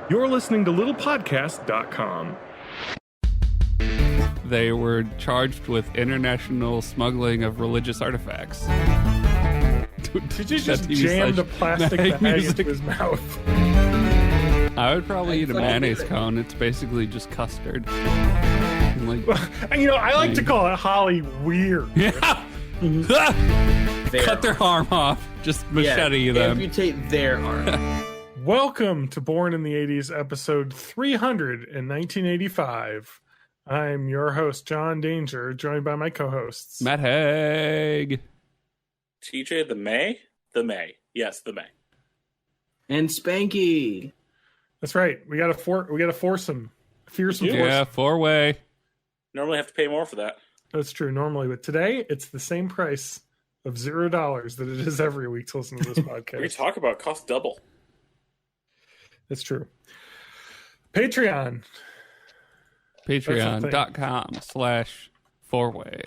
You're listening to littlepodcast.com. They were charged with international smuggling of religious artifacts. Did you just jam the plastic bag into his mouth? I would probably eat a mayonnaise cone. It's basically just custard. I like to call it Holly weird. Yeah. Cut their arm off. Just machete them. Amputate their arm. Welcome to Born in the 80s, episode 300 in 1985. I'm your host, John Danger, joined by my co-hosts. Matt Haig. TJ the May? The May. Yes, the May. And Spanky. That's right. We got a foursome. Fearsome foursome. Yeah, four-way. Normally have to pay more for that. That's true, normally. But today, it's the same price of $0 that it is every week to listen to this podcast. We talk about cost double. That's true. Patreon. Patreon.com/fourway.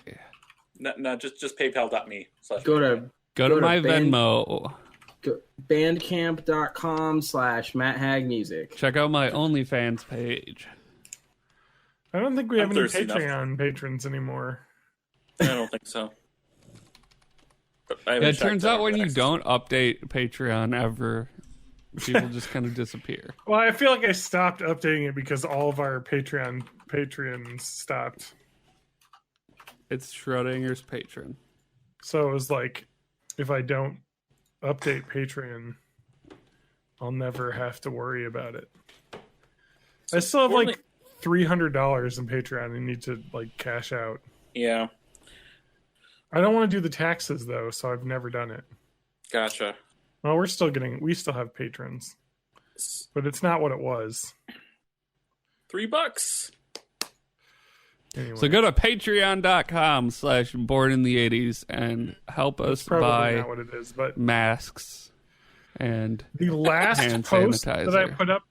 No, just paypal.me. Go to my Venmo. Bandcamp.com/MattHagMusic. Check out my OnlyFans page. I don't think we have any Patreon enough. Patrons anymore. I don't think so. It turns out when you don't update Patreon ever, people just kind of disappear. Well, I feel like I stopped updating it because all of our Patreons stopped. It's Schrodinger's patron. So it was like, if I don't update Patreon, I'll never have to worry about it. I still have like $300 in Patreon I need to like cash out. Yeah. I don't want to do the taxes though, so I've never done it. Gotcha. Well, we still have patrons, but it's not what it was. $3. Anyway. So go to patreon.com/bornintheeighties and help us buy not what it is, but masks and the last hand post sanitizer. that I put up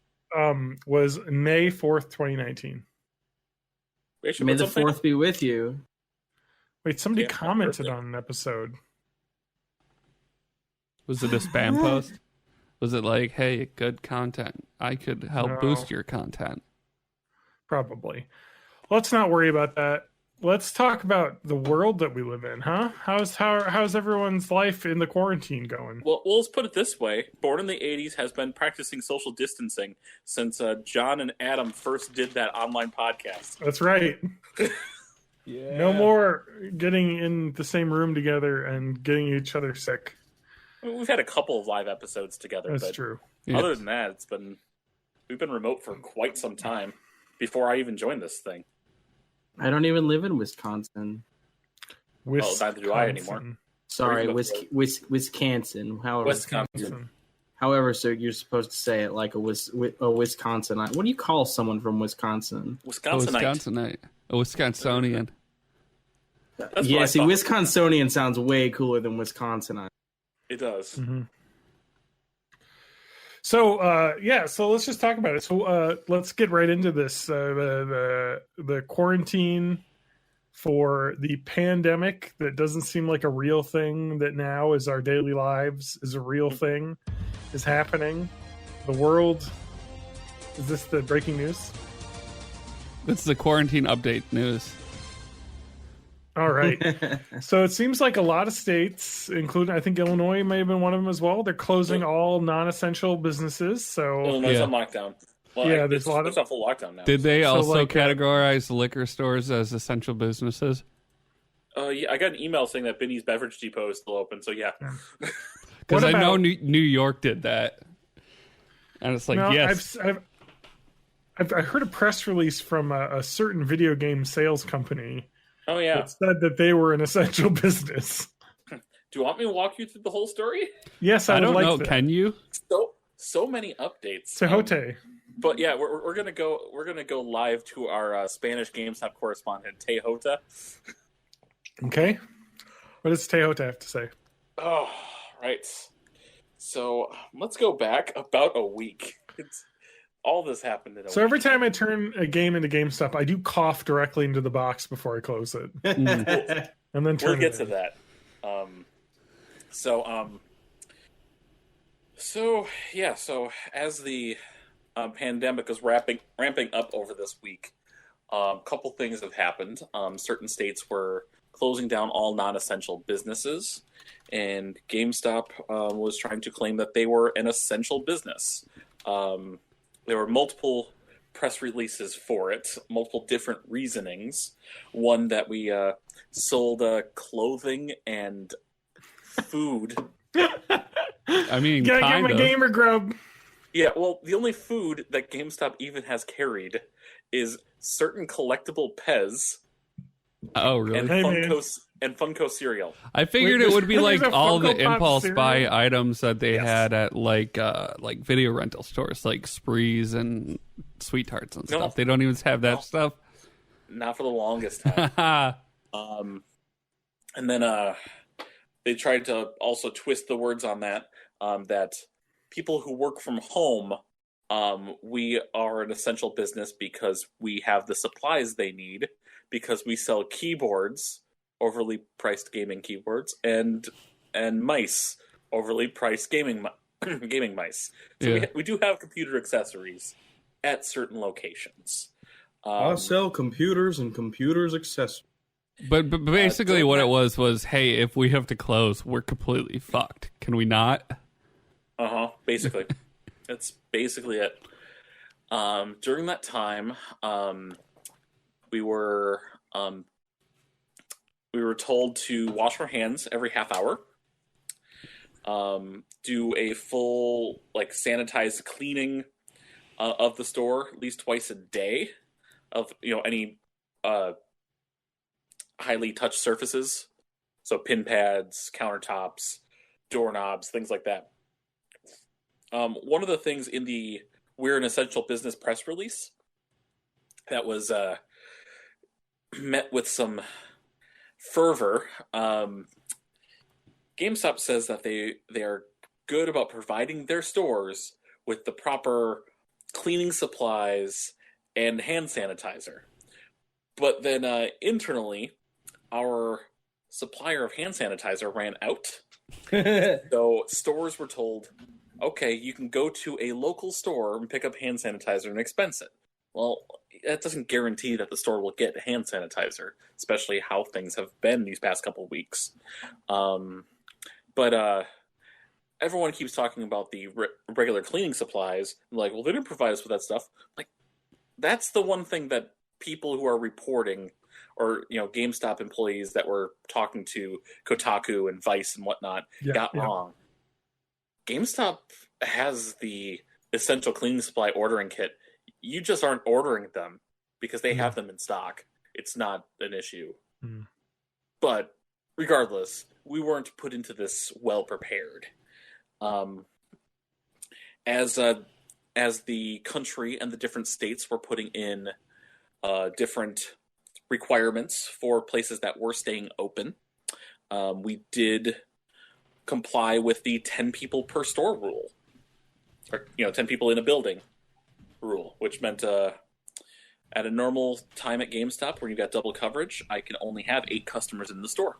was May 4th, 2019. May the 4th be with you. Wait, somebody commented on an episode. Was it a spam post? Was it like, hey, good content. I could help boost your content. Probably. Let's not worry about that. Let's talk about the world that we live in, huh? How's everyone's life in the quarantine going? Well, let's put it this way. Born in the 80s has been practicing social distancing since John and Adam first did that online podcast. That's right. Yeah. No more getting in the same room together and getting each other sick. We've had a couple of live episodes together. That's but true. Other than that, we've been remote for quite some time before I even joined this thing. I don't even live in Wisconsin. Neither do I anymore. Sorry, Wisconsin. However, so you're supposed to say it like a Wisconsinite. What do you call someone from Wisconsin? Wisconsinite. A Wisconsonian. Yeah, see, Wisconsonian sounds way cooler than Wisconsinite. It does. Mm-hmm. So, so let's just talk about it. So, let's get right into this. The quarantine for the pandemic that doesn't seem like a real thing that now is our daily lives is a real thing is happening. The world. Is this the breaking news? It's the quarantine update news. All right. So it seems like a lot of states, including I think Illinois may have been one of them as well, they're closing all non-essential businesses. So Illinois on lockdown. Well, there's a lot of it's a full lockdown now. Did they also categorize liquor stores as essential businesses? Yeah, I got an email saying that Binny's Beverage Depot is still open. So yeah. Because I know New York did that, and it's like yes. I've heard a press release from a certain video game sales company. Oh, yeah. That said that they were an essential business. Do you want me to walk you through the whole story? Yes, I don't like know. that. Can you? So many updates. Tejote. But yeah, we're gonna go live to our Spanish GameStop correspondent Tejota. Okay. What does Tejota have to say? Oh, right. So let's go back about a week. All this happened in a week. So every time I turn a game into GameStop, I do cough directly into the box before I close it. And then turn we'll get it to in. that. So as the pandemic is ramping up over this week. A couple things have happened. Certain states were closing down all non-essential businesses, and GameStop was trying to claim that they were an essential business. There were multiple press releases for it, multiple different reasonings. One that we sold clothing and food. I mean, gotta get my gamer grub. Yeah, well, the only food that GameStop even has carried is certain collectible Pez. Oh, really? And Funko cereal. I figured it would be like all the Funko Pop impulse cereal? buy items that they had at like video rental stores, like Sprees and Sweet Tarts and stuff. They don't even have that stuff. Not for the longest time. And then they tried to also twist the words on that. That people who work from home, we are an essential business because we have the supplies they need, because we sell keyboards, overly priced gaming keyboards, and mice, overly priced gaming mice. So we do have computer accessories at certain locations. I sell computers and computers accessories. But basically what it was, hey, if we have to close, we're completely fucked. Can we not? Basically. That's basically it. During that time, we were told to wash our hands every half hour, do a full sanitized cleaning of the store at least twice a day of any highly touched surfaces, so pin pads, countertops, doorknobs, things like that. One of the things in the "We're an Essential Business" press release that was met with some fervor. GameStop says that they are good about providing their stores with the proper cleaning supplies and hand sanitizer. But then internally, our supplier of hand sanitizer ran out. So stores were told, okay, you can go to a local store and pick up hand sanitizer and expense it. Well, that doesn't guarantee that the store will get hand sanitizer, especially how things have been these past couple of weeks. But everyone keeps talking about the regular cleaning supplies. Like, well, they didn't provide us with that stuff. Like, that's the one thing that people who are reporting, or GameStop employees that were talking to Kotaku and Vice and whatnot, got wrong. GameStop has the essential cleaning supply ordering kit. You just aren't ordering them because they have them in stock. It's not an issue. But regardless, we weren't put into this well prepared. As the country and the different states were putting in different requirements for places that were staying open, we did comply with the 10 people per store rule, or 10 people in a building rule, which meant at a normal time at GameStop where you got double coverage, I can only have 8 customers in the store.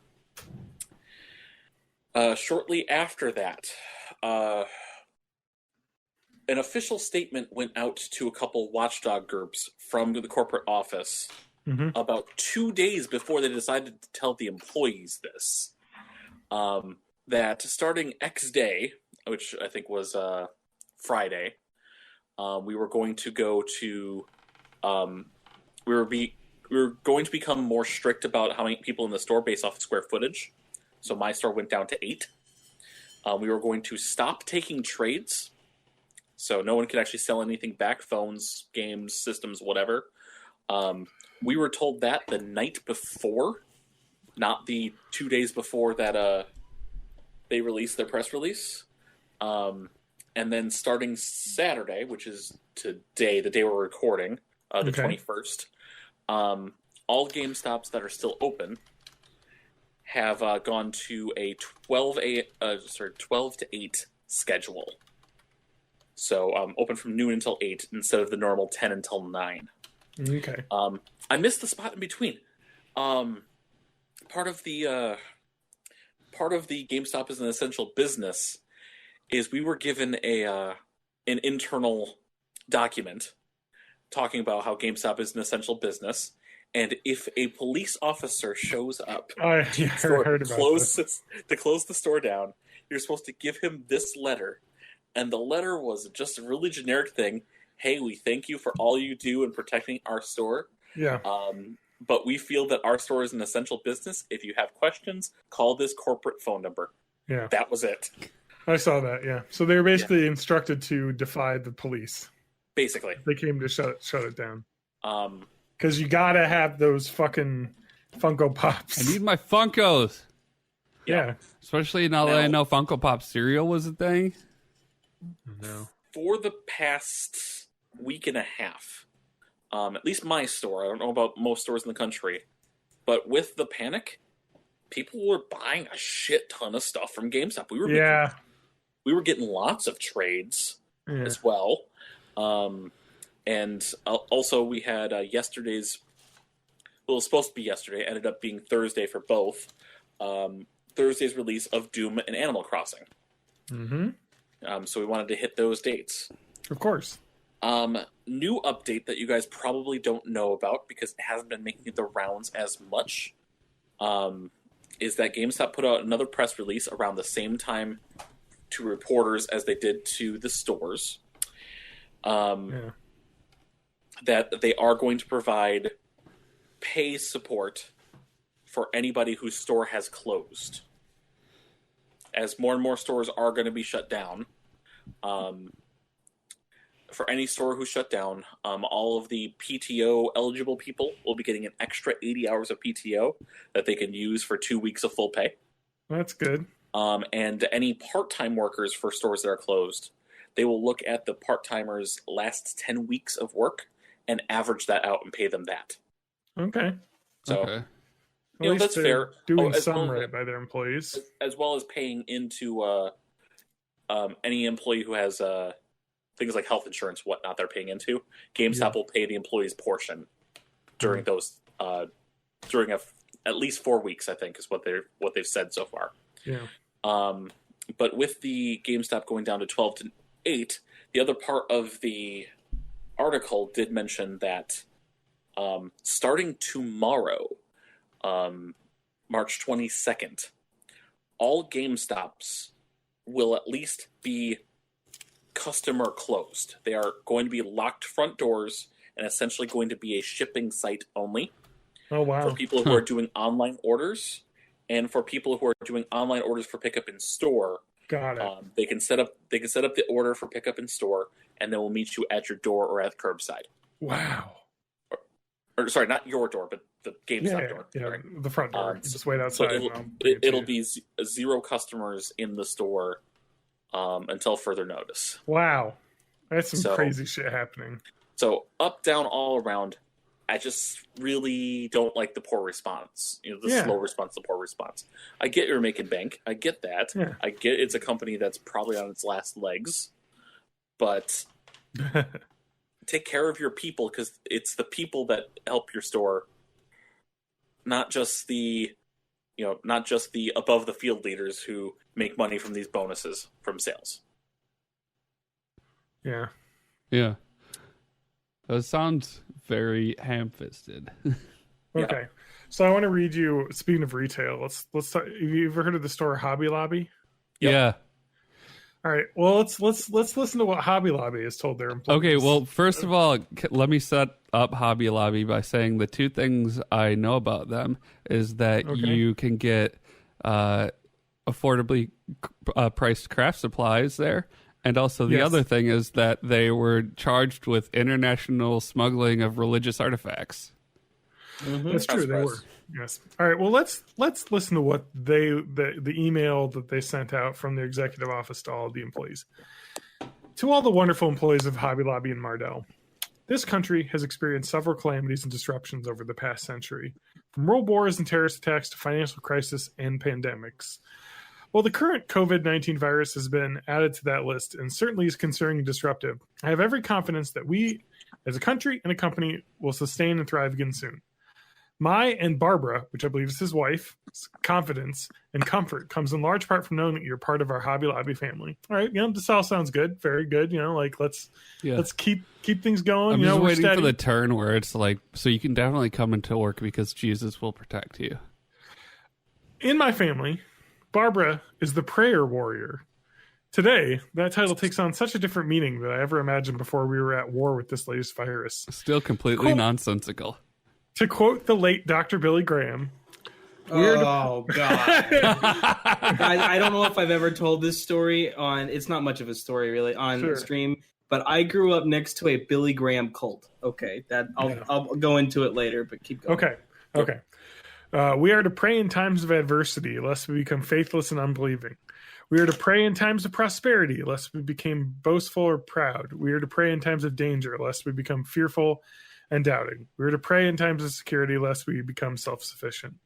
Shortly after that, an official statement went out to a couple watchdog groups from the corporate office about 2 days before they decided to tell the employees this. That starting X day, which I think was Friday, we were going to go to we were going to become more strict about how many people in the store based off of square footage. So my store went down to 8. We were going to stop taking trades, so no one could actually sell anything back: phones, games, systems, whatever. We were told that the night before, not the 2 days before that they released their press release. And then starting Saturday, which is today, the day we're recording, the 21st, all GameStops that are still open have gone to a 12 to 8 schedule. So open from noon until 8 instead of the normal 10 until 9. Okay. I missed the spot in between. Part of the GameStop is an essential business is we were given an internal document talking about how GameStop is an essential business, and if a police officer shows up to close the store down, you're supposed to give him this letter. And the letter was just a really generic thing. Hey, we thank you for all you do in protecting our store. Yeah. But we feel that our store is an essential business. If you have questions, call this corporate phone number. Yeah. That was it. I saw that, yeah. So they were basically instructed to defy the police. Basically. They came to shut it down. Because you gotta have those fucking Funko Pops. I need my Funkos. Yeah. Especially now that I know Funko Pop cereal was a thing. No. For the past week and a half, at least my store, I don't know about most stores in the country, but with the panic, people were buying a shit ton of stuff from GameStop. We were getting lots of trades as well. And also we had yesterday's, well, it was supposed to be yesterday, ended up being Thursday for both, Thursday's release of Doom and Animal Crossing. Mm-hmm. So we wanted to hit those dates. Of course. New update that you guys probably don't know about because it hasn't been making the rounds as much, is that GameStop put out another press release around the same time to reporters as they did to the stores. That they are going to provide pay support for anybody whose store has closed. As more and more stores are going to be shut down, for any store who's shut down, all of the PTO eligible people will be getting an extra 80 hours of PTO that they can use for 2 weeks of full pay. That's good. And any part-time workers for stores that are closed, they will look at the part-timers' last 10 weeks of work and average that out and pay them that. Okay. So, that's fair. Doing some right by their employees. As well as paying into any employee who has things like health insurance, whatnot they're paying into. GameStop will pay the employee's portion during those, during at least 4 weeks, I think, is what they've said so far. Yeah. But with the GameStop going down to 12 to 8, the other part of the article did mention that starting tomorrow, March 22nd, all GameStops will at least be customer closed. They are going to be locked front doors and essentially going to be a shipping site only. Oh, wow. For people who are doing online orders and for people who are doing online orders for pickup in store. Got it. They can set up the order for pickup in store, and then we'll meet you at your door or at curbside. Wow. Or sorry, not your door, but the GameStop door. Yeah, right? the front door. Just wait outside. It'll be zero customers in the store until further notice. Wow. That's some crazy shit happening. So up, down, all around. I just really don't like the poor response. Slow response, the poor response. I get you're making bank. I get that. Yeah. I get it's a company that's probably on its last legs. But take care of your people, because it's the people that help your store, not just the above the field leaders who make money from these bonuses from sales. Yeah. Yeah. That sounds very ham-fisted. Okay. So I want to read you, speaking of retail, let's talk, have you ever heard of the store Hobby Lobby? Yep. Yeah. All right. Well, let's listen to what Hobby Lobby has told their employees. Okay. Well, first of all, let me set up Hobby Lobby by saying the two things I know about them is that you can get affordably priced craft supplies there. And also the other thing is that they were charged with international smuggling of religious artifacts. Mm-hmm. That's true. They were. Yes. All right. Well, let's listen to what the email that they sent out from the executive office to all of the employees. To all the wonderful employees of Hobby Lobby and Mardell, this country has experienced several calamities and disruptions over the past century, from world wars and terrorist attacks to financial crisis and pandemics. While the current COVID-19 virus has been added to that list and certainly is concerning and disruptive, I have every confidence that we, as a country and a company, will sustain and thrive again soon. My and Barbara, which I believe is his wife, confidence and comfort comes in large part from knowing that you're part of our Hobby Lobby family. All right, this all sounds good, very good. Let's keep things going. I'm just waiting for the turn where it's like, so you can definitely come into work because Jesus will protect you. In my family, Barbara is the prayer warrior. Today, that title takes on such a different meaning than I ever imagined before we were at war with this latest virus. Still completely nonsensical. To quote the late Dr. Billy Graham. Oh, God. I don't know if I've ever told this story on, it's not much of a story really, on stream, but I grew up next to a Billy Graham cult. Okay, I'll go into it later, but keep going. Okay. We are to pray in times of adversity, lest we become faithless and unbelieving. We are to pray in times of prosperity, lest we become boastful or proud. We are to pray in times of danger, lest we become fearful and doubting. We are to pray in times of security, lest we become self-sufficient.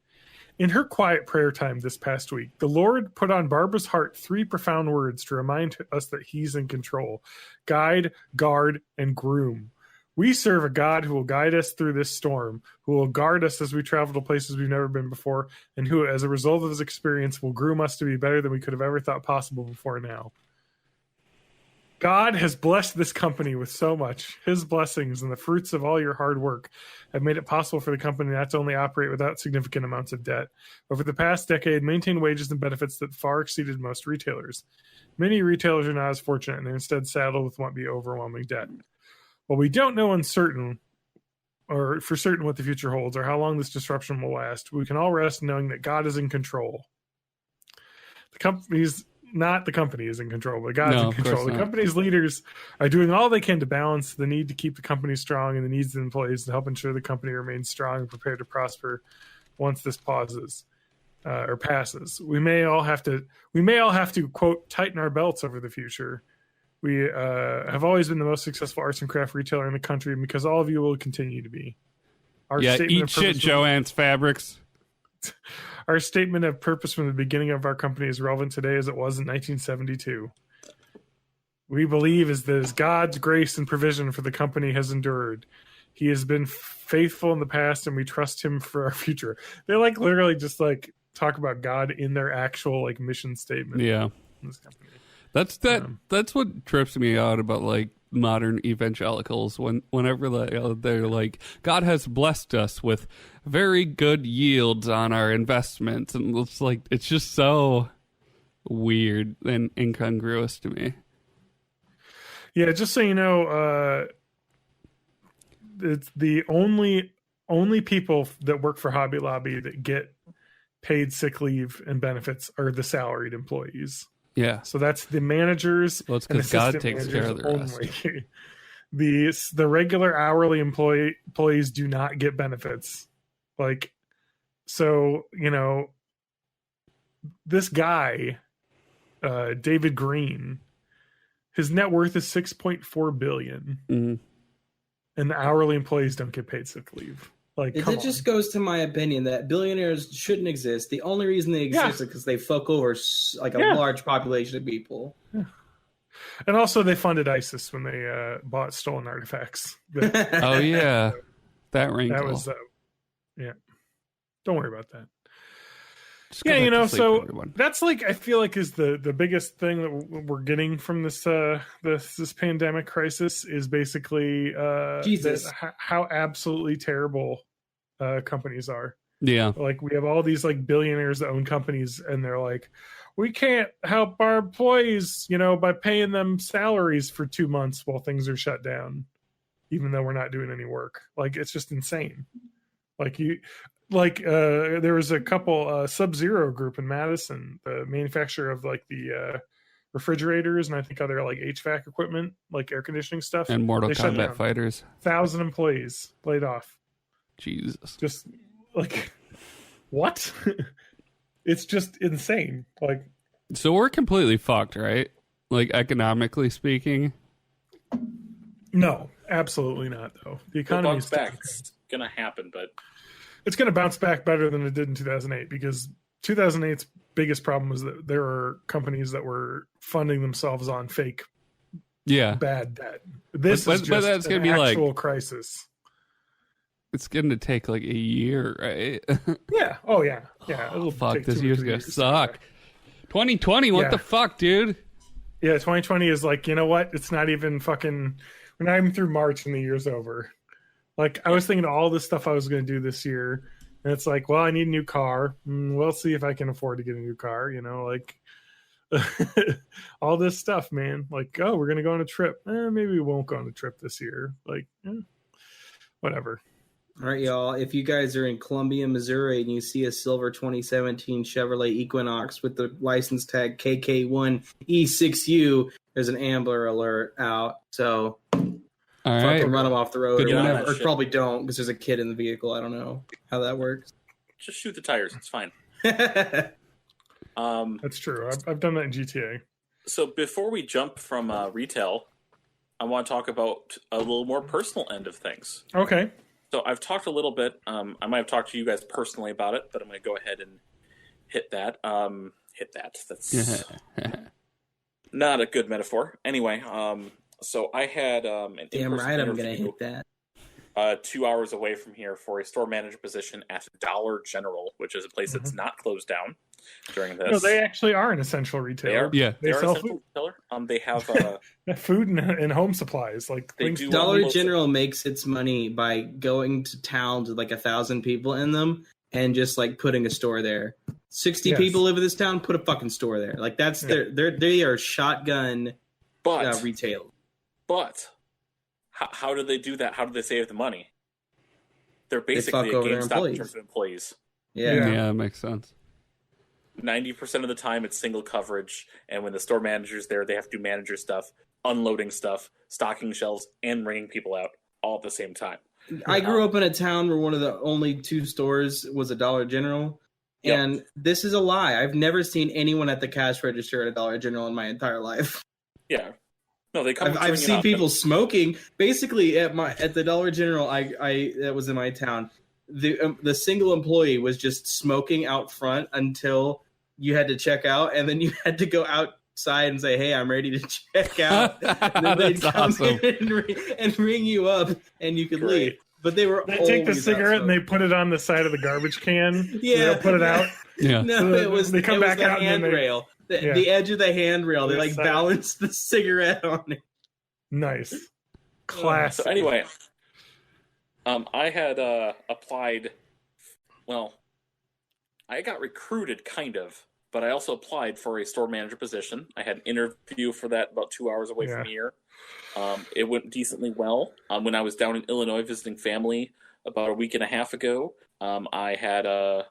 In her quiet prayer time this past week, the Lord put on Barbara's heart 3 profound words to remind us that he's in control: guide, guard, and groom. We serve a God who will guide us through this storm, who will guard us as we travel to places we've never been before, and who, as a result of his experience, will groom us to be better than we could have ever thought possible before now. God has blessed this company with so much. His blessings and the fruits of all your hard work have made it possible for the company not to only operate without significant amounts of debt, but for the past decade, maintain wages and benefits that far exceeded most retailers. Many retailers are not as fortunate, and they're instead saddled with what be overwhelming debt. While we don't know for certain what the future holds or how long this disruption will last, we can all rest knowing that God is in control. Not the company is in control, but God's in control. The company's leaders are doing all they can to balance the need to keep the company strong and the needs of the employees to help ensure the company remains strong and prepared to prosper once this passes. We may all have to quote tighten our belts over the future. We have always been the most successful arts and craft retailer in the country, and because all of you will continue to be. Eat shit, Joann's Fabrics. Our statement of purpose from the beginning of our company is relevant today as it was in 1972. We believe is that as God's grace and provision for the company has endured, he has been faithful in the past, and we trust him for our future. They literally just talk about God in their actual mission statement. Yeah. In this company. That's what trips me out about modern evangelicals whenever they're like, God has blessed us with very good yields on our investments, and it's just so weird and incongruous to me. Yeah, just so you know, it's the only people that work for Hobby Lobby that get paid sick leave and benefits are the salaried employees. Yeah. So that's the managers. Well, it's because God takes care of the rest. The regular hourly employees do not get benefits. This guy, David Green, his net worth is $6.4 billion. Mm-hmm. And the hourly employees don't get paid sick leave. It just goes to my opinion that billionaires shouldn't exist. The only reason they exist is because they fuck over a large population of people. Yeah. And also they funded ISIS when they bought stolen artifacts. Oh, yeah. That wrinkle. That was, don't worry about that. So that's I feel is the biggest thing that we're getting from this pandemic crisis is basically how absolutely terrible companies are. Yeah. We have all these billionaires that own companies, and they're like, we can't help our employees, by paying them salaries for 2 months while things are shut down, even though we're not doing any work. It's just insane. There was a couple Sub-Zero Group in Madison, the manufacturer of the refrigerators and I think other HVAC equipment, air conditioning stuff, and Mortal Kombat fighters. 1,000 employees laid off. Jesus. Just what? It's just insane. So we're completely fucked, right? Economically speaking. No, absolutely not. Though the economy's back. It's gonna happen, but it's going to bounce back better than it did in 2008, because 2008's biggest problem was that there were companies that were funding themselves on fake bad debt. This is just an actual crisis. it's going to take like a year, right? Yeah. Oh yeah. Yeah. Oh, fuck, take this 2 or year's 3 going years. to suck. 2020, what the fuck, dude? Yeah, 2020 is like, you know what? It's not even fucking. We're not even through March and the year's over. Like, I was thinking of all the stuff I was going to do this year, and it's like, well, I need a new car. We'll see if I can afford to get a new car. You know, like all this stuff, man. Like, oh, we're going to go on a trip. Maybe we won't go on a trip this year. Like, whatever. All right, y'all. If you guys are in Columbia, Missouri, and you see a silver 2017 Chevrolet Equinox with the license tag KK1E6U, there's an Ambler alert out. So, all right, fucking run them off the road, Good or enough. whatever. Or probably don't, because there's a kid in the vehicle. I don't know how that works. Just shoot the tires. It's fine. That's true. I've done that in GTA. So before we jump from retail, I want to talk about a little more personal end of things. Okay. So I've talked a little bit. I might have talked to you guys personally about it, but I'm going to go ahead and hit that. That's not a good metaphor. Anyway, so I had an Damn in-person right, I'm interview, gonna hit that. 2 hours away from here for a store manager position at Dollar General, which is a place that's not closed down during this. No, they actually are an essential They retailer. are. Yeah. They are sell an essential retailer. They have food and home supplies. Like They things do. Dollar General makes its money by going to towns with like 1,000 people in them and just like putting a store there. 60 Yes. people live in this town, put a fucking store there. Like that's they are shotgun but retail. But how do they do that? How do they save the money? They're basically fuck a over their GameStop in employees. terms of employees. Yeah. Yeah, that makes sense. 90% of the time, it's single coverage, and when the store manager's there, they have to do manager stuff, unloading stuff, stocking shelves, and ringing people out all at the same time. I grew up in a town where one of the only 2 stores was a Dollar General. Yep. And this is a lie. I've never seen anyone at the cash register at a Dollar General in my entire life. Yeah. No, they come. I've seen people smoking. Basically, at the Dollar General, I that was in my town. The single employee was just smoking out front until you had to check out, and then you had to go outside and say, "Hey, I'm ready to check out." And then they'd That's come awesome. in and ring you up, and you could leave. But they were They take the always cigarette out and they put it on the side of the garbage can. Yeah. They'll put it out. Yeah. No, So it was they come back the out and then they- handrail. The edge of the handrail. They They like set it. balanced the cigarette on it. Nice. Classic. So anyway, I had applied. Well, I got recruited, kind of, but I also applied for a store manager position. I had an interview for that about 2 hours away from here. It went decently well. When I was down in Illinois visiting family about a week and a half ago, I had a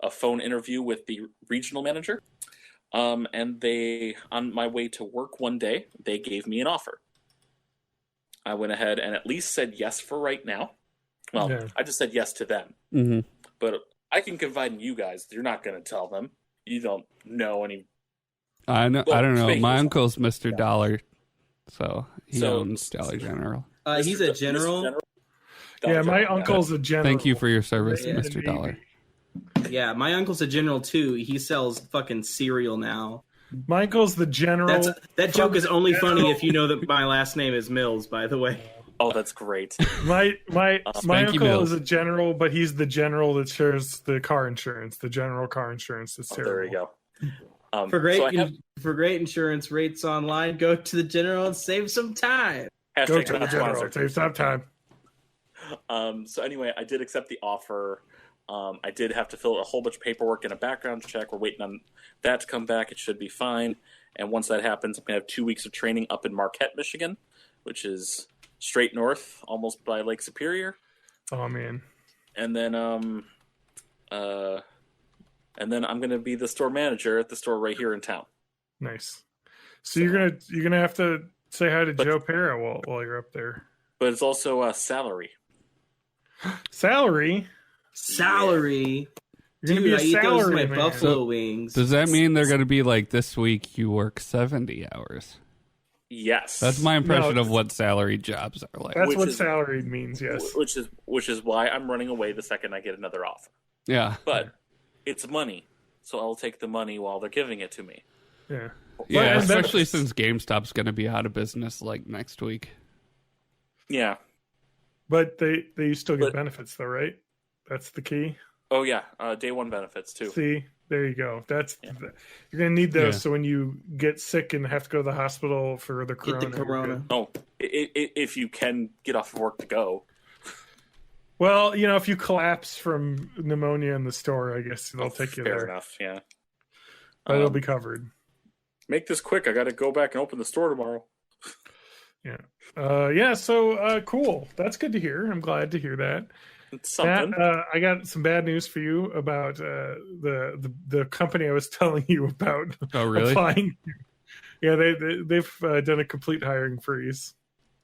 phone interview with the regional manager. And they, on my way to work one day, they gave me an offer. I went ahead and at least said yes for right now. Well, Yeah. I just said yes to them. Mm-hmm. But I can confide in you guys. You're not going to tell them. You don't know any. I know. Well, I don't know. speaking My of- uncle's Mr. Dollar, so he So- owns Dollar General. He's a general. Yeah, my General, uncle's a general. Thank you for your service, Yeah. Mr. Dollar. Yeah, my uncle's a general too. He sells fucking cereal now. My uncle's the general. That joke is only funny if you know that my last name is Mills, by the way. Oh, that's great. My Spanky uncle Mills. is a general, but he's the general that shares the car insurance, the general car insurance. That's terrible. There you go. For great So I have, for great insurance rates online, go to the general and save some time. Go hashtag to the not general. sponsored. Save some time. So anyway, I did accept the offer. I did have to fill out a whole bunch of paperwork and a background check. We're waiting on that to come back. It should be fine. And once that happens, I'm going to have 2 weeks of training up in Marquette, Michigan, which is straight north, almost by Lake Superior. Oh man. And then I'm going to be the store manager at the store right here in town. Nice. So you're gonna have to say hi to Joe Pera while you're up there. But it's also a salary. Salary. Salary. You're gonna Dude, I be a eat those with salary my man. buffalo wings. Does that mean they're going to be like this week you work 70 hours? Yes. That's my impression No, of what salary jobs are like. That's Which what is- salary means. Yes. Which is why I'm running away the second I get another offer. Yeah. But it's money, so I'll take the money while they're giving it to me. Yeah. Yeah, and then- especially since GameStop's going to be out of business like next week. Yeah. But they still get benefits though, right? That's the key. Oh yeah, day one benefits too. See, there you go. You're gonna need those. So when you get sick and have to go to the hospital for the corona. Get the corona. Oh, if you can get off of work to go. Well, if you collapse from pneumonia in the store, I guess they'll take you there. Fair enough. Yeah, but it'll be covered. Make this quick. I got to go back and open the store tomorrow. Yeah. So cool. That's good to hear. I'm glad to hear that. It's something. I got some bad news for you about the company I was telling you about. Oh, really? Applying. Yeah, they've done a complete hiring freeze.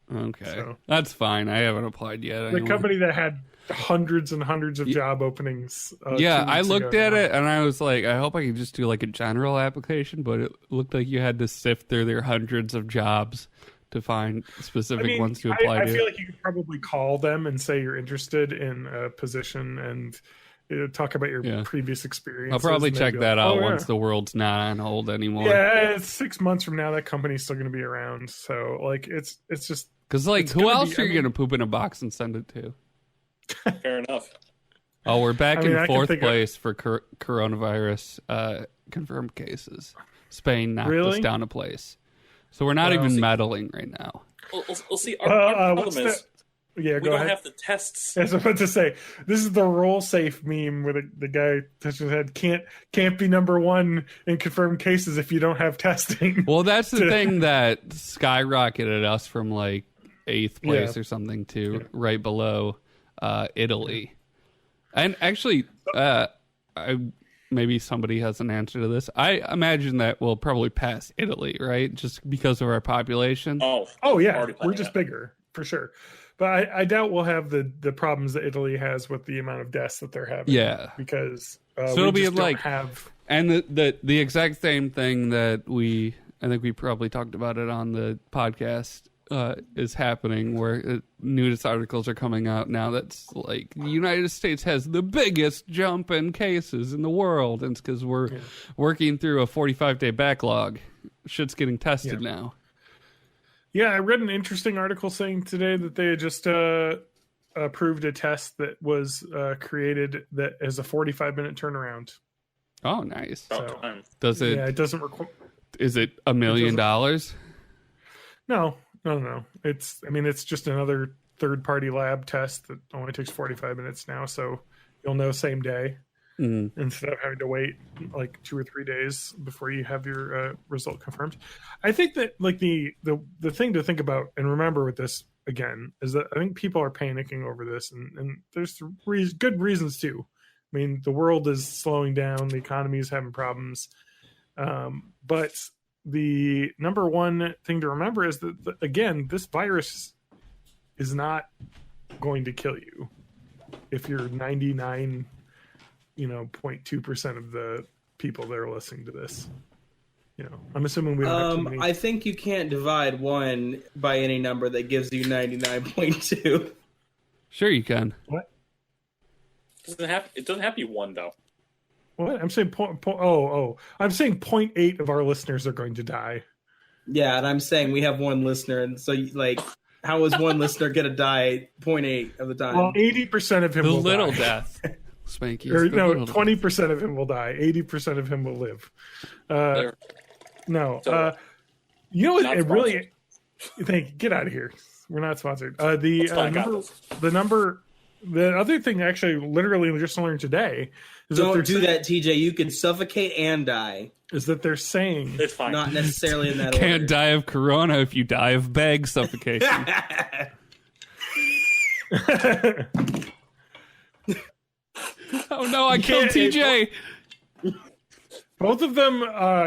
Okay, so, that's fine. I haven't applied yet. The company that had hundreds and hundreds of job openings. I looked at it and I was like, I hope I can just do like a general application, but it looked like you had to sift through their hundreds of jobs to find specific ones to apply to. I feel like you could probably call them and say you're interested in a position and talk about your previous experience. I'll probably check that out once the world's not on hold anymore. Yeah, it's 6 months from now that company's still going to be around. So like it's just because like who else are you going to poop in a box and send it to? Fair enough. Oh, we're back in fourth place for coronavirus confirmed cases. Spain knocked us down a place. So we're not even meddling right now. We'll see. Our problem is we don't have the tests. As I was about to say, this is the roll safe meme where the guy touching his head can't be number one in confirmed cases if you don't have testing. Well, that's the thing that skyrocketed us from like 8th place or something to right below Italy. And actually, maybe somebody has an answer to this. I imagine that we'll probably pass Italy, right? Just because of our population. Oh yeah, we're just bigger for sure. But I doubt we'll have the problems that Italy has with the amount of deaths that they're having. Yeah, because so it'll be like and the exact same thing that I think we probably talked about it on the podcast. Is happening where news articles are coming out now that's like the United States has the biggest jump in cases in the world, and it's because we're working through a 45-day backlog. Shit's getting tested now. Yeah, I read an interesting article saying today that they had just approved a test that was created that has a 45-minute turnaround. Oh, nice. So, does it? Yeah, it doesn't require. Is it $1 million? No. It's just another third-party lab test that only takes 45 minutes now, so you'll know same day instead of having to wait like 2 or 3 days before you have your result confirmed. I think that like the thing to think about and remember with this again is that I think people are panicking over this, and there's good reasons too. I mean, the world is slowing down, the economy is having problems, but the number one thing to remember is that, again, this virus is not going to kill you if you're 99.2% of the people that are listening to this. I'm assuming we don't have too many. I think you can't divide 1 by any number that gives you 99.2. Sure you can. What? It doesn't have to be 1 though. What? I'm saying I'm saying 0.8 of our listeners are going to die. Yeah, and I'm saying we have 1 listener, and so like, how is 1 listener gonna die 0.8 of the time? Well, 80% of him will die. The little death. Spanky. 20% of him will die. 80% of him will live. It really. Get out of here. We're not sponsored. The other thing, actually, literally just learned today. Don't do that, TJ. You can suffocate and die. Is that they're saying it's fine. Not necessarily in that order. Can't die of corona if you die of bag suffocation. Oh no! I killed TJ. Both of them,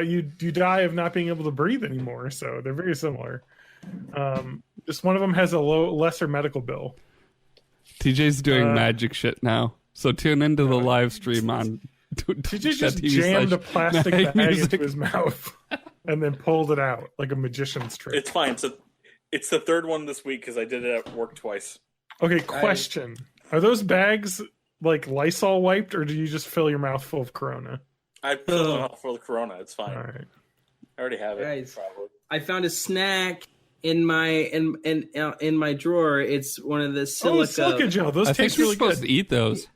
you die of not being able to breathe anymore. So they're very similar. Just one of them has a lesser medical bill. TJ's doing magic shit now. So tune into the live stream on TJ just jammed a plastic bag into his mouth and then pulled it out like a magician's trick. It's fine. So it's the 3rd one this week because I did it at work twice. Okay, question. Are those bags like Lysol wiped, or do you just fill your mouth full of Corona? I fill my mouth full of Corona. It's fine. All right. I already have it. Guys, probably. I found a snack. in my drawer. It's one of the silica gel. Those I taste think you're really supposed good. to eat those.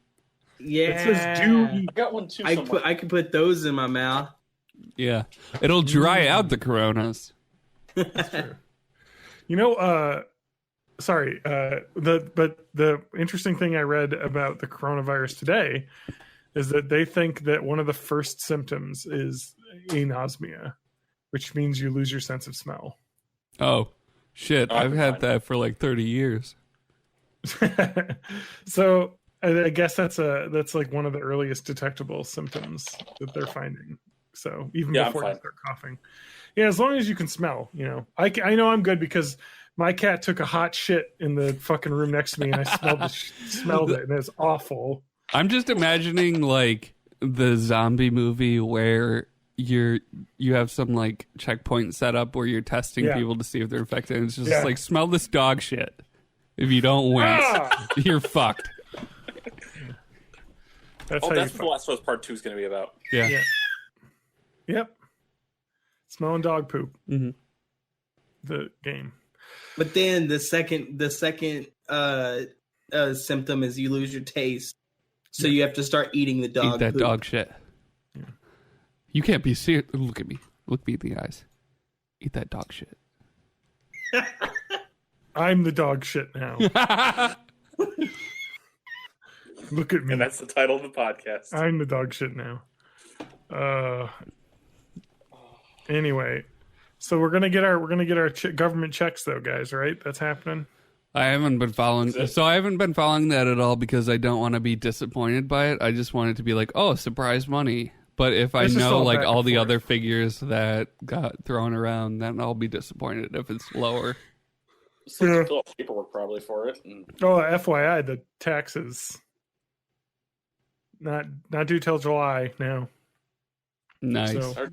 Yeah, it says do eat. I got one too. I could put those in my mouth. Yeah, it'll dry out the Coronas. That's true. You know, sorry. The interesting thing I read about the coronavirus today is that they think that one of the first symptoms is anosmia, which means you lose your sense of smell. Oh, shit! Oh, I've had that for like 30 years. So I guess that's like one of the earliest detectable symptoms that they're finding. So even before you start coughing, yeah, as long as you can smell, you know. I know I'm good because my cat took a hot shit in the fucking room next to me, and I smelled it, and it's awful. I'm just imagining like the zombie movie where you have some like checkpoint set up where you're testing people to see if they're infected. And it's just like, smell this dog shit. If you don't wince, you're fucked. That's what The Last of Us Part 2 is going to be about. Yeah. Yep. Smelling dog poop. Mm-hmm. The game. But then the second symptom is you lose your taste. So you have to start eating the dog. Eat that poop. dog shit. Yeah. You can't be serious. Look at me. Look me in the eyes. Eat that dog shit. I'm the dog shit now. Look at me. And that's the title of the podcast. I'm the dog shit now. Anyway, so we're gonna get our government checks though, guys. Right? That's happening. I haven't been following that at all because I don't want to be disappointed by it. I just want it to be like, oh, surprise money. But if I know like all the other figures that got thrown around, then I'll be disappointed if it's lower. Still have paperwork probably for it. Oh, FYI, the taxes not due till July now. Nice. So,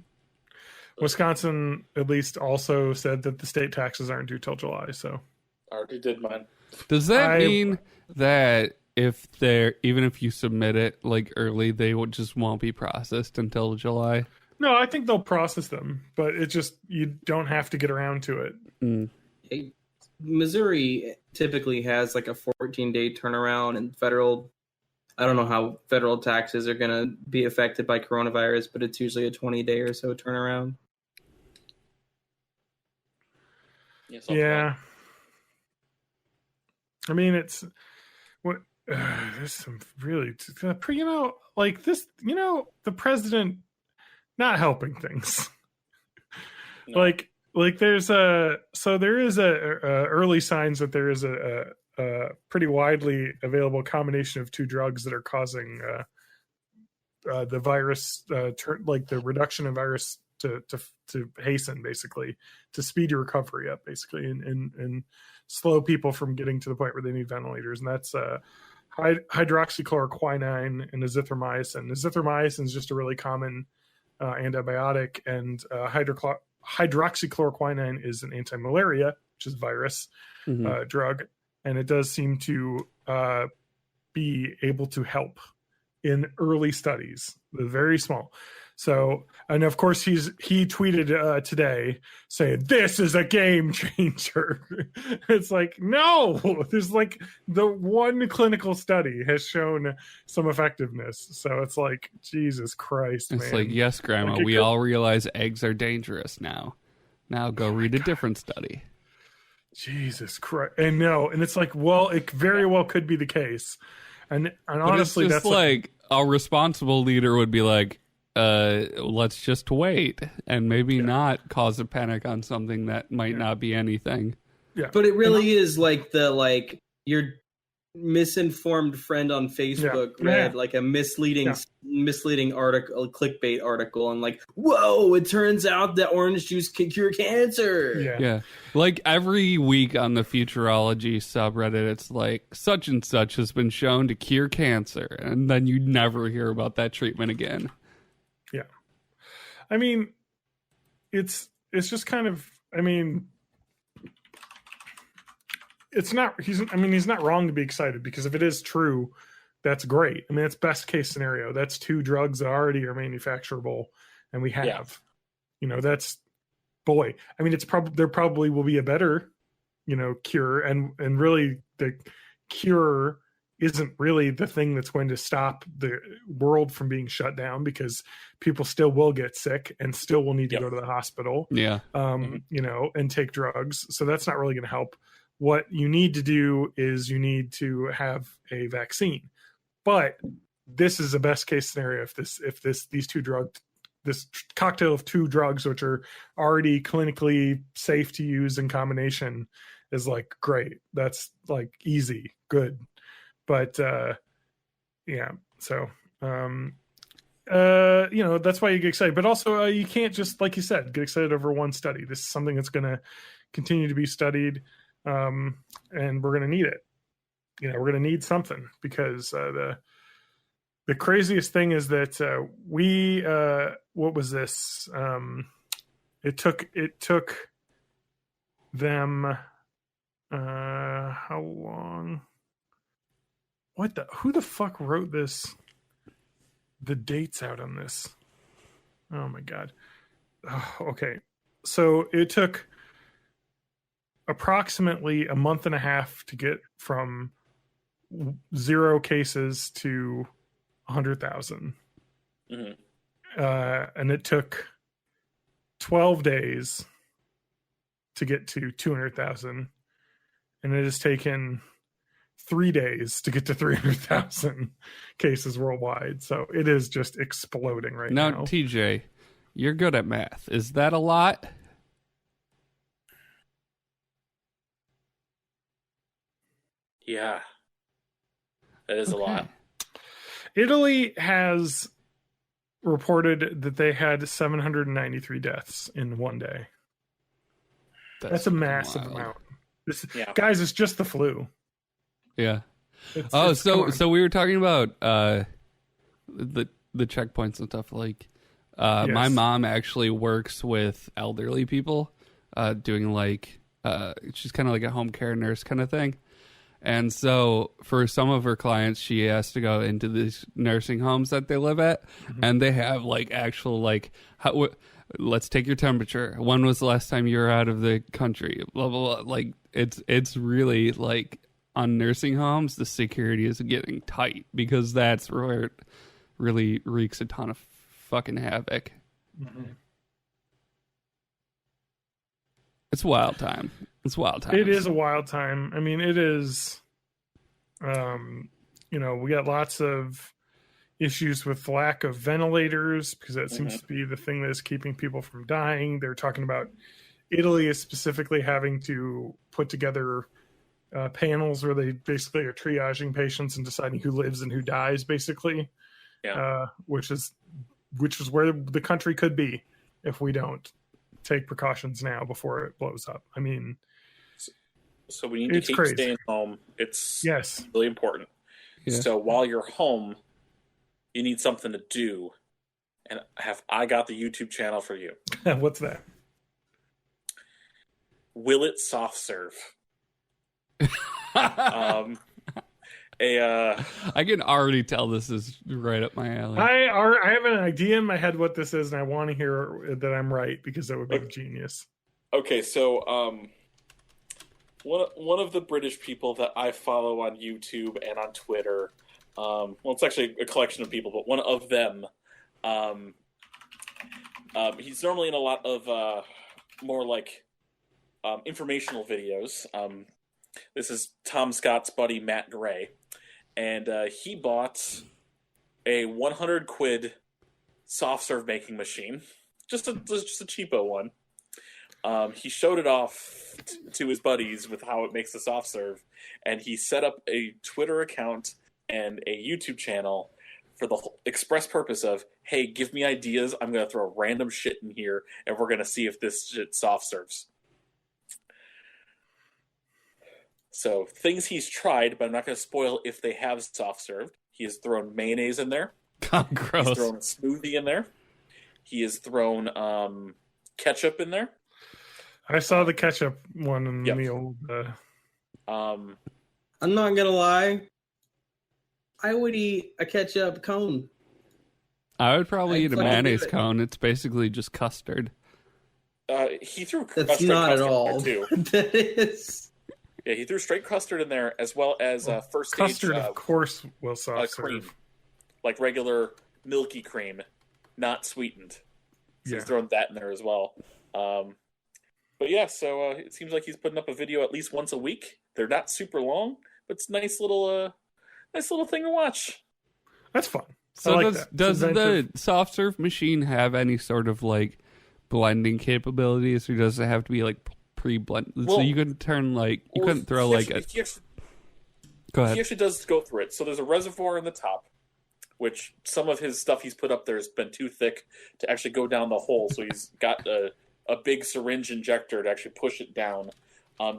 Wisconsin at least also said that the state taxes aren't due till July. So I already did mine. Does that mean that even if you submit it like early, they just won't be processed until July? No, I think they'll process them, but it just you don't have to get around to it. Mm. Missouri typically has like a 14-day turnaround, and I don't know how federal taxes are going to be affected by coronavirus, but it's usually a 20-day or so turnaround. Yeah. I mean, it's what there's some really, like this, the president not helping things. No. Like there's early signs that there is a pretty widely available combination of two drugs that are causing the virus, like the reduction of virus to hasten, basically, to speed your recovery up, basically, and slow people from getting to the point where they need ventilators. And that's hydroxychloroquine and azithromycin. Azithromycin is just a really common antibiotic, and hydroxychloroquine is an anti-malaria, which is virus drug, and it does seem to be able to help in early studies, very small. So, and of course, he tweeted today saying, "This is a game changer." It's like, no, there's like the one clinical study has shown some effectiveness. So it's like, Jesus Christ, it's man. like, yes, Grandma, we all realize eggs are dangerous now. Now go read a different study. Jesus Christ. And no, and it's like, well, it very well could be the case. And honestly, it's just that's like a responsible leader would be like, let's just wait and maybe not cause a panic on something that might not be anything. Yeah. But it really is like your misinformed friend on Facebook read like a misleading article, a clickbait article, and like, whoa, it turns out that orange juice can cure cancer. Yeah. Like every week on the Futurology subreddit, it's like such and such has been shown to cure cancer, and then you never hear about that treatment again. Yeah. I mean, it's just kind of, I mean, he's not wrong to be excited, because if it is true, that's great. I mean, it's best case scenario. That's two drugs that already are manufacturable, and we have, that's boy, I mean, there probably will be a better, cure, and really the cure isn't really the thing that's going to stop the world from being shut down, because people still will get sick and still will need to go to the hospital. Yeah. And take drugs. So that's not really going to help. What you need to do is you need to have a vaccine. But this is a best case scenario if this cocktail of two drugs, which are already clinically safe to use in combination, is like great. That's like easy, good. But yeah, so that's why you get excited. But also you can't just, like you said, get excited over one study. This is something that's going to continue to be studied, and we're going to need it. We're going to need something, because the craziest thing is that what was this? It took them how long? Who the fuck wrote this? The dates out on this. Oh my God. Oh, okay. So it took approximately a month and a half to get from 0 cases to 100,000. And it took 12 days to get to 200,000. And it has taken 3 days to get to 300,000 cases worldwide. So it is just exploding right now. Now, TJ, you're good at math. Is that a lot? Yeah. That is a lot. Italy has reported that they had 793 deaths in one day. That's a massive amount. Guys, it's just the flu. Yeah. So we were talking about the checkpoints and stuff. Like, Yes. my mom actually works with elderly people, doing like she's kind of like a home care nurse kind of thing. And so for some of her clients, she has to go into these nursing homes that they live at, and they have like actual like let's take your temperature. When was the last time you were out of the country? Blah blah blah. Like it's really like. On nursing homes, the security is getting tight, because that's where it really wreaks a ton of fucking havoc. It's wild time. It is a wild time. I mean, it is, we got lots of issues with lack of ventilators, because that seems to be the thing that is keeping people from dying. They're talking about Italy is specifically having to put together panels where they basically are triaging patients and deciding who lives and who dies, basically. Which is where the country could be if we don't take precautions now before it blows up. I mean, so we need to keep staying home. It's really important. Yeah. So while you're home, you need something to do, and I got the YouTube channel for you. What's that? Will It Soft Serve? I can already tell this is right up my alley. I have an idea in my head what this is, and I want to hear that I'm right, because that would be genius. Okay, so one of the British people that I follow on YouTube and on Twitter, well, it's actually a collection of people, but one of them, he's normally in a lot of more like informational videos. This is Tom Scott's buddy, Matt Gray. And he bought a 100 quid soft serve making machine. Just a cheapo one. He showed it off to his buddies with how it makes the soft serve. And he set up a Twitter account and a YouTube channel for the express purpose of, hey, give me ideas. I'm going to throw random shit in here, and we're going to see if this shit soft serves. So things he's tried, but I'm not going to spoil if they have soft served. He has thrown mayonnaise in there. Oh, gross. He's thrown smoothie in there. He has thrown ketchup in there. I saw the ketchup one in the old. I'm not gonna lie. I would eat a ketchup cone. I would probably eat a mayonnaise cone. It's basically just custard. He threw That's straight not at custard all. in there, too. That is. Yeah, he threw straight custard in there, as well as first stage custard, of course, will soft cream, serve. like regular milky cream, not sweetened. So he's throwing that in there as well. But yeah, so it seems like he's putting up a video at least once a week. They're not super long, but it's a nice little thing to watch. That's fun. So I like that. does the soft serve machine have any sort of like blending capabilities, or does it have to be like pre-blend? Well, so you couldn't turn like you couldn't throw like a. Go ahead. He actually does go through it. So there's a reservoir in the top, which some of his stuff he's put up there has been too thick to actually go down the hole. So he's got a big syringe injector to actually push it down.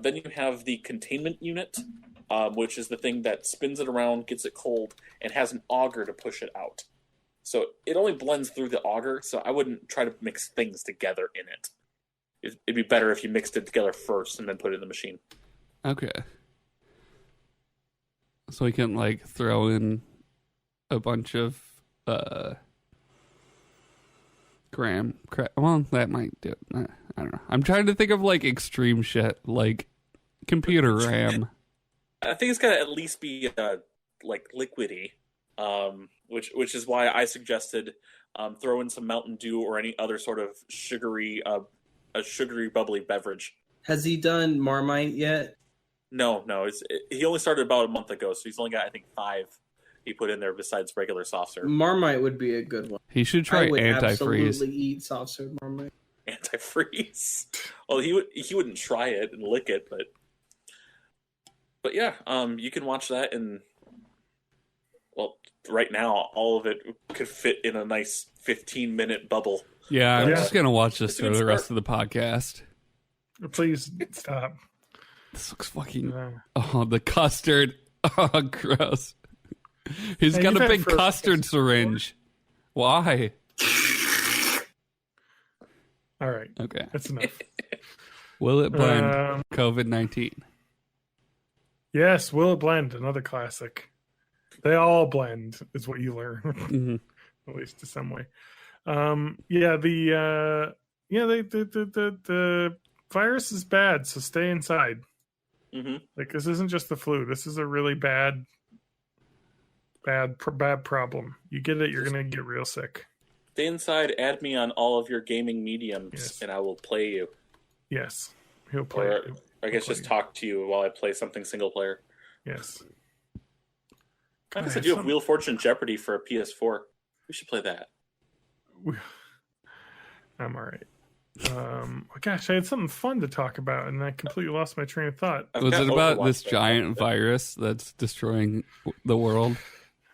Then you have the containment unit, which is the thing that spins it around, gets it cold, and has an auger to push it out. So it only blends through the auger, so I wouldn't try to mix things together in it. It'd be better if you mixed it together first and then put it in the machine. Okay. So we can like throw in a bunch of graham. Well, that might do it. I don't know. I'm trying to think of like extreme shit, like computer RAM. I think it's got to at least be like liquidy, which is why I suggested throw in some Mountain Dew or any other sort of sugary, bubbly beverage. Has he done Marmite yet? No. He only started about a month ago, so he's only got, I think, 5 he put in there besides regular soft serve. Marmite would be a good one. He should try I would antifreeze. absolutely eat soft serve Marmite. Antifreeze. Well, he wouldn't try it and lick it, but yeah, you can watch that, and well, right now all of it could fit in a nice 15-minute bubble. Yeah, I'm just gonna watch this for the rest of the podcast. Please stop. This looks fucking. Oh, the custard. Oh, gross. He's got a big custard syringe. Why? All right. Okay. That's enough. Will it blend COVID-19? Yes, will it blend? Another classic. They all blend, is what you learn, Mm-hmm. at least to some way. The virus is bad, so stay inside. Mm-hmm. Like, this isn't just the flu. This is a really bad problem. You get it, you're gonna get real sick. Stay inside. Add me on all of your gaming mediums, and I will play you. Yes, he'll play. Or I guess just talk to you while I play something single player. Yes. I guess I do have Wheel of Fortune Jeopardy for a PS4. We should play that. I'm all right. Gosh, I had something fun to talk about, and I completely lost my train of thought. Was it about this giant virus that's destroying the world?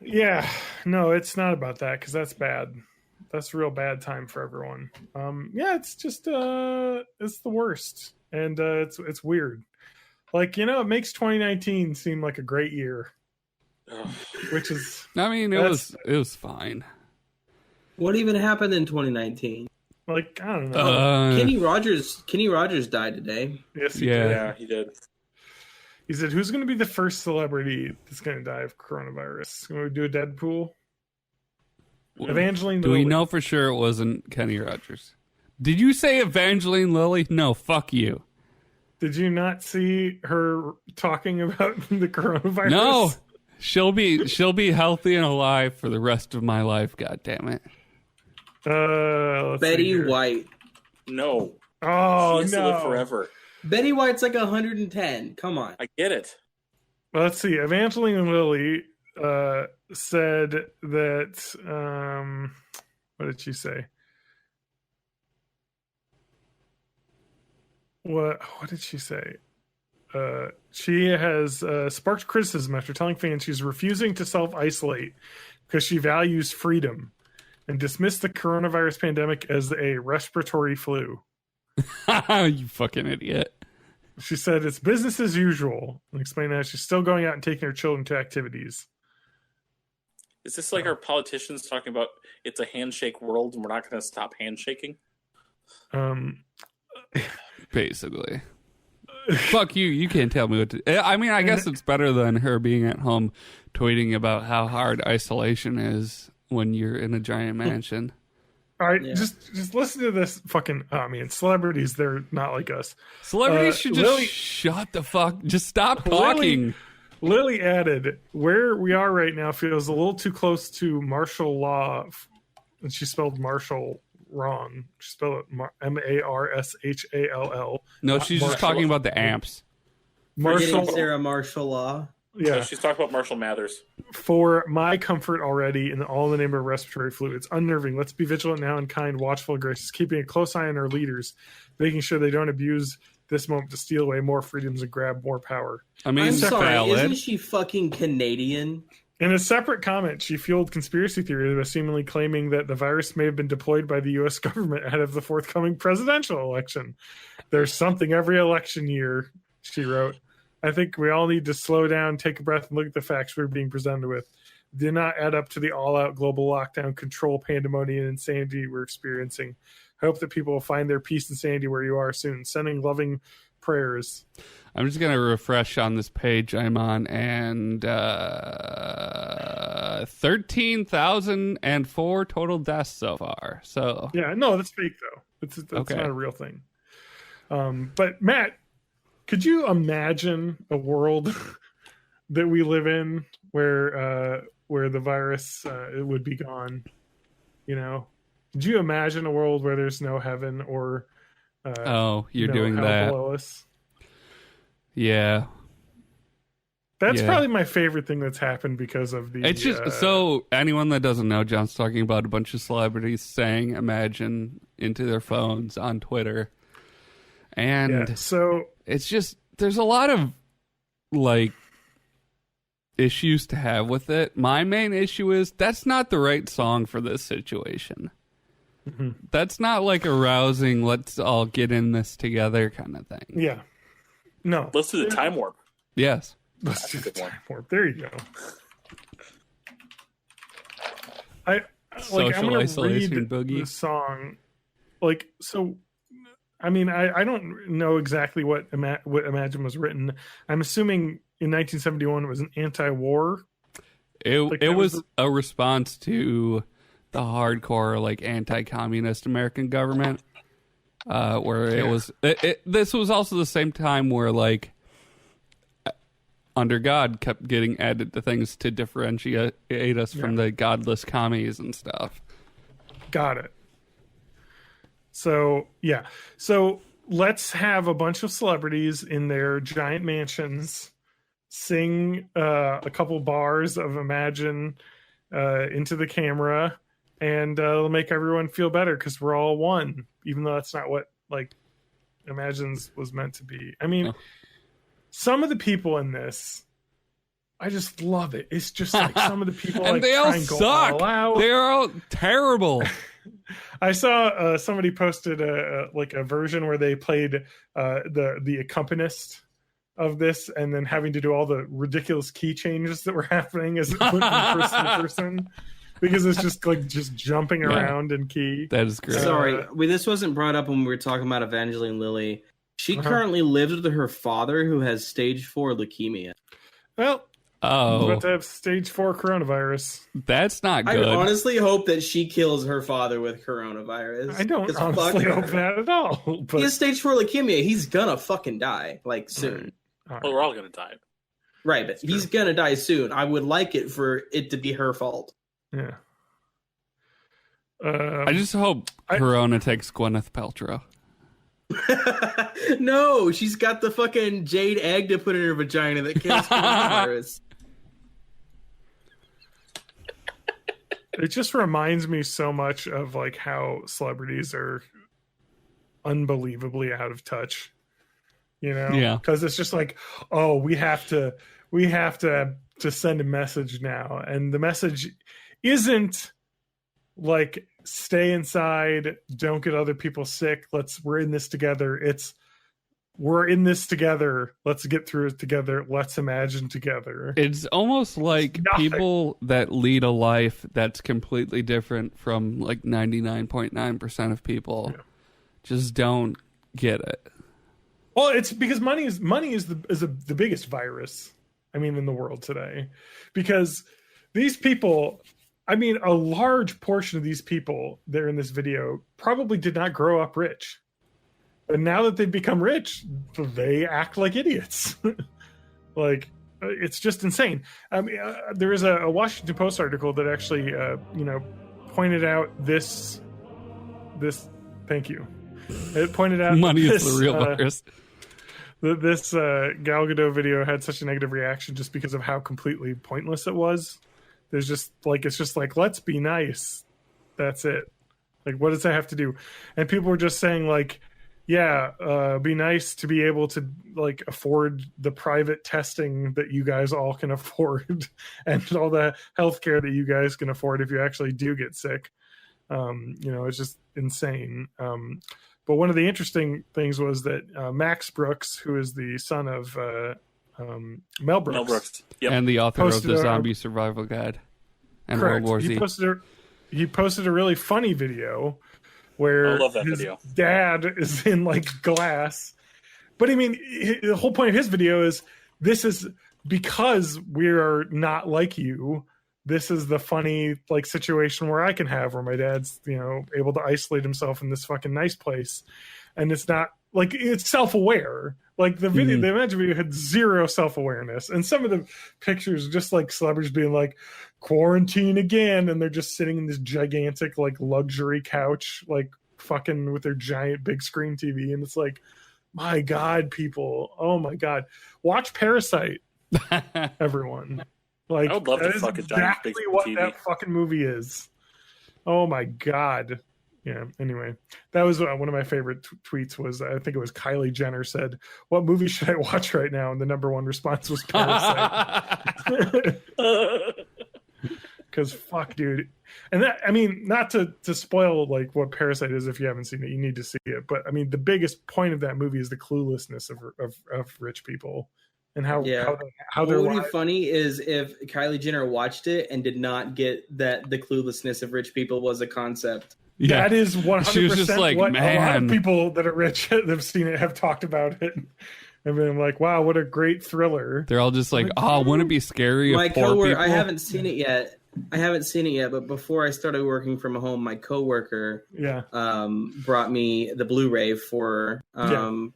Yeah, no, it's not about that, because that's bad. That's a real bad time for everyone. It's just it's the worst, and it's weird. Like, it makes 2019 seem like a great year, which is. I mean, it was fine. What even happened in 2019? Like, I don't know. Kenny Rogers died today. Yes, he did. Yeah, he did. He said, "Who's going to be the first celebrity that's going to die of coronavirus? Can we do a Deadpool?" Evangeline Do Lilly. we know for sure it wasn't Kenny Rogers? Did you say Evangeline Lilly? No, fuck you. Did you not see her talking about the coronavirus? No, she'll be healthy and alive for the rest of my life. God damn it. Betty White. No. Oh, she has to live forever. Betty White's like 110. Come on. I get it. Well, let's see. Evangeline Lilly said that. What did she say? What did she say? She has sparked criticism after telling fans she's refusing to self-isolate because she values freedom and dismissed the coronavirus pandemic as a respiratory flu. You fucking idiot. She said it's business as usual, and explained that she's still going out and taking her children to activities. Is this like our politicians talking about it's a handshake world and we're not going to stop handshaking? Basically. Fuck you. You can't tell me what to... I mean, I guess it's better than her being at home tweeting about how hard isolation is when you're in a giant mansion. All right, Yeah. just listen to this fucking. I mean, celebrities, they're not like us. Celebrities should just Lily, shut the fuck. Just stop talking. Lily added, "Where we are right now feels a little too close to martial law," and she spelled Marshall wrong. She spelled it Marshall. No, she's just talking about the amps. Marshall. Sarah Martial Law. Yeah, So she's talking about Marshall Mathers. for my comfort already, in all in the name of respiratory flu. It's unnerving. Let's be vigilant now and kind, watchful, and gracious, keeping a close eye on our leaders, making sure they don't abuse this moment to steal away more freedoms and grab more power. I mean, I'm it's sorry, valid. isn't she fucking Canadian? In a separate comment, she fueled conspiracy theories by seemingly claiming that the virus may have been deployed by the U.S. government ahead of the forthcoming presidential election. There's something every election year, she wrote. I think we all need to slow down, take a breath, and look at the facts we're being presented with. Do not add up to the all-out global lockdown, control, pandemonium, and insanity we're experiencing. I hope that people will find their peace and sanity where you are soon. Sending loving prayers. I'm just going to refresh on this page I'm on, and 13,004 total deaths so far. So Yeah, no, that's fake, though. That's Okay. not a real thing. But, Matt, could you imagine a world that we live in where the virus it would be gone? You know, could you imagine a world where there's no heaven or you're no doing hell that. below us? Yeah. That's Yeah. probably my favorite thing that's happened because of the. It's just so anyone that doesn't know, John's talking about a bunch of celebrities saying "imagine" into their phones on Twitter, and yeah, so it's just there's a lot of like issues to have with it. My main issue is that's not the right song for this situation. Mhm. That's not like a rousing, let's all get in this together kind of thing. yeah, no, Let's do the time warp. Yes. let's do a the good one. time warp. There you go. I'm Social gonna isolation read boogie. the song. Like, so, I mean, I don't know exactly what Imagine was written. I'm assuming in 1971 it was an anti-war. It Like, it that was was a response to the hardcore like anti-communist American government, where it was. This was also the same time where like Under God kept getting added to things to differentiate us from the godless commies and stuff. Got it. So, yeah. So let's have a bunch of celebrities in their giant mansions sing a couple bars of Imagine into the camera, and it'll make everyone feel better because we're all one, even though that's not what like Imagine's was meant to be. I mean, some of the people in this, I just love it. It's just like some of the people And like they all try and go suck. all out. They're all terrible. I saw somebody posted a version where they played the accompanist of this, and then having to do all the ridiculous key changes that were happening as it went from person to person, because it's just like just jumping around in key. That is great. Sorry, this wasn't brought up when we were talking about Evangeline Lilly. She currently lives with her father, who has stage 4 leukemia. Well, he's Oh, about to have stage 4 coronavirus. that's not I good. honestly hope that she kills her father with coronavirus. I don't 'Cause fuck honestly her. hope that at all. But He has stage 4 leukemia. He's gonna fucking die, like, soon. all Well, we're all gonna die. Right, but he's gonna die soon. I would like it for it to be her fault. yeah. I just hope Corona takes Gwyneth Paltrow. No, she's got the fucking jade egg to put in her vagina that kills coronavirus. It just reminds me so much of like how celebrities are unbelievably out of touch, you know? Yeah. Because it's just like, oh, we have to send a message now, and the message isn't like stay inside, don't get other people sick. We're in this together. It's we're in this together. Let's get through it together. Let's imagine together. It's almost like nothing. people that lead a life that's completely different from like 99.9% of people just don't get it. Well, it's because money is the biggest virus. I mean, in the world today, because these people, I mean, a large portion of these people there in this video probably did not grow up rich. And now that they've become rich, they act like idiots. Like, it's just insane. I mean, there is a Washington Post article that actually, pointed out this. Thank you. It pointed out money is the real virus. This Gal Gadot video had such a negative reaction just because of how completely pointless it was. There's just like, it's just like, let's be nice. That's it. Like, what does that have to do? And people were just saying like, yeah, be nice to be able to like afford the private testing that you guys all can afford and all the healthcare that you guys can afford if you actually do get sick. It's just insane. But one of the interesting things was that Max Brooks, who is the son of Mel Brooks, yep. And the author of the Zombie Survival Guide and correct. World War Z. He posted a really funny video where I love that his video. dad is in like glass. But I mean, the whole point of his video is this is because we're not like you. This is the funny like situation where I can have where my dad's, able to isolate himself in this fucking nice place. And it's not like it's self-aware. Like the video, the Imagine video had zero self-awareness. And some of the pictures just like celebrities being like quarantine again. And they're just sitting in this gigantic like luxury couch, like fucking with their giant big screen TV. And it's like, my God, people. Oh my God. Watch Parasite, everyone. Like, I would love that to is fuck a giant exactly big what TV. that fucking movie is. Oh my God. Yeah. Anyway, that was one of my favorite tweets. Was I think it was Kylie Jenner said, "What movie should I watch right now?" And the number one response was Parasite. Because fuck, dude. And that, I mean, not to spoil like what Parasite is if you haven't seen it, you need to see it. But I mean, the biggest point of that movie is the cluelessness of rich people. And how what would be funny is if Kylie Jenner watched it and did not get that the cluelessness of rich people was a concept. Yeah. That is 100% she was just like, what man. A lot of people that are rich that have seen it have talked about it. And been like, wow, what a great thriller. They're all just like, oh, wouldn't it be scary my if poor coworker, people... I haven't seen it yet, but before I started working from home, my coworker brought me the Blu-ray for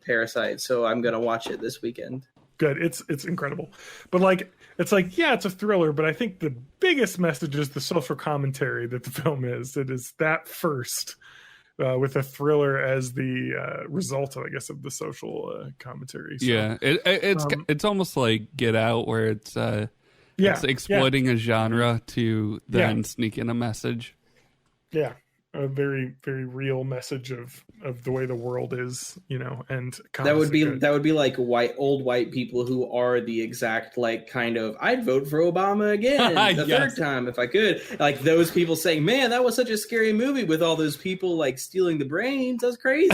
Parasite, so I'm going to watch it this weekend. Good. It's incredible. But like, it's like, yeah, it's a thriller, but I think the biggest message is the social commentary that the film is. It is that first with a thriller as the result, I guess, of the social commentary. So, yeah, it's almost like Get Out, where it's exploiting a genre to then sneak in a message. Yeah, a very, very real message of the way the world is, and that would be like old white people who are the exact like kind of I'd vote for Obama again the third time if I could, like those people saying, man, that was such a scary movie with all those people like stealing the brains. That's crazy.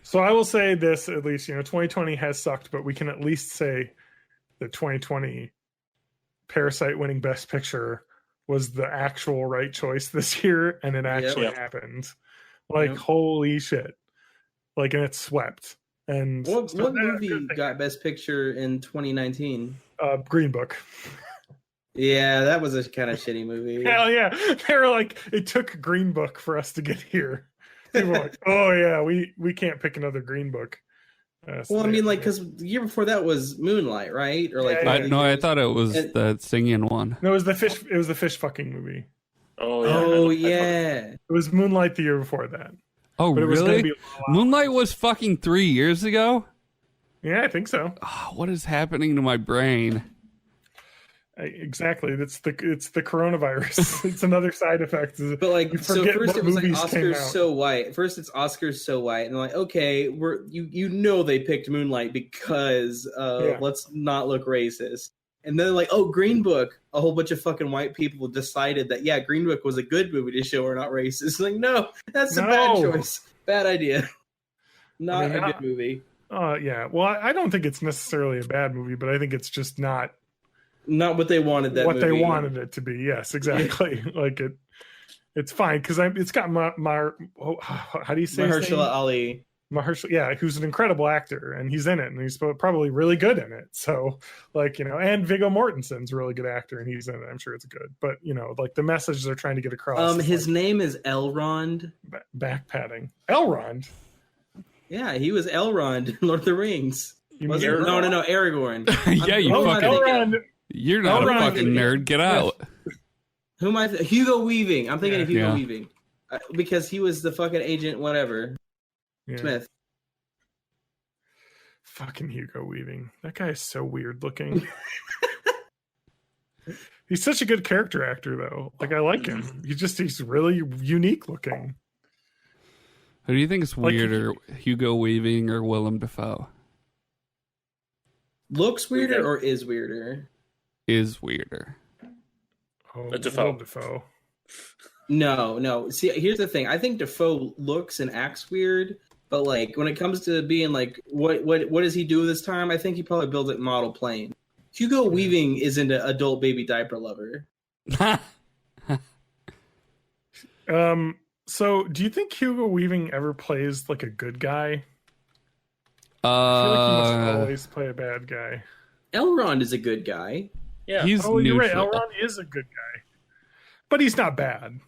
So I will say this, at least, 2020 has sucked, but we can at least say that 2020 Parasite winning Best Picture was the actual right choice this year, and it actually happened. Like, holy shit. Like, and it swept. And what movie got Best Picture in 2019? Green Book. Yeah, that was a kind of shitty movie. Hell yeah. They were like, it took Green Book for us to get here. People were like, oh yeah, we can't pick another Green Book. Well, I mean, like, because the year before that was Moonlight, right? Or like, I thought it was the singing one. No, it was the fish. It was the fish fucking movie. Oh yeah. It was Moonlight the year before that. Oh, but really? Moonlight was fucking 3 years ago. Yeah, I think so. Oh, what is happening to my brain? Exactly. It's the coronavirus. It's another side effect. But like, so first it was like Oscars so white. First it's Oscars so white, and like, okay, they picked Moonlight because let's not look racist. And then like, oh, Green Book, a whole bunch of fucking white people decided that Green Book was a good movie to show we're not racist. Like, no, that's a bad choice, bad idea. Not a good movie. Yeah. Well, I don't think it's necessarily a bad movie, but I think it's just not what they wanted they wanted it to be. Yes, exactly. Like it's fine because it's got how do you say Mahershala Ali. Mahershala, who's an incredible actor, and he's in it, and he's probably really good in it. So, like, and Viggo Mortensen's a really good actor, and he's in it. I'm sure it's good. But, like the message they're trying to get across. His name is Elrond. Back padding. Elrond? Yeah, he was Elrond in Lord of the Rings. You mean Aragorn? No, Aragorn. Yeah, you're not a fucking nerd. Get out. Who am I? Hugo Weaving. I'm thinking of Hugo Weaving. Because he was the fucking agent, whatever. Yeah. Smith. Fucking Hugo Weaving. That guy is so weird looking. He's such a good character actor, though. Like, I like him. He's really unique looking. Who do you think is weirder, Hugo Weaving or Willem Dafoe? Looks weirder or is weirder? Is weirder. Oh, Dafoe. No. See, here's the thing. I think Dafoe looks and acts weird, but like when it comes to being like, what does he do this time? I think he probably builds a model plane. Hugo Weaving isn't an adult baby diaper lover. So do you think Hugo Weaving ever plays like a good guy? I feel like he must always play a bad guy. Elrond is a good guy. Yeah. He's neutral. You're right. Elrond is a good guy, but he's not bad.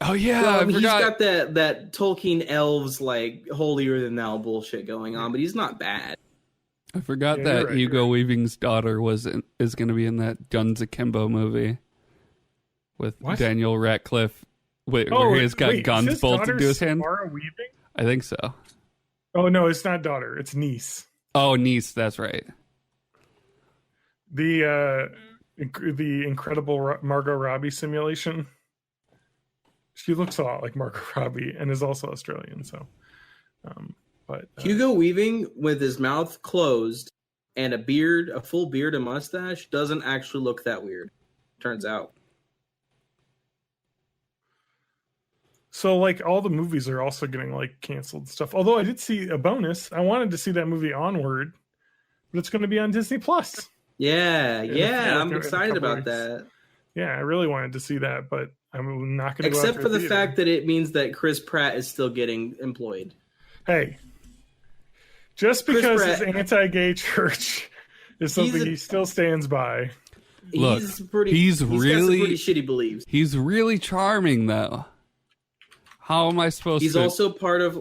Oh yeah, well, I mean, he's got that Tolkien elves like holier than thou bullshit going on, but he's not bad. I forgot that Hugo Weaving's daughter is going to be in that Guns Akimbo movie with Daniel Radcliffe. Where he's got guns bolted to his hand. Samara Weaving? I think so. Oh no, it's not daughter. It's niece. Oh, niece. That's right. The incredible Margot Robbie simulation. She looks a lot like Margot Robbie and is also Australian. So, Hugo Weaving with his mouth closed and a full beard and mustache, doesn't actually look that weird. Turns out. So, like, all the movies are also getting, like, canceled and stuff. Although I did see a bonus. I wanted to see that movie Onward, but it's going to be on Disney+. Yeah, I'm excited about that. Yeah, I really wanted to see that, but I'm not going to go except for the fact that it means that Chris Pratt is still getting employed. Hey, just because his anti-gay church is something he still stands by. Look, he's got some really pretty shitty beliefs. He's really charming, though. How am I supposed to? He's also part of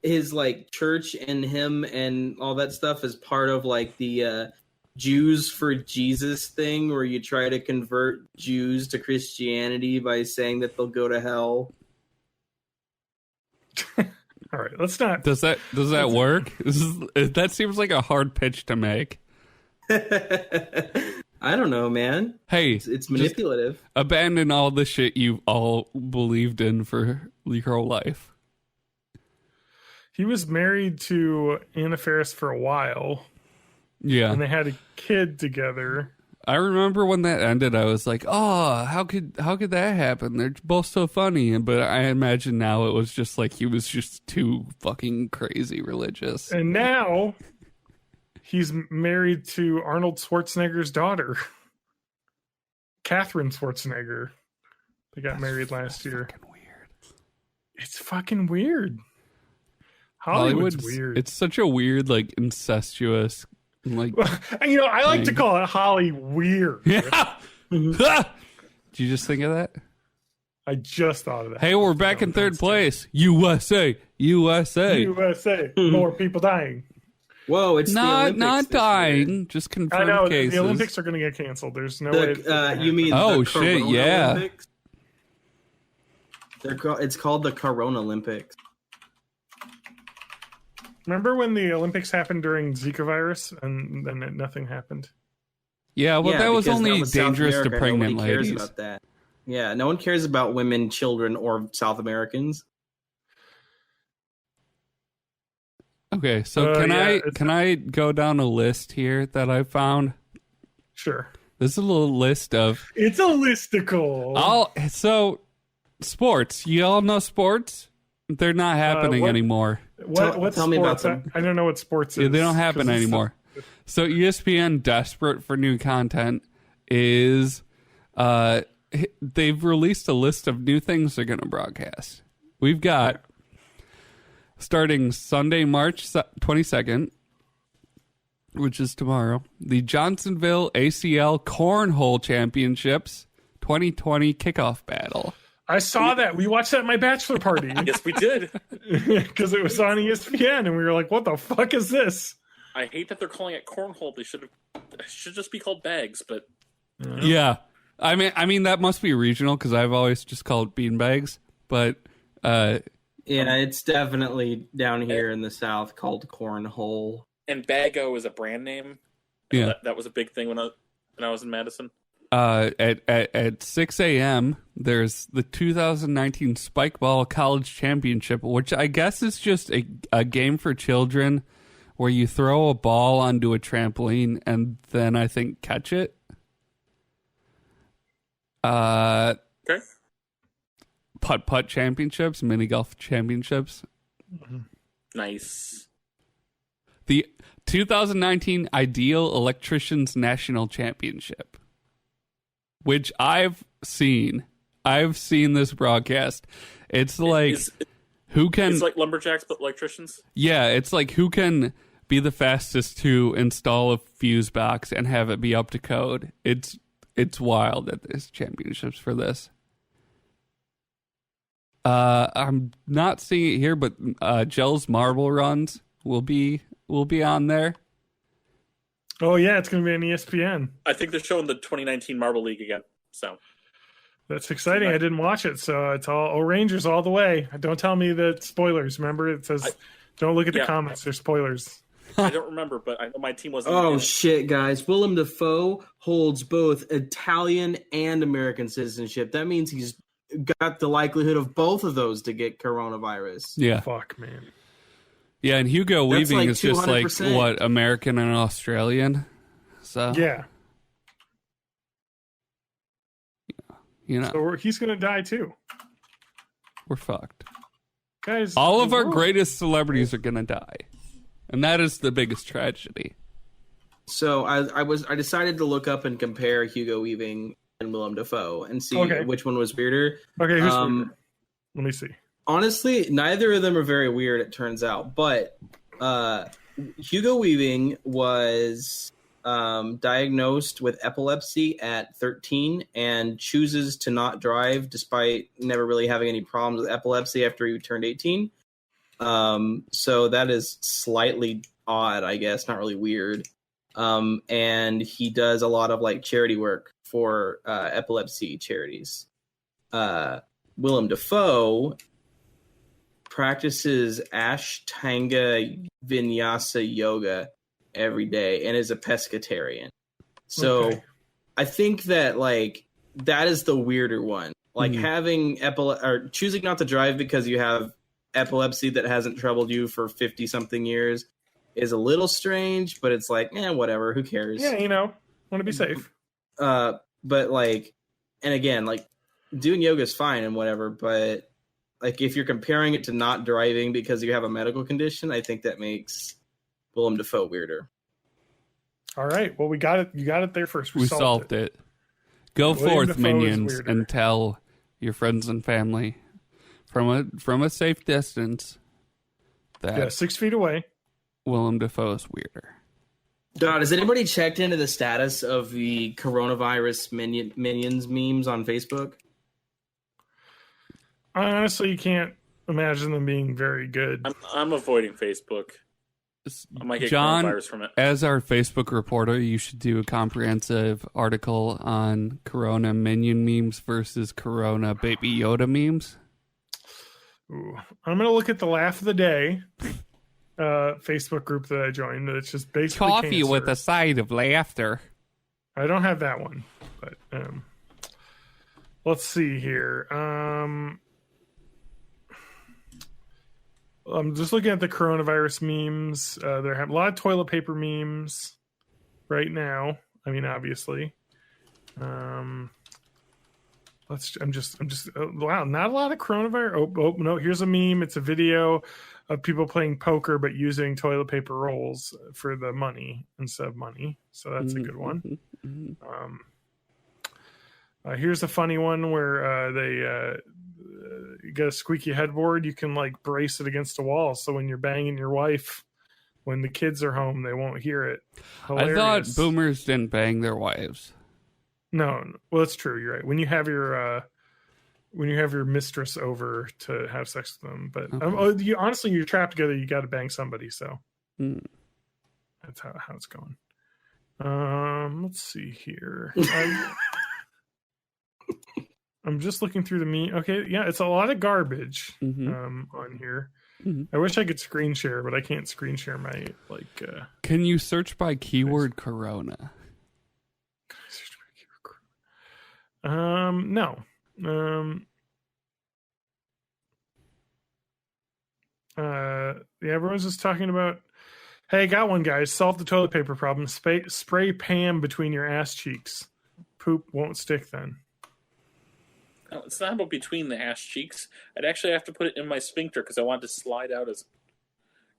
his like church, and him and all that stuff is part of like the Jews for Jesus thing, where you try to convert Jews to Christianity by saying that they'll go to hell. All right, let's not. Does that work? That seems like a hard pitch to make. I don't know, man. Hey, it's manipulative. Abandon all the shit you've all believed in for your whole life. He was married to Anna Faris for a while. Yeah. And they had a kid together. I remember when that ended, I was like, oh, how could that happen? They're both so funny. But I imagine now it was just like he was just too fucking crazy religious. And now he's married to Arnold Schwarzenegger's daughter, Catherine Schwarzenegger. They got married last year. Fucking weird. It's fucking weird. Hollywood's weird. It's such a weird, like, incestuous, like. I like to call it Holly weird. Yeah. Did you just think of that? I just thought of that. Hey, we're back in third place. USA. More people dying. Whoa, it's not dying. Just confirmed I know cases. The Olympics are going to get canceled. There's no way. You mean? Oh the shit! Corona yeah. Olympics? It's called the Corona Olympics. Remember when the Olympics happened during Zika virus and then nothing happened? Yeah, well, that was only dangerous to pregnant ladies. Cares about that. Yeah, no one cares about women, children, or South Americans. Okay, so can I go down a list here that I found? Sure. This is a little list of. It's a listicle. So sports. You all know sports? They're not happening anymore. Tell me about them. I don't know what sports is. Yeah, they don't happen anymore. So ESPN, desperate for new content, is they've released a list of new things they're going to broadcast. We've got starting Sunday, March 22nd, which is tomorrow, the Johnsonville ACL Cornhole Championships 2020 kickoff battle. I saw that. We watched that at my bachelor party. Yes, we did. Because it was on ESPN, and we were like, what the fuck is this? I hate that they're calling it cornhole. It should just be called bags, but... Yeah. I mean that must be regional, because I've always just called it beanbags, but... yeah, it's definitely down here in the South called cornhole. And Bago is a brand name. Yeah. That was a big thing when I was in Madison. At 6 a.m., there's the 2019 Spikeball College Championship, which I guess is just a game for children where you throw a ball onto a trampoline and then I think catch it. Okay. Putt-putt championships, mini golf championships. Nice. The 2019 Ideal Electricians National Championship, which I've seen this broadcast. It's like who can... It's like lumberjacks, but electricians? Yeah, it's like who can be the fastest to install a fuse box and have it be up to code. It's wild that there's championships for this. I'm not seeing it here, but Gels Marble Runs will be on there. Oh yeah, it's going to be on ESPN. I think they're showing the 2019 Marble League again. So that's exciting. I didn't watch it, so it's all Rangers all the way. Don't tell me that spoilers. Remember, it says don't look at the comments. There's spoilers. I don't remember, but I know my team wasn't. Oh shit, guys! Willem Dafoe holds both Italian and American citizenship. That means he's got the likelihood of both of those to get coronavirus. Yeah. Fuck, man. Yeah, and Hugo Weaving like is just 200%. like, what, American and Australian? So Yeah. You know, So he's going to die too. we're fucked. Guys, All of our greatest celebrities are going to die. And that is the biggest tragedy. So I decided to look up and compare Hugo Weaving and Willem Dafoe and see which one was weirder. Okay, who's weirder? Let me see. Honestly, neither of them are very weird, it turns out. But Hugo Weaving was diagnosed with epilepsy at 13 and chooses to not drive despite never really having any problems with epilepsy after he turned 18. So that is slightly odd, I guess, not really weird. And he does a lot of like charity work for epilepsy charities. Willem Dafoe practices Ashtanga Vinyasa yoga every day and is a pescatarian. So I think that like that is the weirder one. Like having or choosing not to drive because you have epilepsy that hasn't troubled you for 50 something years is a little strange, but it's like, whatever, who cares? Yeah, want to be safe. But like, and again, like doing yoga is fine and whatever, but like if you're comparing it to not driving because you have a medical condition, I think that makes Willem Dafoe weirder. All right. Well, we got it. You got it there first. We solved it. Go William forth, Dafoe minions, and tell your friends and family from a safe distance that 6 feet away. Willem Dafoe is weirder. God, has anybody checked into the status of the coronavirus minions memes on Facebook? I honestly can't imagine them being very good. I'm avoiding Facebook. I might get John, coronavirus from it. As our Facebook reporter, you should do a comprehensive article on Corona minion memes versus Corona Baby Yoda memes. Ooh. I'm going to look at the Laugh of the Day Facebook group that I joined. It's just basically coffee cancer. with a side of laughter. I don't have that one, but let's see here. I'm just looking at the coronavirus memes. There have a lot of toilet paper memes right now. I mean, obviously. I'm just. Wow, not a lot of coronavirus. Oh no! Here's a meme. It's a video of people playing poker but using toilet paper rolls for the money instead of money. So that's a good one. Here's a funny one where you got a squeaky headboard, you can like brace it against a wall, so when you're banging your wife, when the kids are home, they won't hear it. Hilarious. I thought boomers didn't bang their wives. No, well, that's true. You're right. When you have your mistress over to have sex with them, but honestly, you're trapped together. You got to bang somebody, so that's how it's going. Let's see here. I'm just looking through the meme. Okay, yeah, it's a lot of garbage on here. I wish I could screen share, but I can't screen share my Can you search by keyword Corona? No. Everyone's just talking about, hey, got one, guys. Solve the toilet paper problem. Spray Pam between your ass cheeks. Poop won't stick then. No, it's not about between the ass cheeks. I'd actually have to put it in my sphincter because I want it to slide out as it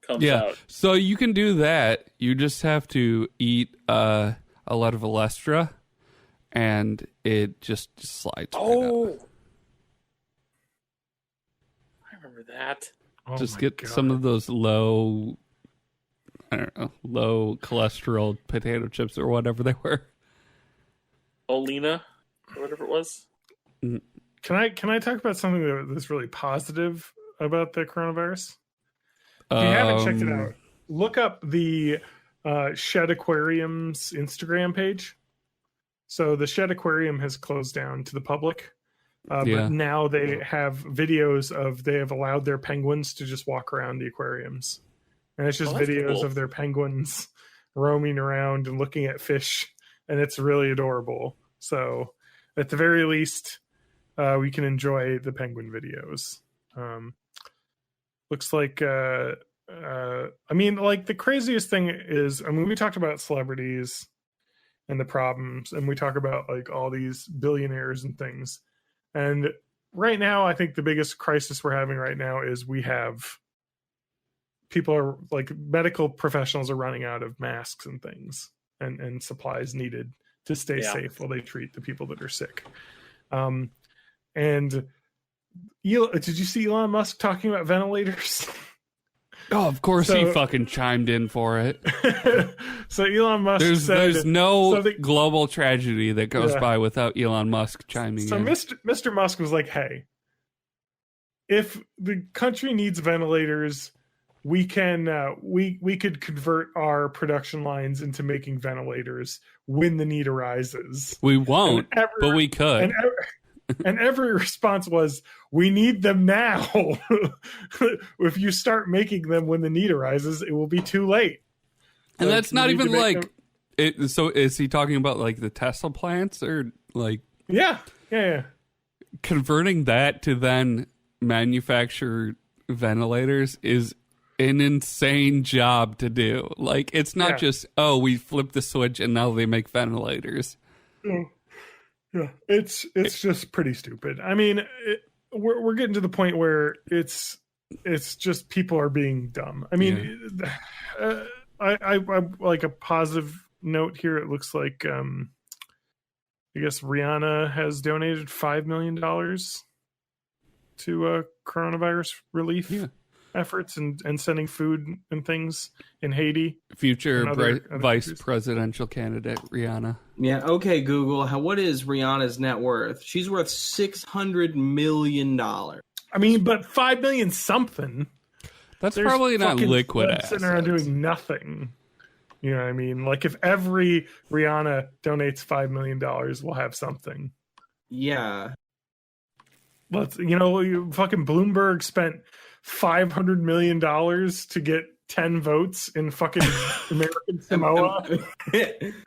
comes out. So you can do that. You just have to eat a lot of Alestra, and it just slides right out. I remember that. Just get some of those low cholesterol potato chips or whatever they were. Olina, or whatever it was. Can I talk about something that's really positive about the coronavirus? If you haven't checked it out, look up the Shed Aquarium's Instagram page. So the Shed Aquarium has closed down to the public. But now they have videos they have allowed their penguins to just walk around the aquariums. And it's just videos of their penguins roaming around and looking at fish. And it's really adorable. So at the very least, we can enjoy the penguin videos. Looks like, the craziest thing is, we talked about celebrities and the problems, and we talk about like all these billionaires and things. And right now, I think the biggest crisis we're having right now is we have medical professionals are running out of masks and things and supplies needed to stay safe while they treat the people that are sick. And did you see Elon Musk talking about ventilators? Oh, of course he fucking chimed in for it. So Elon Musk there's no global tragedy that goes by without Elon Musk chiming in. So Mr. Musk was like, hey, if the country needs ventilators, we can we could convert our production lines into making ventilators when the need arises. We won't, but we could. And every response was, we need them now. If you start making them when the need arises, it will be too late. And that's not even like it. So is he talking about like the Tesla plants or like? Yeah. Converting that to then manufacture ventilators is an insane job to do. Like, it's not just, we flip the switch and now they make ventilators. Yeah, it's just pretty stupid. I mean, we're getting to the point where it's just people are being dumb. I mean, I like a positive note here. It looks like I guess Rihanna has donated $5 million to coronavirus relief efforts and sending food and things in Haiti. Future vice presidential candidate Rihanna. Yeah. Okay, Google. What is Rihanna's net worth? She's worth $600 million. I mean, but $5 million something. That's probably not liquid assets. Sitting around doing nothing. You know what I mean? Like, if every Rihanna donates $5 million, we'll have something. Yeah. Fucking Bloomberg spent $500 million to get 10 votes in fucking American Samoa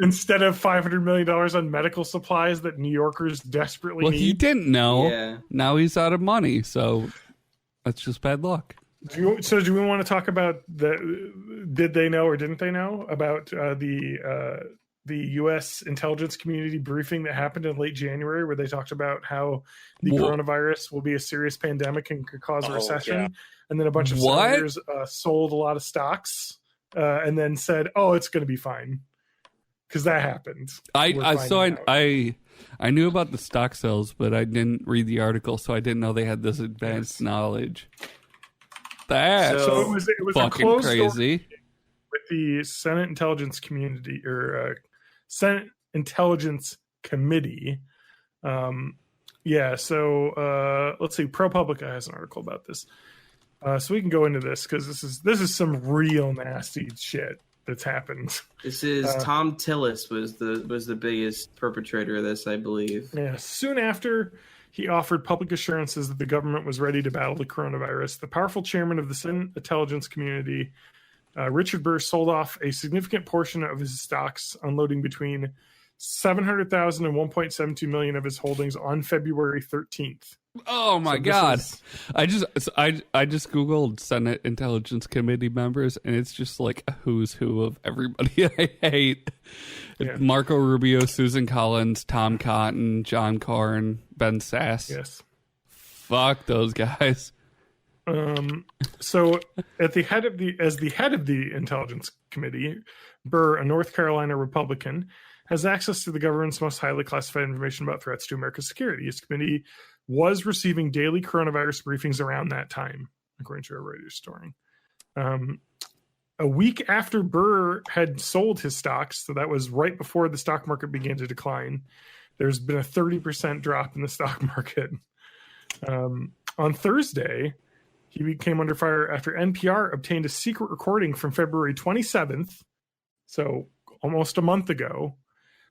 instead of $500 million on medical supplies that New Yorkers desperately need. He didn't know. Yeah. Now he's out of money, so that's just bad luck. Do we want to talk about did they know or didn't they know about the U.S. intelligence community briefing that happened in late January, where they talked about how the coronavirus will be a serious pandemic and could cause a recession? Yeah. And then a bunch of senators sold a lot of stocks and then said, "Oh, it's going to be fine," because that happened. I I knew about the stock sales, but I didn't read the article, so I didn't know they had this advanced knowledge. That's so it was fucking a closed crazy. With the Senate Intelligence Community or Senate Intelligence Committee. Let's see. ProPublica has an article about this, so we can go into this because this is some real nasty shit that's happened. This is Tom Tillis was the biggest perpetrator of this, I believe. Yeah. Soon after he offered public assurances that the government was ready to battle the coronavirus, the powerful chairman of the Senate Intelligence Community, Richard Burr, sold off a significant portion of his stocks, unloading between 700,000 and 1.72 million of his holdings on February 13th. Oh my God. I just Googled Senate Intelligence Committee members, and it's just like a who's who of everybody I hate. Yeah. Marco Rubio, Susan Collins, Tom Cotton, John Cornyn, Ben Sasse. Yes. Fuck those guys. So as the head of the Intelligence Committee, Burr, a North Carolina Republican, has access to the government's most highly classified information about threats to America's security. His committee was receiving daily coronavirus briefings around that time, according to a Reuters story. A week after Burr had sold his stocks, so that was right before the stock market began to decline, there's been a 30% drop in the stock market. On Thursday, he became under fire after NPR obtained a secret recording from February 27th, so almost a month ago,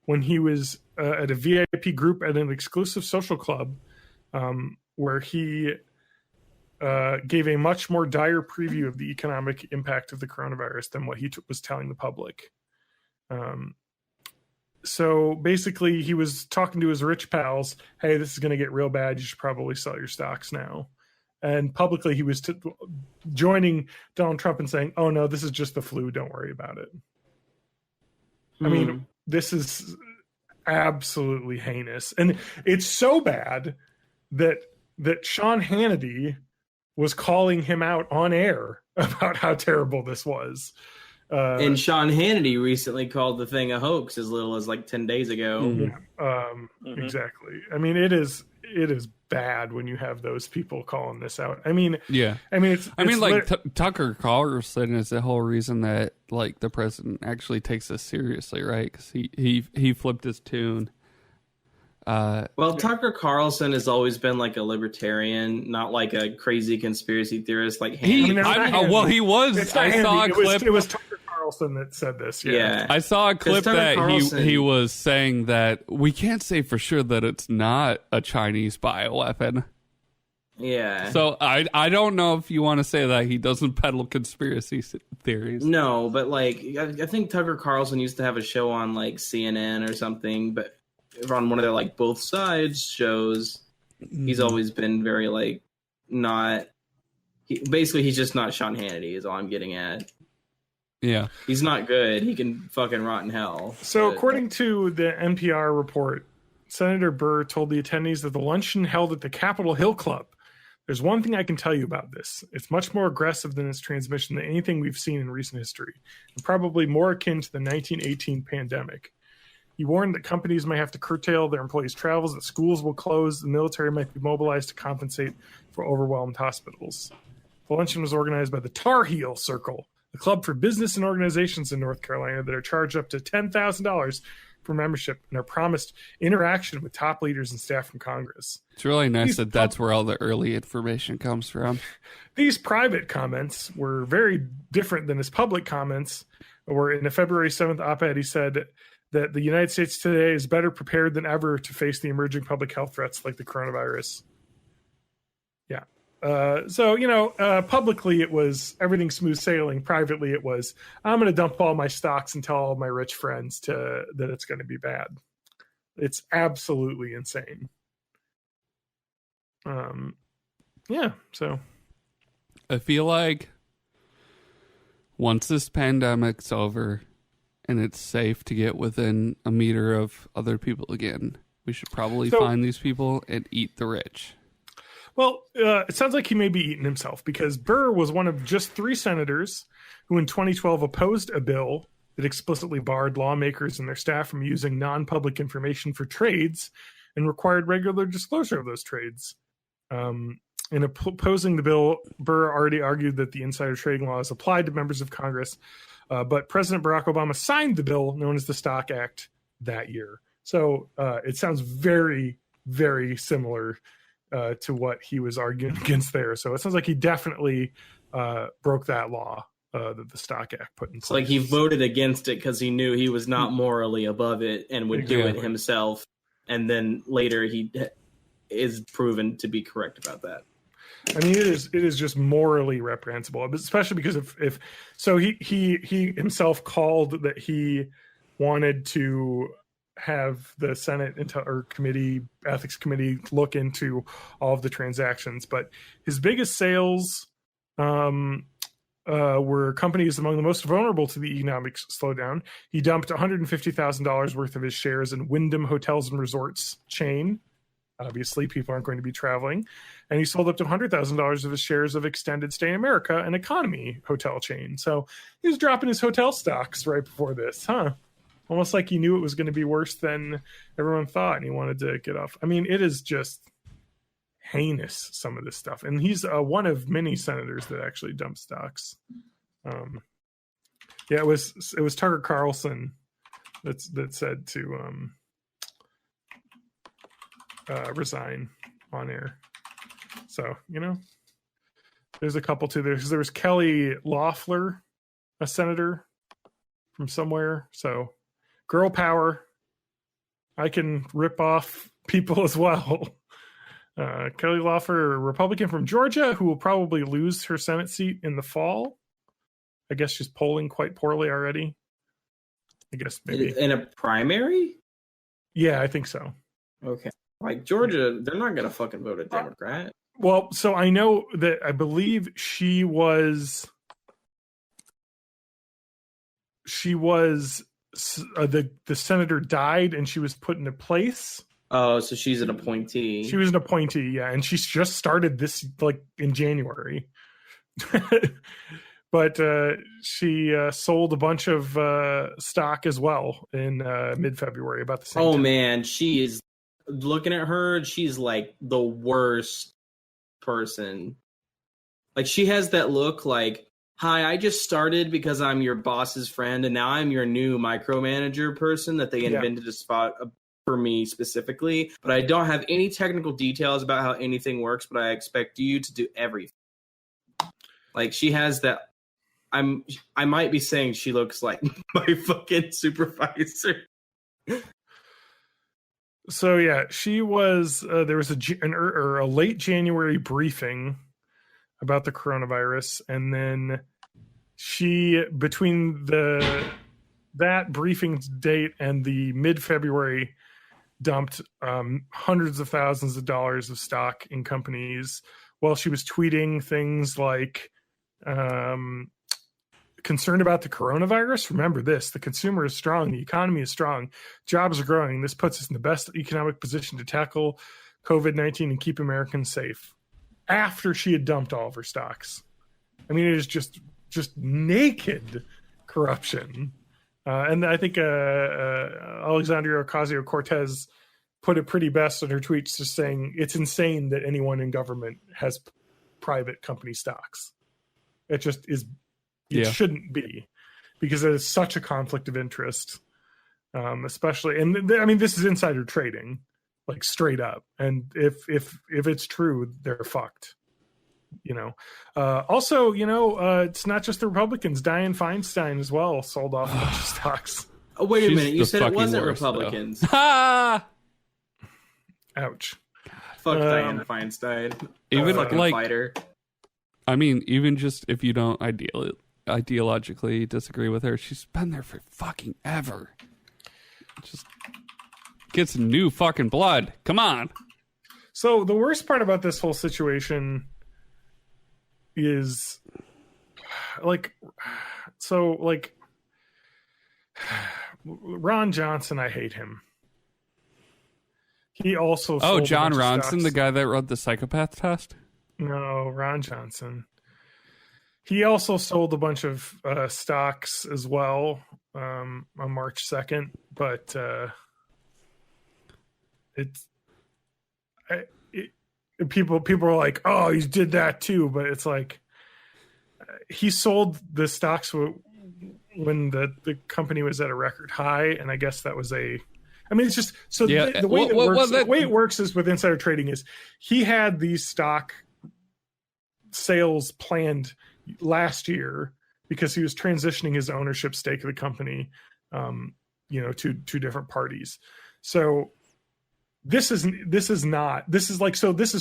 when he was at a VIP group at an exclusive social club, where he gave a much more dire preview of the economic impact of the coronavirus than what he was telling the public. So basically, he was talking to his rich pals, hey, this is going to get real bad. You should probably sell your stocks now. And publicly, he was joining Donald Trump and saying, oh, no, this is just the flu. Don't worry about it. I mean, this is absolutely heinous. And it's so bad that Sean Hannity was calling him out on air about how terrible this was. And Sean Hannity recently called the thing a hoax as little as like 10 days ago. Exactly. I mean, it is bad when you have those people calling this out. I mean, yeah. I mean, Tucker Carlson is the whole reason that like the president actually takes this seriously, right? Because he flipped his tune. Tucker Carlson has always been like a libertarian, not like a crazy conspiracy theorist. Like he was. I saw a clip. It was Tucker Carlson that said this. Yeah. I saw a clip that he was saying that we can't say for sure that it's not a Chinese bioweapon. Yeah. So I don't know if you want to say that he doesn't peddle conspiracy theories. No, but like I think Tucker Carlson used to have a show on like CNN or something, but on one of their like both sides shows, he's always been very like he's just not Sean Hannity is all I'm getting at. Yeah. He's not good. He can fucking rot in hell. So according to the NPR report, Senator Burr told the attendees that the luncheon held at the Capitol Hill Club. There's one thing I can tell you about this. It's much more aggressive than its transmission than anything we've seen in recent history, and probably more akin to the 1918 pandemic. He warned that companies might have to curtail their employees' travels, that schools will close, the military might be mobilized to compensate for overwhelmed hospitals. The luncheon was organized by the Tar Heel Circle, a club for business and organizations in North Carolina that are charged up to $10,000 for membership and are promised interaction with top leaders and staff from Congress. It's really nice that's where all the early information comes from. These private comments were very different than his public comments, where in a February 7th op-ed he said that the United States today is better prepared than ever to face the emerging public health threats like the coronavirus. Yeah. Publicly it was everything smooth sailing. Privately it was, I'm going to dump all my stocks and tell all my rich friends that it's going to be bad. It's absolutely insane. So I feel like once this pandemic's over and it's safe to get within a meter of other people again, we should probably find these people and eat the rich. Well, it sounds like he may be eating himself, because Burr was one of just 3 senators who in 2012 opposed a bill that explicitly barred lawmakers and their staff from using non-public information for trades and required regular disclosure of those trades. In opposing the bill, Burr already argued that the insider trading laws applied to members of Congress, but President Barack Obama signed the bill known as the Stock Act that year. So it sounds very, very similar to what he was arguing against there. So it sounds like he definitely broke that law that the Stock Act put in place. Like he voted against it because he knew he was not morally above it and would do it himself. And then later he is proven to be correct about that. I mean, it is just morally reprehensible, especially because if so he himself called that he wanted to have the Senate or ethics committee look into all of the transactions, but his biggest sales were companies among the most vulnerable to the economic slowdown. He dumped $150,000 worth of his shares in Wyndham Hotels and Resorts chain. Obviously, people aren't going to be traveling. And he sold up to $100,000 of his shares of Extended Stay America, an economy hotel chain. So he was dropping his hotel stocks right before this, huh? Almost like he knew it was going to be worse than everyone thought, and he wanted to get off. I mean, it is just heinous, some of this stuff. And he's one of many senators that actually dump stocks. It was Tucker Carlson that said to resign on air. So, there's a couple too. There was Kelly Loeffler, a senator from somewhere. So girl power. I can rip off people as well. Kelly Loeffler, a Republican from Georgia, who will probably lose her Senate seat in the fall. I guess she's polling quite poorly already. I guess maybe in a primary. Yeah, I think so. Okay. Like Georgia, they're not gonna fucking vote a Democrat. Well, so I know that I believe she was the senator died and she was put into place. Oh, so she's an appointee. She was an appointee, yeah, and she's just started this like in January. But she sold a bunch of stock as well in mid-February, about the same time. Man, she is. Looking at her, she's like the worst person. Like she has that look like, hi, I just started because I'm your boss's friend and now I'm your new micromanager person that they invented a spot for me specifically, but I don't have any technical details about how anything works, but I expect you to do everything. Like she has that. I might be saying she looks like my fucking supervisor. So yeah, she was. There was a late January briefing about the coronavirus, and then she between that briefing date and the mid-February dumped hundreds of thousands of dollars of stock in companies while she was tweeting things like concerned about the coronavirus. Remember this, the consumer is strong, the economy is strong, jobs are growing. This puts us in the best economic position to tackle COVID-19 and keep Americans safe. After she had dumped all of her stocks. I mean, it is just naked corruption. And I think Alexandria Ocasio-Cortez put it pretty best in her tweets, just saying it's insane that anyone in government has private company stocks. It just is. It shouldn't be, because it is such a conflict of interest, especially. And I mean, this is insider trading, like straight up. And if it's true, they're fucked. Also, it's not just the Republicans. Dianne Feinstein as well sold off a bunch of stocks. Oh, wait a minute! You said it wasn't Republicans. Ouch. Fuck Dianne Feinstein. Even fucking like fighter. I mean, even just if you don't ideologically disagree with her, she's been there for fucking ever. Just get some new fucking blood. Come on. So the worst part about this whole situation is Ron Johnson, I hate him. He also sold John Ronson, the guy that wrote the psychopath test? No, Ron Johnson. He also sold a bunch of stocks as well. on March 2nd, but people are like, oh, he did that too, but it's like he sold the stocks when the company was at a record high, and I guess that was it's just so the way the way it works is with insider trading is he had these stock sales planned last year because he was transitioning his ownership stake of the company, to different parties. So this is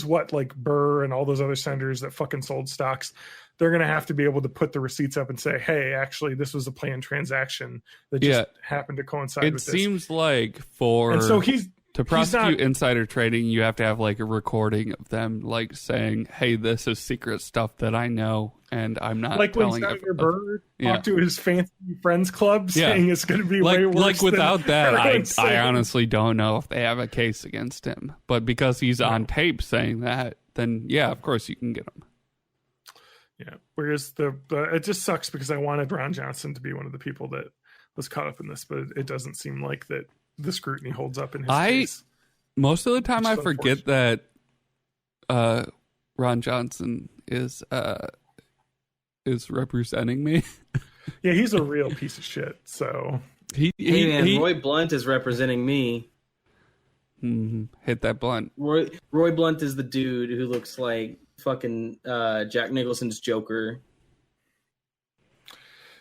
what like Burr and all those other senators that fucking sold stocks, they're going to have to be able to put the receipts up and say, hey, actually, this was a planned transaction that just happened to coincide with this. It seems like to prosecute insider trading, you have to have like a recording of them like saying, hey, this is secret stuff that I know and I'm not like telling when Senator Burr talked to his fancy friends club saying it's going to be way worse. Like without that, I honestly don't know if they have a case against him. But because he's on tape saying that, then yeah, of course you can get him. Yeah. Whereas it just sucks because I wanted Ron Johnson to be one of the people that was caught up in this, but it doesn't seem like that the scrutiny holds up in his case. Most of the time I forget that Ron Johnson is representing me. Yeah, he's a real piece of shit. So Roy Blunt is representing me. Hit that blunt. Roy Blunt is the dude who looks like fucking Jack Nicholson's Joker.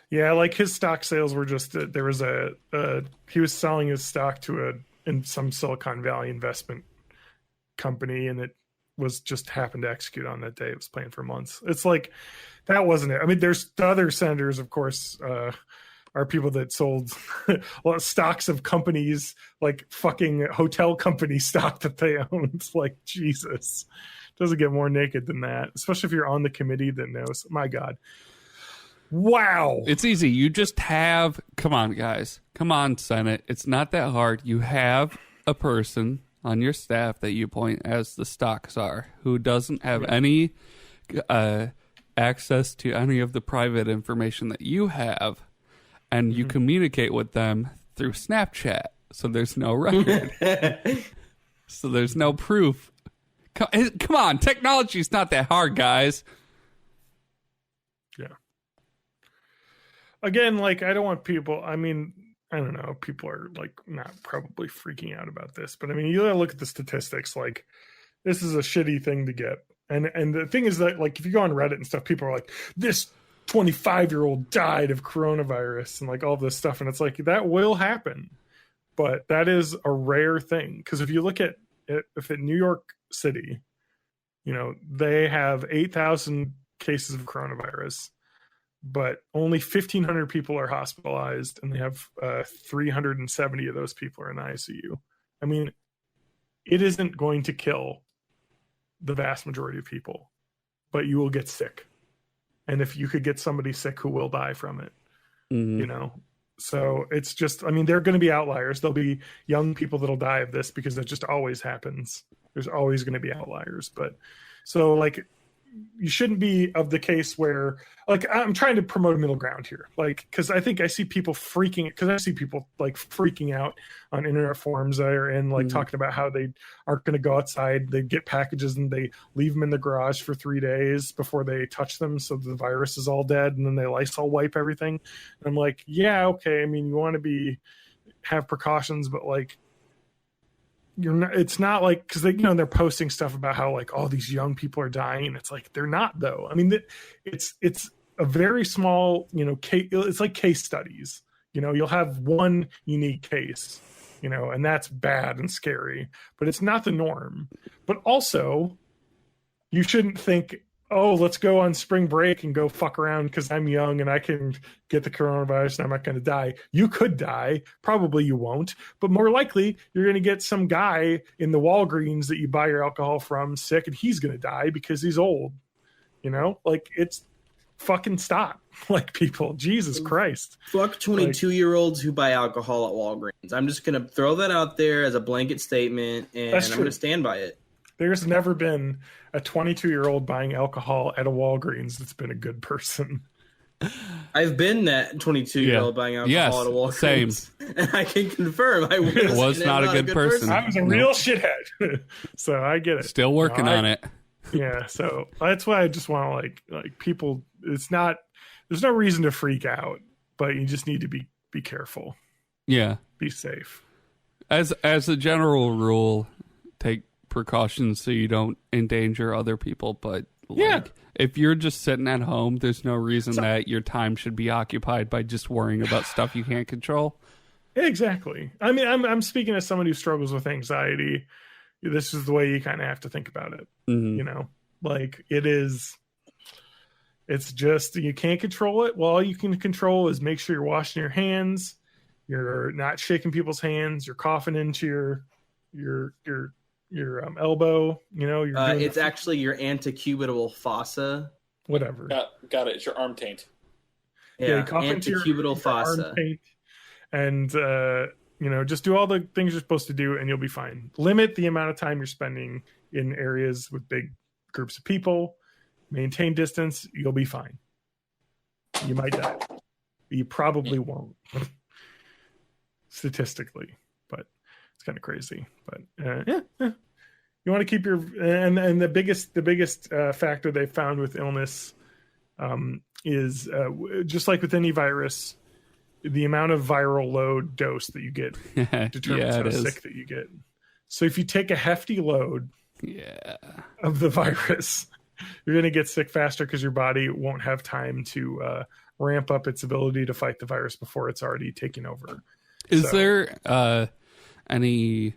Yeah, like his stock sales were just there was he was selling his stock in some Silicon Valley investment company, and it was just happened to execute on that day. It was planned for months. It's like that wasn't it. I mean, there's the other senators, of course, are people that sold stocks of companies, like fucking hotel company stock that they owned. It's like, Jesus, doesn't get more naked than that, especially if you're on the committee that knows. My God. Wow. It's easy. You just have, come on, guys. Come on, Senate. It's not that hard. You have a person on your staff that you appoint as the stock czar who doesn't have any access to any of the private information that you have, and you communicate with them through Snapchat. So there's no record. So there's no proof. Come on. Technology's not that hard, guys. Yeah. Again, like, I don't want people, I mean, I don't know, people are like not probably freaking out about this, but I mean, you gotta look at the statistics. Like, this is a shitty thing to get. And the thing is that, like, if you go on Reddit and stuff, people are like, this 25-year-old died of coronavirus and like all this stuff. And it's like, that will happen, but that is a rare thing. Because if you look at it, if in New York City, they have 8,000 cases of coronavirus, but only 1,500 people are hospitalized, and they have 370 of those people are in the ICU. I mean, it isn't going to kill the vast majority of people, but you will get sick. And if you could get somebody sick who will die from it, So it's just, I mean, there are going to be outliers. There'll be young people that'll die of this because that just always happens. There's always going to be outliers. But so, like, you shouldn't be of the case where, like, I'm trying to promote a middle ground here, like, because I think I see people freaking out on internet forums that are in, like, talking about how they aren't going to go outside. They get packages and they leave them in the garage for 3 days before they touch them, so the virus is all dead, and then they Lysol wipe everything. And I'm like, yeah, okay. I mean, you want to have precautions, but like, it's not like, because they're posting stuff about how like all these young people are dying. It's like, they're not, though. I mean, it's a very small, case. It's like case studies. You'll have one unique case, and that's bad and scary, but it's not the norm. But also, you shouldn't think, oh, let's go on spring break and go fuck around because I'm young and I can get the coronavirus and I'm not going to die. You could die. Probably you won't. But more likely, you're going to get some guy in the Walgreens that you buy your alcohol from sick, and he's going to die because he's old. Like, it's fucking stop. Like, people, Jesus Christ. Fuck 22-year-olds who buy alcohol at Walgreens. I'm just going to throw that out there as a blanket statement, and I'm going to stand by it. There's never been a 22-year-old buying alcohol at a Walgreens that's been a good person. I've been that 22-year-old buying alcohol at a Walgreens. Same. And I can confirm I was not a good person. I was a real shithead. So I get it. Still working on it. Yeah, so that's why I just want to like people. It's not. There's no reason to freak out, but you just need to be careful. Yeah, be safe. As a general rule, take precautions so you don't endanger other people. But if you're just sitting at home, there's no reason that your time should be occupied by just worrying about stuff you can't control. Exactly. I mean, I'm speaking as someone who struggles with anxiety. This is the way you kind of have to think about it. Mm-hmm. You know, like it's just, you can't control it. Well, all you can control is make sure you're washing your hands. You're not shaking people's hands. You're coughing into your elbow. You know, it's actually your antecubital fossa. Whatever. Got it. It's your arm taint. Yeah, antecubital fossa. And just do all the things you're supposed to do, and you'll be fine. Limit the amount of time you're spending in areas with big groups of people. Maintain distance. You'll be fine. You might die. You probably won't. Statistically, but it's kind of crazy. But you want to keep your and the biggest factor they found with illness is just like with any virus, the amount of viral load dose that you get determines how sick that you get. So if you take a hefty load of the virus, you're going to get sick faster because your body won't have time to ramp up its ability to fight the virus before it's already taken over. Is there any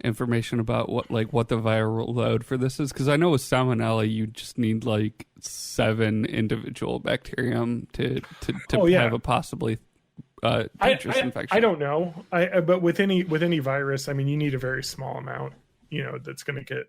information about what the viral load for this is? Because I know with salmonella, you just need like 7 individual bacterium to have a possibly dangerous infection. I don't know. But with any virus, I mean, you need a very small amount, that's going to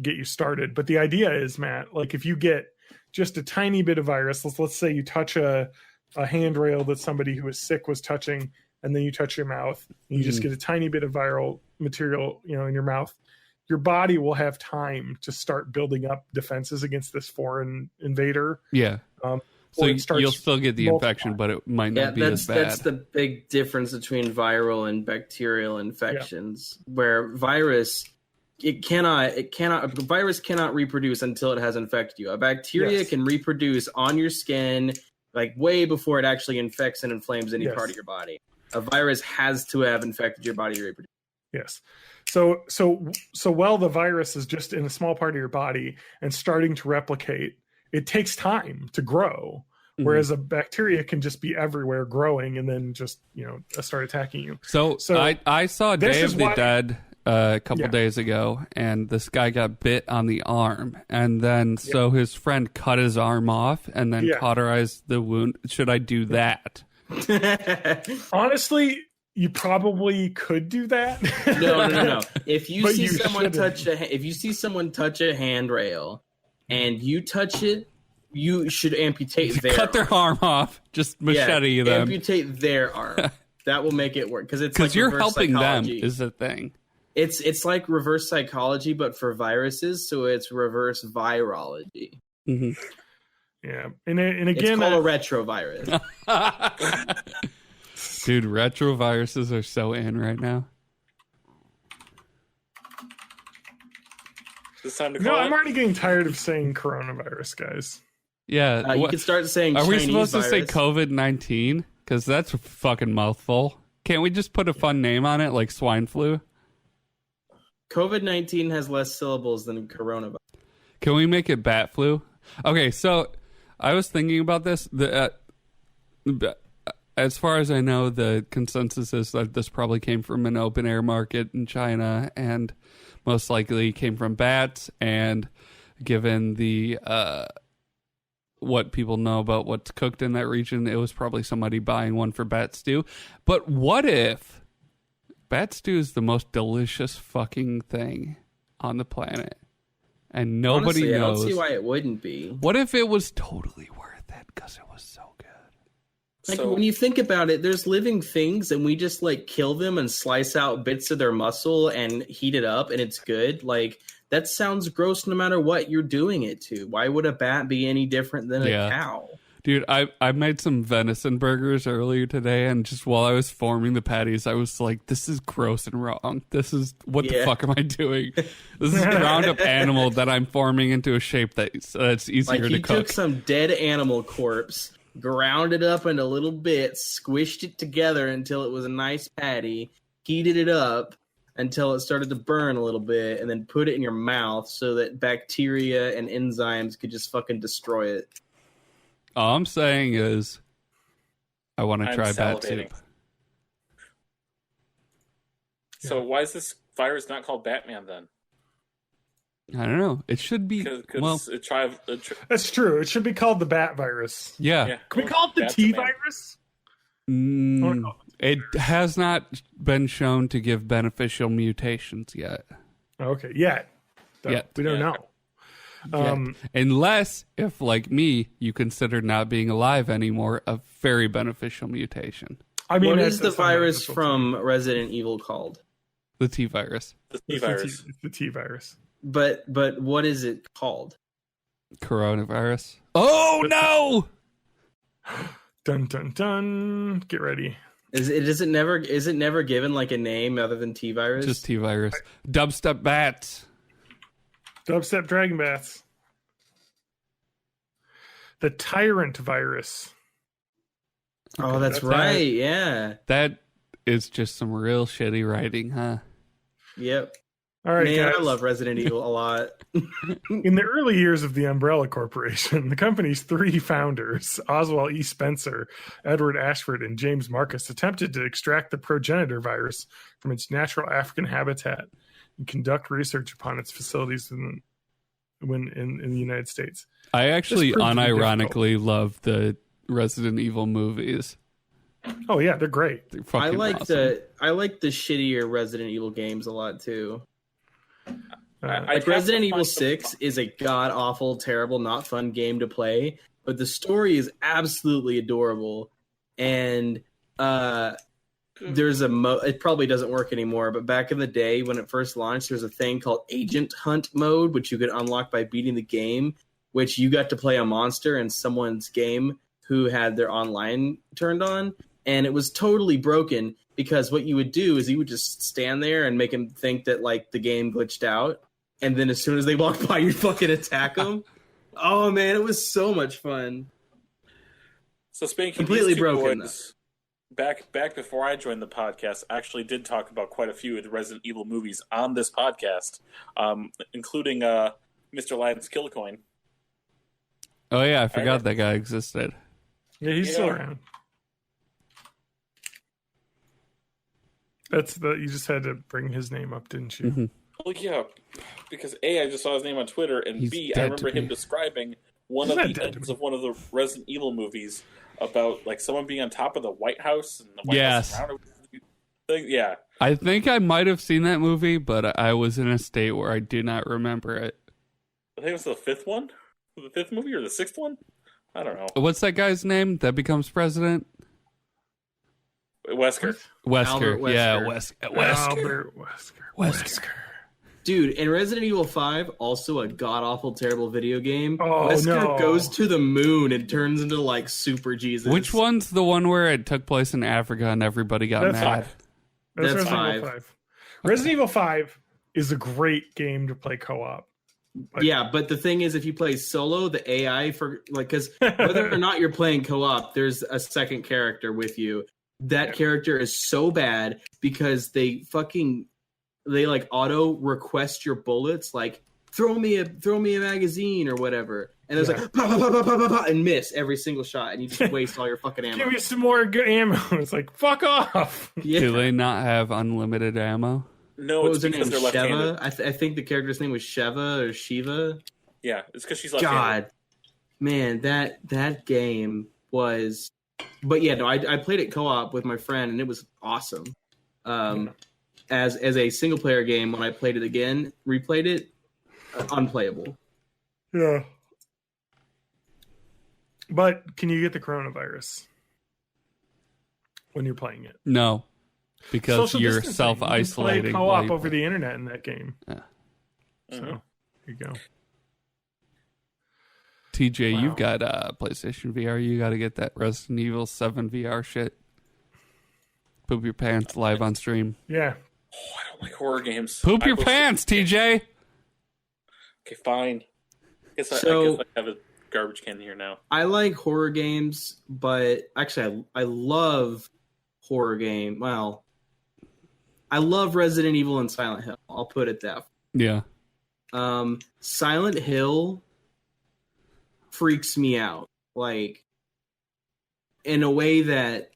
get you started. But the idea is, Matt, like if you get just a tiny bit of virus, let's say you touch a handrail that somebody who is sick was touching, and then you touch your mouth, and you just get a tiny bit of viral material, in your mouth, your body will have time to start building up defenses against this foreign invader. Yeah. So you'll still get the infection, but it might not be as bad. That's the big difference between viral and bacterial infections, where virus cannot reproduce until it has infected you. A bacteria can reproduce on your skin, like way before it actually infects and inflames any part of your body. A virus has to have infected your body to reproduce. Yes. So while the virus is just in a small part of your body and starting to replicate, it takes time to grow. Mm-hmm. Whereas a bacteria can just be everywhere growing and then just, start attacking you. So I saw Day of the Dead a couple days ago, and this guy got bit on the arm, and then so his friend cut his arm off and then cauterized the wound. Should I do that? Honestly, you probably could do that. No. If you see someone touch a handrail and you touch it, you should amputate their cut their arm off. Just machete them. Amputate their arm. That will make it work because like you're helping psychology. Them is the thing. It's like reverse psychology, but for viruses. So it's reverse virology. Mm-hmm. Yeah, and again, it's called a retrovirus. Dude, retroviruses are so in right now. It's time to call I'm already getting tired of saying coronavirus, guys. Yeah, you can start saying. Are Chinese we supposed virus. to say COVID-19? Because that's a fucking mouthful. Can't we just put a fun name on it, like swine flu? COVID-19 has less syllables than coronavirus. Can we make it bat flu? Okay, so I was thinking about this. As far as I know, the consensus is that this probably came from an open air market in China and most likely came from bats. And given the what people know about what's cooked in that region, it was probably somebody buying one for bat stew. But what if bat stew is the most delicious fucking thing on the planet? And nobody knows. I don't see why it wouldn't be. What if it was totally worth it because it was so good? When you think about it, there's living things and we just kill them and slice out bits of their muscle and heat it up and it's good. That sounds gross no matter what you're doing it to. Why would a bat be any different than a cow? Dude, I made some venison burgers earlier today, and just while I was forming the patties, I was like, this is gross and wrong. This is, what the fuck am I doing? This is ground up animal that I'm forming into a shape that's easier to cook. He took some dead animal corpse, ground it up into little bits, squished it together until it was a nice patty, heated it up until it started to burn a little bit, and then put it in your mouth so that bacteria and enzymes could just fucking destroy it. All I'm saying is, I want to try bat soup. So why is this virus not called Batman then? I don't know. It should be. That's true. It should be called the Bat virus. Yeah. Can we call it the T virus? It has not been shown to give beneficial mutations yet. Okay, yet. We don't know. Unless, if like me, you consider not being alive anymore a very beneficial mutation. I mean, what is the virus from Resident Evil called? The T virus. The T virus. The T virus. But what is it called? Coronavirus. Oh no! Dun dun dun. Get ready. Is it never given like a name other than T virus? Just T virus. Dubstep bats. Dubstep dragon bats. The tyrant virus. Oh, that's right. Yeah. That is just some real shitty writing, huh? Yep. All right, man, guys. I love Resident Evil a lot. In the early years of the Umbrella Corporation, the company's three founders, Oswald E. Spencer, Edward Ashford, and James Marcus, attempted to extract the progenitor virus from its natural African habitat and conduct research upon its facilities in the United States. I actually unironically love the Resident Evil movies. Oh yeah, they're great. They're I like awesome. I like the shittier Resident Evil games a lot too. Like Resident Evil 6 is a god awful, terrible, not fun game to play, but the story is absolutely adorable. And there's it probably doesn't work anymore, but back in the day when it first launched, there's a thing called Agent Hunt mode, which you could unlock by beating the game, which you got to play a monster in someone's game who had their online turned on, and it was totally broken because what you would do is you would just stand there and make them think that like the game glitched out, and then as soon as they walked by, you'd fucking attack them. Oh man, it was so much fun. So speaking completely broken. Boys, back before I joined the podcast, I actually did talk about quite a few of the Resident Evil movies on this podcast, including Mr. Lyons Kilcoin. Oh yeah, I forgot that guy existed. Yeah, he's still around. You just had to bring his name up, didn't you? Mm-hmm. Well, yeah, because A, I just saw his name on Twitter, and He's B, I remember him describing one of the ends of one of the Resident Evil movies about like someone being on top of the White House and the White House around it. Yeah. I think I might have seen that movie, but I was in a state where I do not remember it. I think it was the fifth one? The fifth movie or the sixth one? I don't know. What's that guy's name that becomes president? Wesker. Wesker. Wesker. Yeah, Wesker. Wesker. Dude, in Resident Evil 5, also a god-awful, terrible video game, Oh, Wesker goes to the moon and turns into, like, Super Jesus. Which one's the one where it took place in Africa and everybody got That's mad? That's Resident 5. Evil 5. Resident Evil 5 is a great game to play co-op. Yeah, but the thing is, if you play solo, the AI because whether or not you're playing co-op, there's a second character with you. That character is so bad because they like auto request your bullets, like throw me a magazine or whatever, and there's like bah, bah, bah, bah, bah, bah, bah, and miss every single shot, and you just waste all your fucking ammo. Give me some more good ammo. It's like fuck off. Yeah. Do they not have unlimited ammo? No, What it's was her because name? they're Sheva? left-handed. I think the character's name was Sheva or Shiva. Yeah, it's because she's left-handed. God, man, that game was. But yeah, no, I played it co-op with my friend, and it was awesome. As a single player game, when I played it again, replayed it, unplayable. Yeah. But can you get the coronavirus when you're playing it? No, because Social you're distancing. self-isolating. You can play co-op over the internet in that game. Yeah. So, here you go. TJ, you've got PlayStation VR. You got to get that Resident Evil 7 VR shit. Poop your pants live on stream. Yeah. Oh, I don't like horror games. Poop your pants, TJ. Okay, fine. I guess I have a garbage can here now. I like horror games, but actually, I love horror game. Well, I love Resident Evil and Silent Hill. I'll put it that way. Yeah. Silent Hill freaks me out, like in a way that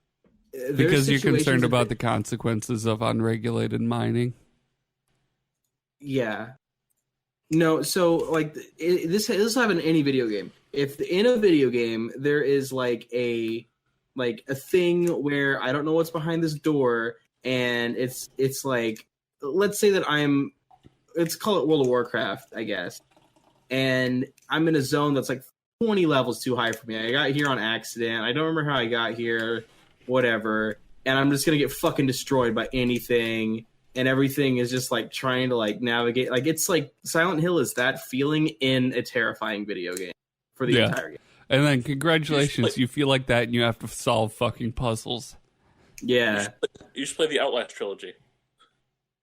because you're concerned about the consequences of unregulated mining. Yeah. No, so like this will happen in any video game. If in a video game there is like a thing where I don't know what's behind this door, and it's like, let's say that let's call it World of Warcraft, I guess, and I'm in a zone that's like 20 levels too high for me. I got here on accident. I don't remember how I got here, whatever, and I'm just gonna get fucking destroyed by anything. And everything is just like trying to like navigate. Like it's like Silent Hill is that feeling in a terrifying video game for the entire game. And then congratulations, you feel like that and you have to solve fucking puzzles. Yeah. You should play the Outlast trilogy.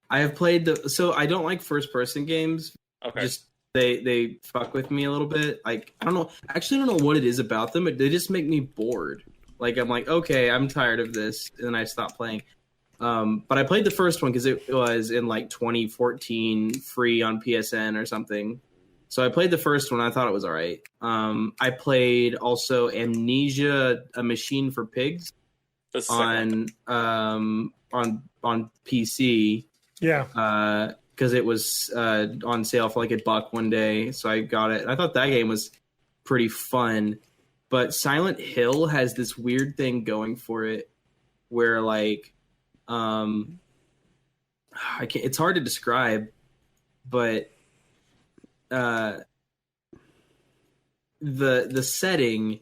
I have played so I don't like first person games. Okay. Just they fuck with me a little bit. Like I don't know. Actually, I don't know what it is about them. They just make me bored. Like I'm like, okay, I'm tired of this, and then I stop playing. But I played the first one because it was in like 2014 free on PSN or something. So I played the first one. I thought it was all right. I played also Amnesia: A Machine for Pigs on PC. Yeah. Because it was on sale for like $1 one day. So I got it. I thought that game was pretty fun. But Silent Hill has this weird thing going for it where like, it's hard to describe, but the setting,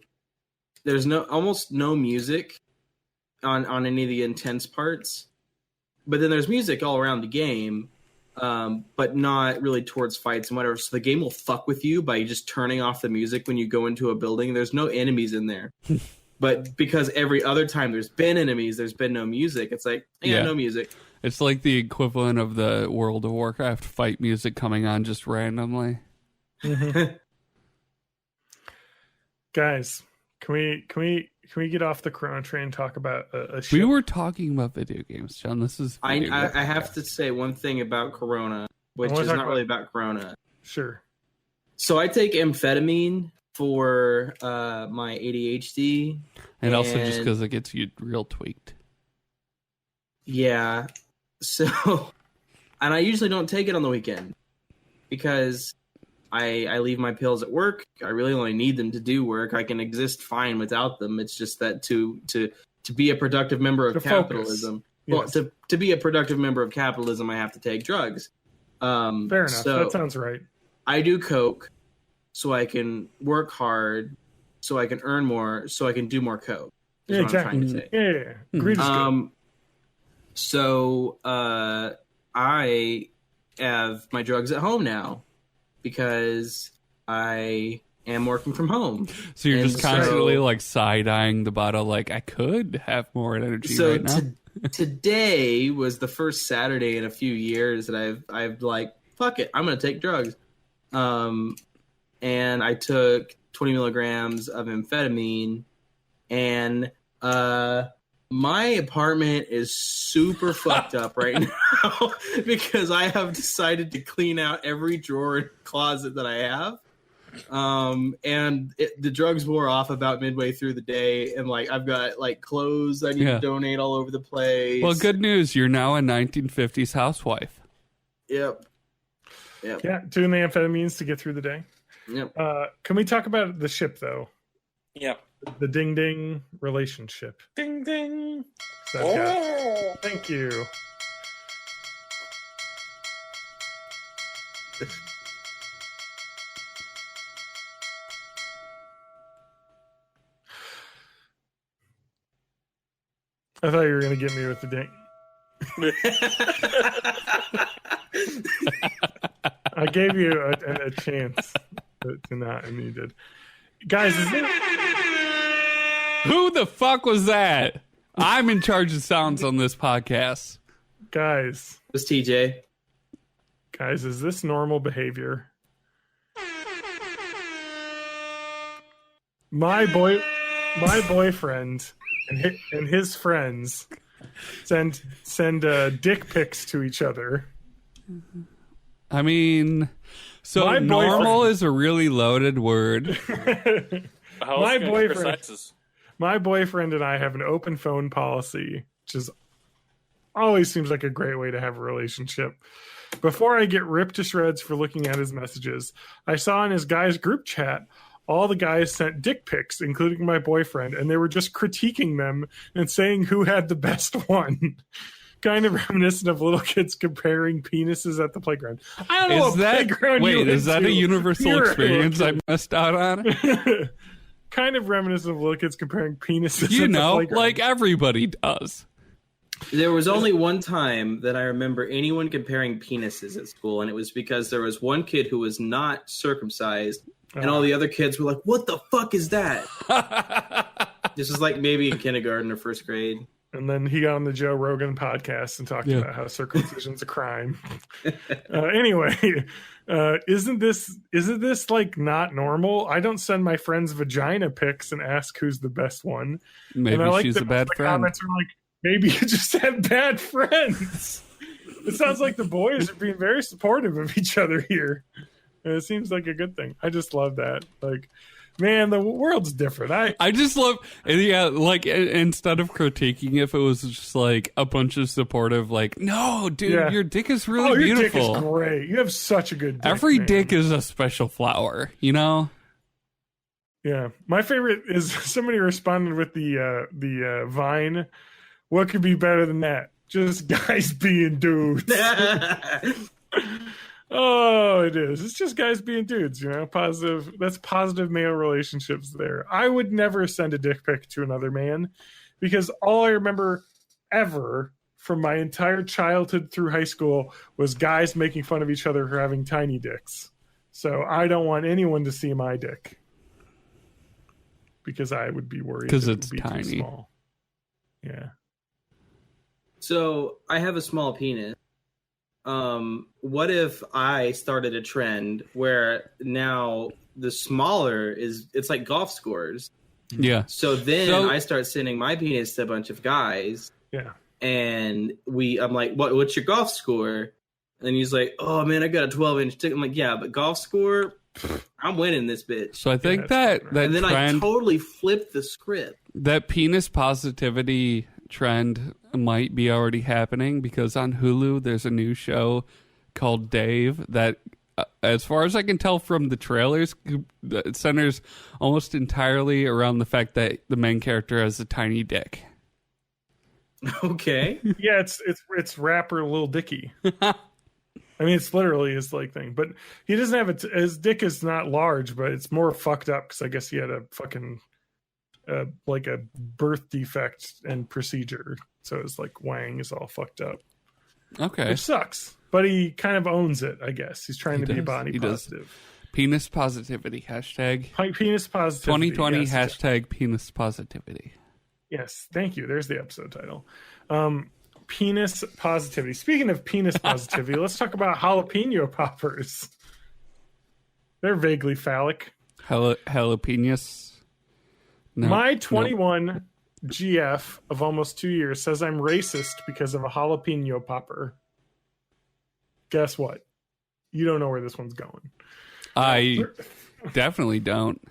there's almost no music on any of the intense parts, but then there's music all around the game, but not really towards fights and whatever. So the game will fuck with you by just turning off the music when you go into a building. There's no enemies in there. But because every other time there's been enemies, there's been no music. It's like, no music. It's like the equivalent of the World of Warcraft fight music coming on just randomly. Guys, can we get off the Chrono Train and talk about a ship? We were talking about video games, John. This is I have to say one thing about Corona, which is not really about Corona. Sure. So I take amphetamine for my ADHD, and also just because it gets you real tweaked. Yeah. So, and I usually don't take it on the weekend because I leave my pills at work. I really only need them to do work. I can exist fine without them. It's just that to be a productive member of capitalism, yes. Well, to be a productive member of capitalism, I have to take drugs. Fair enough. So that sounds right. I do coke so I can work hard, so I can earn more, so I can do more coke. Yeah, exactly. I'm trying to say. Yeah. Greed is good. So I have my drugs at home now because I am working from home. So you're just constantly like side-eyeing the bottle like, I could have more energy right now. Today was the first Saturday in a few years that I've like, fuck it, I'm going to take drugs. And I took 20 milligrams of amphetamine, and my apartment is super fucked up right now because I have decided to clean out every drawer and closet that I have. And the drugs wore off about midway through the day, and like I've got like clothes I need to donate all over the place. Well, good news, you're now a 1950s housewife. Yep. Yeah, doing the amphetamines to get through the day. Yep. Can we talk about the ship though? Yeah. The ding ding relationship. Ding ding. Thank you. I thought you were going to get me with the ding. I gave you a chance to not, and you did. Guys, Who the fuck was that? I'm in charge of sounds on this podcast. Guys. It was TJ. Guys, is this normal behavior? My boyfriend and his friends send dick pics to each other. I mean, so normal is a really loaded word. My boyfriend and I have an open phone policy, which always seems like a great way to have a relationship. Before I get ripped to shreds for looking at his messages, I saw in his guys' group chat all the guys sent dick pics, including my boyfriend, and they were just critiquing them and saying who had the best one. Kind of reminiscent of little kids comparing penises at the playground. I don't know what playground you went to. Is that a universal experience I missed out on? Kind of reminiscent of little kids comparing penises at the playground. Like everybody does. There was only one time that I remember anyone comparing penises at school, and it was because there was one kid who was not circumcised, and all the other kids were like, "What the fuck is that?" This is like maybe in kindergarten or first grade. And then he got on the Joe Rogan podcast and talked about how circumcision's a crime. Anyway, isn't this like not normal? I don't send my friends vagina pics and ask who's the best one. Maybe she's a bad friend. Comments are like, maybe you just have bad friends. It sounds like the boys are being very supportive of each other here. And it seems like a good thing. I just love that. Like, man, the world's different. I just love, like instead of critiquing, if it was just like a bunch of supportive, like, no, dude, your dick is really beautiful. Your dick is great. You have such a good dick. Every dick is a special flower, you know? Yeah. My favorite is somebody responded with the Vine. What could be better than that? Just guys being dudes. Oh, it is. It's just guys being dudes, you know, positive. That's positive male relationships there. I would never send a dick pic to another man because all I remember ever from my entire childhood through high school was guys making fun of each other for having tiny dicks. So I don't want anyone to see my dick because I would be worried because it's tiny. Too small. Yeah. So I have a small penis. What if I started a trend where now the smaller it's like golf scores? Yeah. So then I start sending my penis to a bunch of guys. Yeah. And I'm like, what's your golf score? And he's like, oh man, I got a 12-inch dick. I'm like, yeah, but golf score, I'm winning this bitch. So I think that and then trend, I totally flipped the script. That penis positivity trend might be already happening because on Hulu there's a new show called Dave that, as far as I can tell from the trailers, it centers almost entirely around the fact that the main character has a tiny dick. Okay. Yeah, it's rapper Lil Dicky. I mean, it's literally his like thing, but he doesn't have his dick is not large, but it's more fucked up because I guess he had a fucking like a birth defect and procedure, so it's like wang is all fucked up. Okay, which sucks, but he kind of owns it. I guess he's trying to be body positive. Penis positivity hashtag. Penis positivity. 2020 yes. hashtag penis positivity. Yes, thank you. There's the episode title. Penis positivity. Speaking of penis positivity, let's talk about jalapeno poppers. They're vaguely phallic. Jalapenos. No, my 21 GF of almost 2 years says I'm racist because of a jalapeno popper. Guess what? You don't know where this one's going. I definitely don't.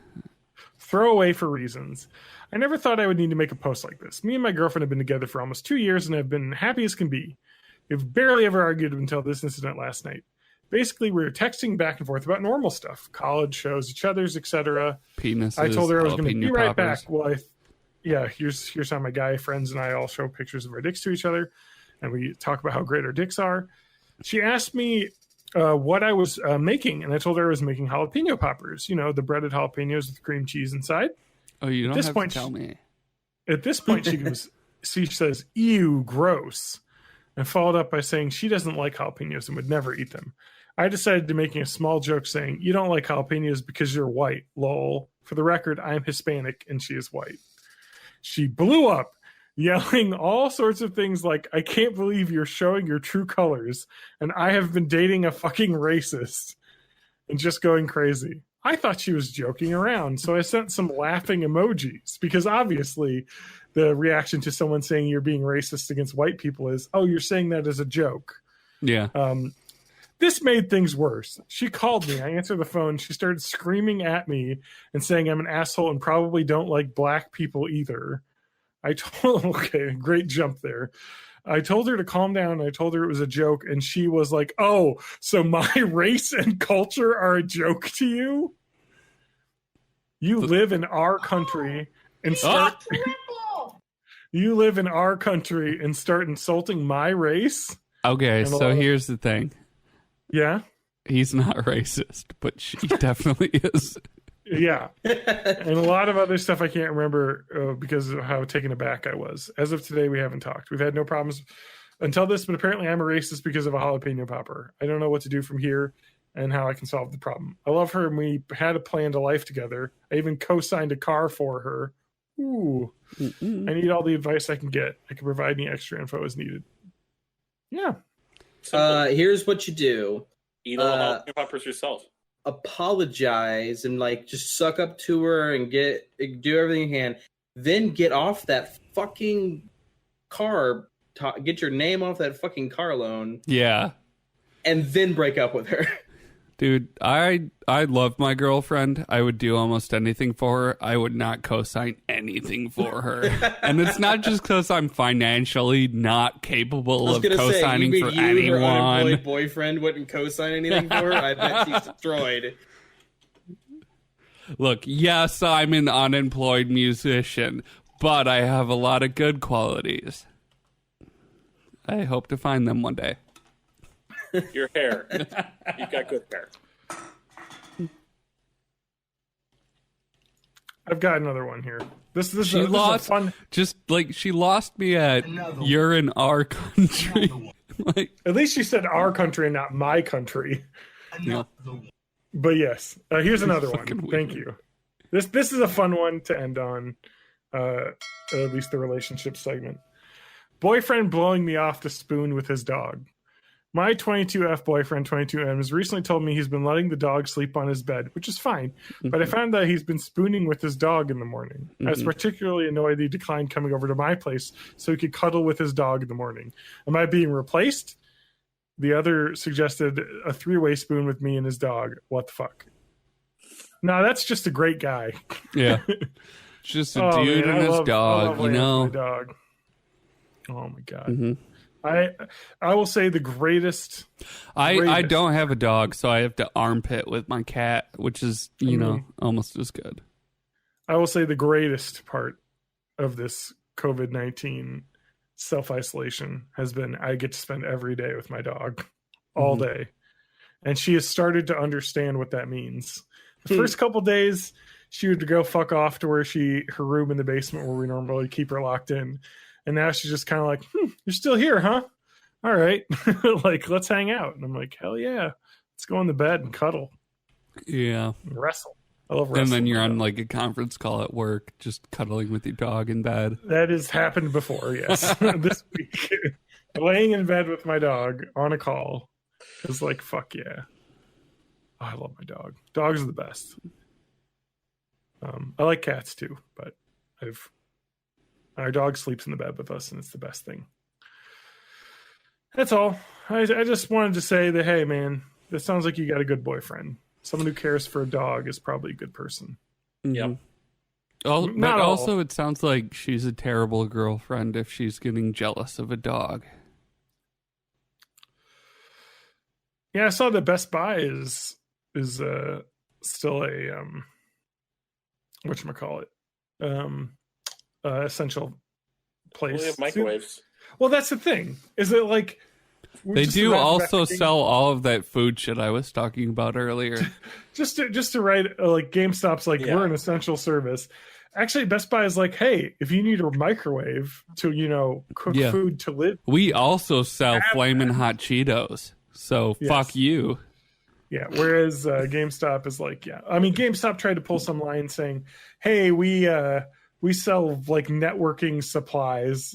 Throw away for reasons. I never thought I would need to make a post like this. Me and my girlfriend have been together for almost 2 years and have been happy as can be. We've barely ever argued until this incident last night. Basically, we were texting back and forth about normal stuff, college shows, each other's, etc. Penises. I told her I was going to be right poppers. back. Well, here's how my guy friends and I all show pictures of our dicks to each other, and we talk about how great our dicks are. She asked me what I was making, and I told her I was making jalapeno poppers. You know, the breaded jalapenos with cream cheese inside. Oh, you don't have to tell me. At this point, she says, "Ew, gross," and followed up by saying she doesn't like jalapenos and would never eat them. I decided to making a small joke saying, "You don't like jalapenos because you're white, lol. For the record, I'm Hispanic and she is white." She blew up, yelling all sorts of things like, "I can't believe you're showing your true colors, and I have been dating a fucking racist," and just going crazy. I thought she was joking around, so I sent some laughing emojis, because obviously the reaction to someone saying you're being racist against white people is, "Oh, you're saying that as a joke." Yeah. This made things worse. She called me. I answered the phone. She started screaming at me and saying I'm an asshole and probably don't like black people either. Okay, great jump there. I told her to calm down. I told her it was a joke, and she was like, "Oh, so my race and culture are a joke to you? You live in our country and start you live in our country and start insulting my race?" Okay, so here's the thing. Yeah? He's not racist, but she definitely is. Yeah. And a lot of other stuff I can't remember because of how taken aback I was. As of today, we haven't talked. We've had no problems until this, but apparently I'm a racist because of a jalapeno popper. I don't know what to do from here and how I can solve the problem. I love her, and we had a planned a life together. I even co-signed a car for her. Ooh. Mm-mm. I need all the advice I can get. I can provide any extra info as needed. Yeah. Here's what you do. Eat all the jalapeno poppers yourself. Apologize and just suck up to her and do everything you can. Then get off that fucking car. Get your name off that fucking car loan. Yeah. And then break up with her. Dude, I love my girlfriend. I would do almost anything for her. I would not co-sign anything for her. And it's not just because I'm financially not capable of co-signing for anyone. Her unemployed boyfriend wouldn't co-sign anything for her? I bet she's destroyed. Look, yes, I'm an unemployed musician, but I have a lot of good qualities. I hope to find them one day. Your hair. You've got good hair. I've got another one here. This is fun. Just she lost me at "you're in our country." At least she said "our country" and not "my country." Yeah. But yes, here's another one. Weird. Thank you. This is a fun one to end on. At least the relationship segment. Boyfriend blowing me off to spoon with his dog. My 22F boyfriend, 22M, has recently told me he's been letting the dog sleep on his bed, which is fine. But I found that he's been spooning with his dog in the morning. I was particularly annoyed that he declined coming over to my place so he could cuddle with his dog in the morning. Am I being replaced? The other suggested a 3-way spoon with me and his dog. What the fuck? No, that's just a great guy. Yeah. Just a dude and his dog, you know? My dog. Oh my God. I will say the greatest. I don't have a dog, so I have to armpit with my cat, which is, almost as good. I will say the greatest part of this COVID-19 self-isolation has been I get to spend every day with my dog all day. And she has started to understand what that means. The first couple days, she would go fuck off to her room in the basement where we normally keep her locked in. And now she's just kind of like, you're still here, huh? All right. Let's hang out. And I'm like, hell yeah. Let's go in the bed and cuddle. Yeah. And wrestle. I love wrestling. And then you're on a conference call at work, just cuddling with your dog in bed. That has happened before, yes. This week. Laying in bed with my dog on a call is like, fuck yeah. Oh, I love my dog. Dogs are the best. I like cats too, but our dog sleeps in the bed with us, and it's the best thing. That's all. I just wanted to say that, hey, man, this sounds like you got a good boyfriend. Someone who cares for a dog is probably a good person. Yep. But also, it sounds like she's a terrible girlfriend if she's getting jealous of a dog. Yeah, I saw that Best Buy is still a whatchamacallit, essential place. Well, they have microwaves. Well, that's the thing. Is it like they do also sell all of that food shit I was talking about earlier? just to write GameStop's we're an essential service. Actually, Best Buy is like, hey, if you need a microwave to cook food to live, we also sell flaming hot Cheetos. So fuck you. Yeah, whereas GameStop is like, yeah. I mean, GameStop tried to pull some line saying, "Hey, we sell like networking supplies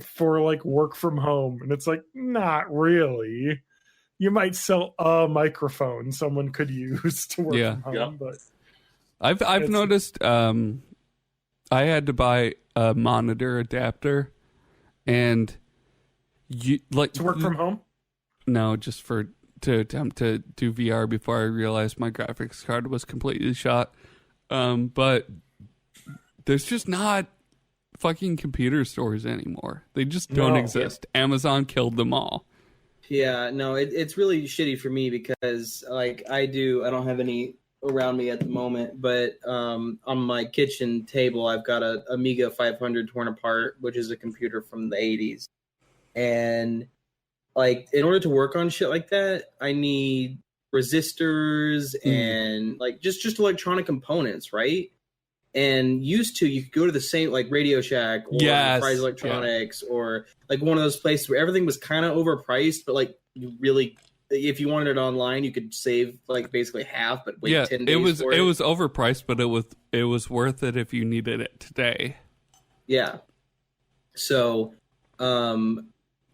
for like work from home," and it's like, not really. You might sell a microphone someone could use to work from home, but I've noticed. I had to buy a monitor adapter, and you like to work from home. No, just to attempt to do VR before I realized my graphics card was completely shot. But there's just not fucking computer stores anymore. They just don't exist. Yep. Amazon killed them all. Yeah, no, it's really shitty for me because like I don't have any around me at the moment, but on my kitchen table I've got a Amiga 500 torn apart, which is a computer from the 80s. And like in order to work on shit like that, I need resistors and like just electronic components, right? And used to, you could go to the same like Radio Shack or Fry's Electronics or like one of those places where everything was kind of overpriced, but like you really, if you wanted it online, you could save like basically half, but wait 10 days for it. It was overpriced, but it was worth it if you needed it today. Yeah. So,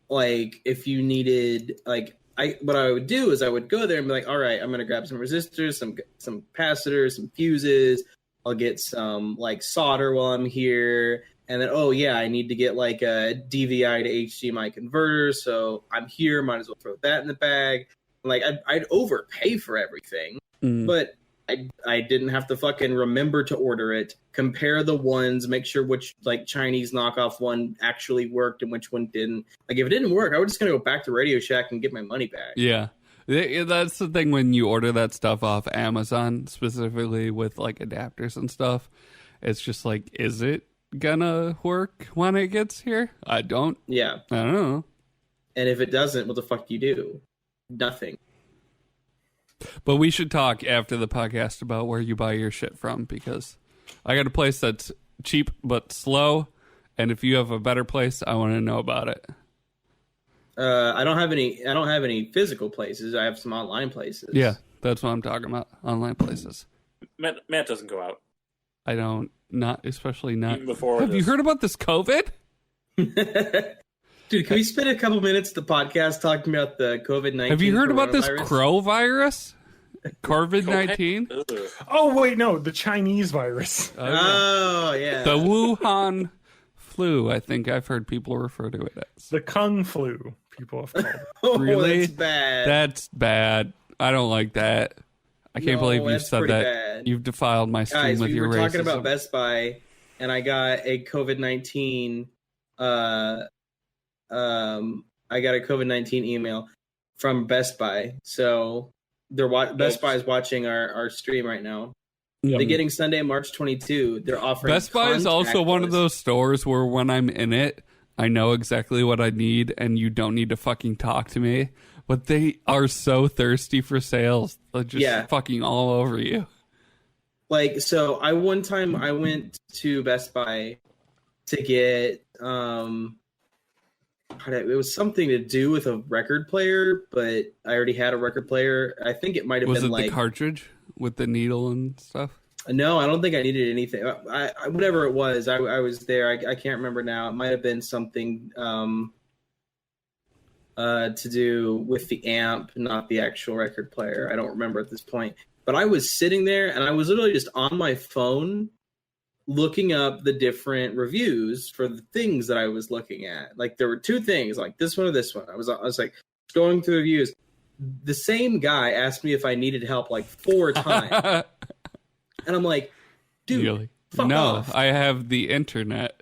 like if you needed like what I would do is I would go there and be like, all right, I'm gonna grab some resistors, some capacitors, some fuses. I'll get some like solder while I'm here, and then I need to get like a DVI to HDMI converter. So I'm here, might as well throw that in the bag. Like I'd overpay for everything, but I didn't have to fucking remember to order it, compare the ones, make sure which like Chinese knockoff one actually worked and which one didn't. Like if it didn't work, I was just gonna go back to Radio Shack and get my money back. Yeah. That's the thing when you order that stuff off Amazon, specifically with like adapters and stuff. It's just like, is it gonna work when it gets here? I don't know. And if it doesn't, what the fuck do you do? Nothing. But we should talk after the podcast about where you buy your shit from, because I got a place that's cheap but slow, and if you have a better place, I want to know about it. I don't have any physical places. I have some online places. Yeah, that's what I'm talking about. Online places. Matt doesn't go out. I don't. Especially not. Even before have you heard about this COVID? Dude, can we spend a couple minutes of the podcast talking about the COVID-19? Have you heard about this crow virus? COVID-19? Oh, wait, no, the Chinese virus. Oh, yeah. The Wuhan flu, I think I've heard people refer to it as. The Kung flu, people have called it. Really? That's bad. That's bad. I don't like that. I can't believe you said that. Bad. You've defiled my stream with your racism. We were talking about Best Buy, and I got a COVID-19 email from Best Buy. So Best Buy is watching our stream right now. Yep. Beginning Sunday, March 22, they're offering Best Buy is also one of those stores where when I'm in it, I know exactly what I need and you don't need to fucking talk to me. But they are so thirsty for sales. They're just fucking all over you. Like, so one time I went to Best Buy to get it was something to do with a record player, but I already had a record player. I think it might have been the cartridge with the needle and stuff? No, I don't think I needed anything. Whatever it was, I was there. I can't remember now. It might have been something to do with the amp, not the actual record player. I don't remember at this point. But I was sitting there, and I was literally just on my phone looking up the different reviews for the things that I was looking at. Like, there were two things, like this one or this one. I was like going through reviews. The same guy asked me if I needed help like 4 times. And I'm like, dude, fuck off. I have the internet.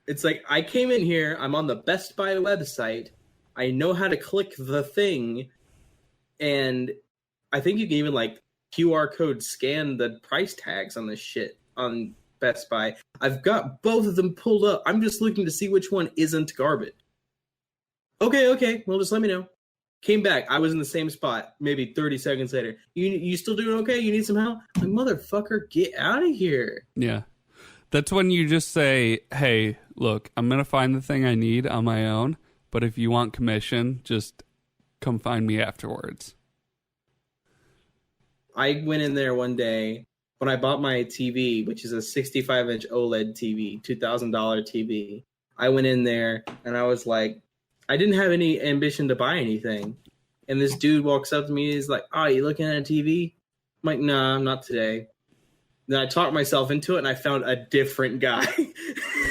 It's like, I came in here, I'm on the Best Buy website, I know how to click the thing, and I think you can even like QR code scan the price tags on this shit on Best Buy. I've got both of them pulled up. I'm just looking to see which one isn't garbage. Okay, well, just let me know. Came back. I was in the same spot maybe 30 seconds later. You still doing okay? You need some help? Like, motherfucker, get out of here. Yeah. That's when you just say, hey, look, I'm going to find the thing I need on my own, but if you want commission, just come find me afterwards. I went in there one day when I bought my TV, which is a 65-inch OLED TV, $2,000 TV. I went in there and I was like, I didn't have any ambition to buy anything. And this dude walks up to me and he's like, "Oh, you looking at a TV?" I'm like, "Nah, not today." Then I talked myself into it and I found a different guy.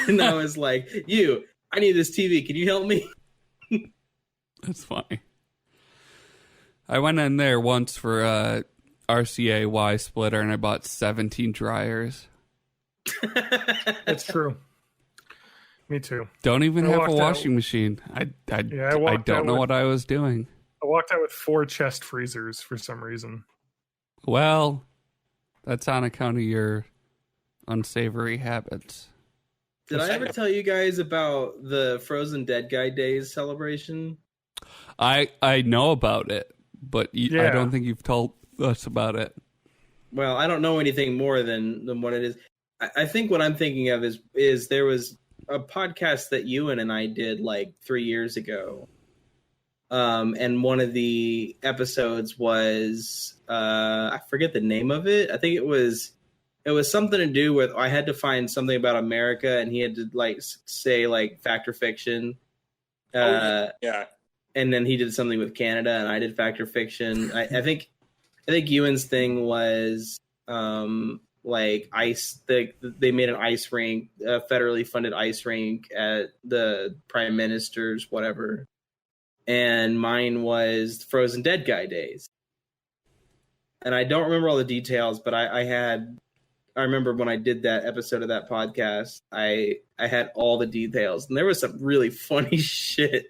And I was like, I need this TV. Can you help me? That's funny. I went in there once for RCA Y splitter and I bought 17 dryers. That's true. Me too. Don't even have a washing machine. I don't know what I was doing. I walked out with 4 chest freezers for some reason. Well, that's on account of your unsavory habits. Did I ever tell you guys about the Frozen Dead Guy Days celebration? I know about it, but I don't think you've told us about it. Well, I don't know anything more than what it is. I think what I'm thinking of is there was a podcast that Ewan and I did like 3 years ago. And one of the episodes was I forget the name of it. I think it was something to do with I had to find something about America, and he had to like say like fact or fiction. Yeah. And then he did something with Canada, and I did fact or fiction. I think Ewan's thing was like ice. They made an ice rink, a federally funded ice rink at the Prime Minister's whatever. And mine was Frozen Dead Guy Days. And I don't remember all the details, but I remember when I did that episode of that podcast, I had all the details, and there was some really funny shit.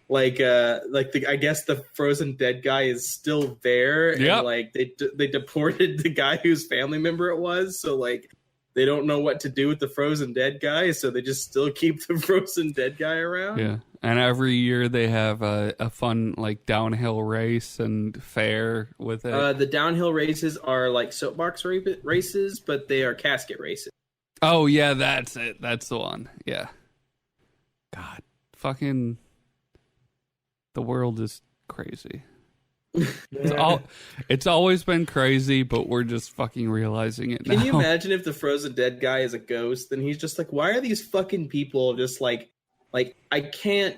I guess the Frozen Dead guy is still there, and like they deported the guy whose family member it was, so like they don't know what to do with the Frozen Dead guy, so they just still keep the Frozen Dead guy around. Yeah, and every year they have a fun like downhill race and fair with it. The downhill races are like soapbox races, but they are casket races. Oh yeah, that's it. That's the one. Yeah. God, fucking, the world is crazy. It's always been crazy, but we're just fucking realizing it now. Can you imagine if the Frozen Dead guy is a ghost and he's just like, why are these fucking people just like I can't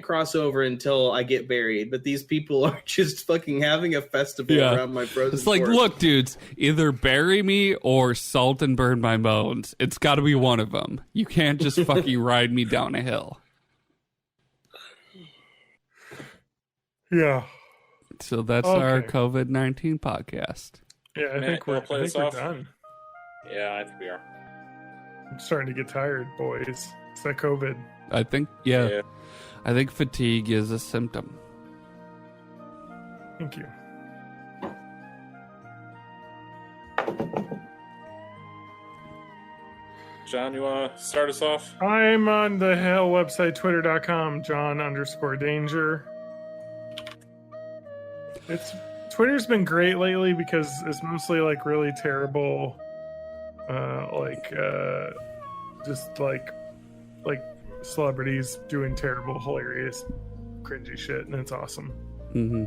cross over until I get buried, but these people are just fucking having a festival around my frozen It's like, corpse. Look, dudes, either bury me or salt and burn my bones. It's got to be one of them. You can't just fucking ride me down a hill. Yeah. So that's our COVID-19 podcast. Yeah, I think we're done. Yeah, I think we are. I'm starting to get tired, boys. It's that COVID. I think, I think fatigue is a symptom. Thank you. John, you want to start us off? I'm on the hell website, twitter.com, John_danger. Twitter's been great lately because it's mostly like really terrible, just like celebrities doing terrible, hilarious, cringy shit, and it's awesome. Mm-hmm.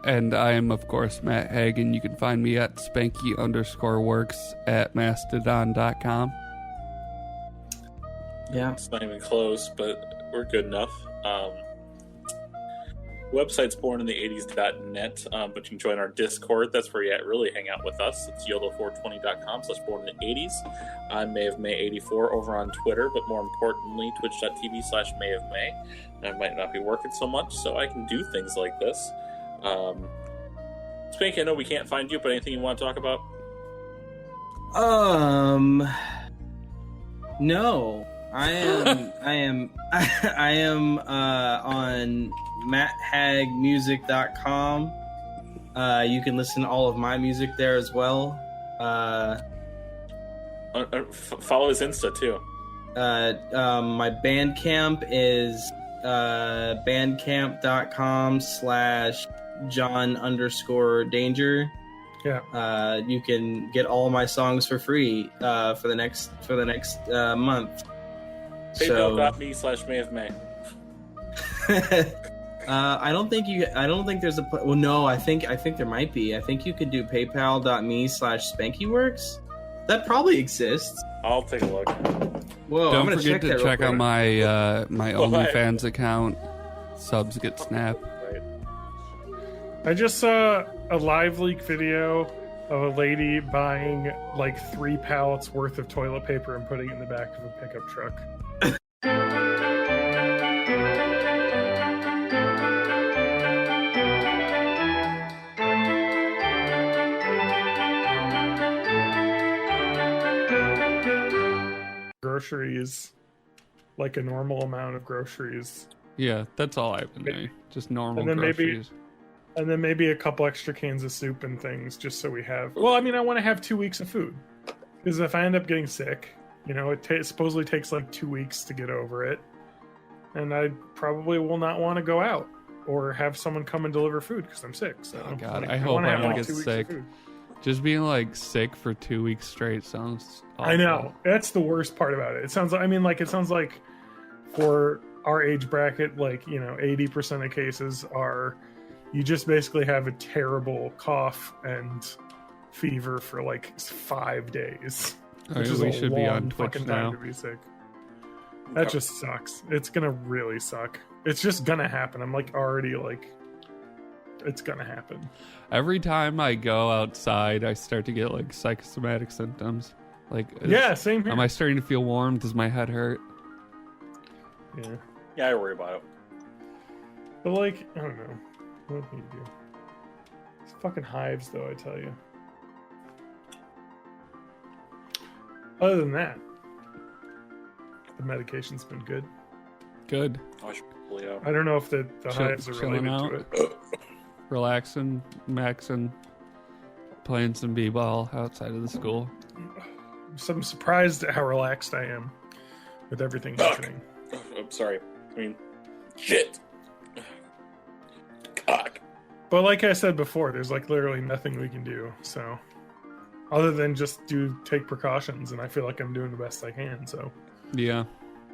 And I am, of course, Matt Hagen. You can find me at Spanky_works at mastodon.com. Yeah. It's not even close, but we're good enough. Website's bornintheeighties.net, but you can join our Discord. That's where you really hang out with us. It's YOLO420.com/bornintheeighties. I'm MayofMay84 over on Twitter, but more importantly, twitch.tv/MayofMay. I might not be working so much, so I can do things like this. Spanky, I know we can't find you, but anything you want to talk about? No. I am on matthagmusic.com. You can listen to all of my music there as well. Follow his Insta too. My Bandcamp is bandcamp.com/John_danger. Yeah. You can get all my songs for free for the next month. PayPal.me/MayofMay. I don't think there's a. Well, no, I think there might be. I think you could do PayPal.me/SpankyWorks. That probably exists. I'll take a look. Whoa! Don't I'm gonna forget to check out my my OnlyFans account. Subs get snapped. Right. I just saw a live leak video of a lady buying like 3 pallets worth of toilet paper and putting it in the back of a pickup truck. Groceries, like a normal amount of groceries. Yeah, that's all I've been doing. Just normal And then groceries. And then maybe a couple extra cans of soup and things, just so we have. Well, I mean, I want to have 2 weeks of food, because if I end up getting sick, you know, it supposedly takes like 2 weeks to get over it, and I probably will not want to go out or have someone come and deliver food because I'm sick. So, Oh, God, like, I hope wanna I have, don't like, get 2 weeks of sick. food. Just being like sick for 2 weeks straight sounds awful. I know, that's the worst part about it. It sounds like, I mean, like, it sounds like for our age bracket, like, you know, 80% of cases are, you just basically have a terrible cough and fever for like 5 days, which is we a should long be on Twitch fucking now. time to be sick. That just sucks. It's gonna really suck. It's just gonna happen. I'm like already like, it's gonna happen. Every time I go outside, I start to get like psychosomatic symptoms. Like, Yeah, same here. am I starting to feel warm? Does my head hurt? Yeah, Yeah, I worry about it. but like, I don't know. What can you do? It's fucking hives, though, I tell you. Other than that, the medication's been good. Good. I should probably, I don't know if the hives are chilling related out. to it. Relaxing, maxing, playing some b-ball outside of the school. So I'm surprised at how relaxed I am with everything happening. I'm sorry. I mean, shit. Cock. But like I said before, there's like literally nothing we can do. So, other than just take precautions, and I feel like I'm doing the best I can. So, Yeah.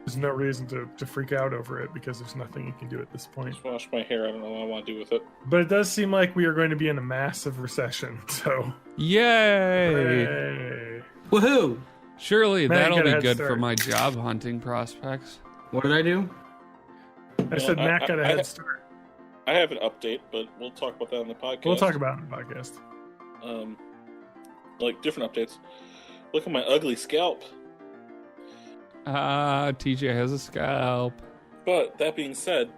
there's no reason to freak out over it because there's nothing you can do at this point. Just wash my hair. I don't know what I want to do with it. But it does seem like we are going to be in a massive recession. So, Yay! hooray. Woohoo! Surely Man, that'll get a be head good for start. my job hunting prospects. What did I do? I said Well, Matt got a I- head start. I have an update, but we'll talk about that on the podcast. We'll talk about it in the podcast. Like different updates. Look at my ugly scalp. TJ has a scalp. But that being said,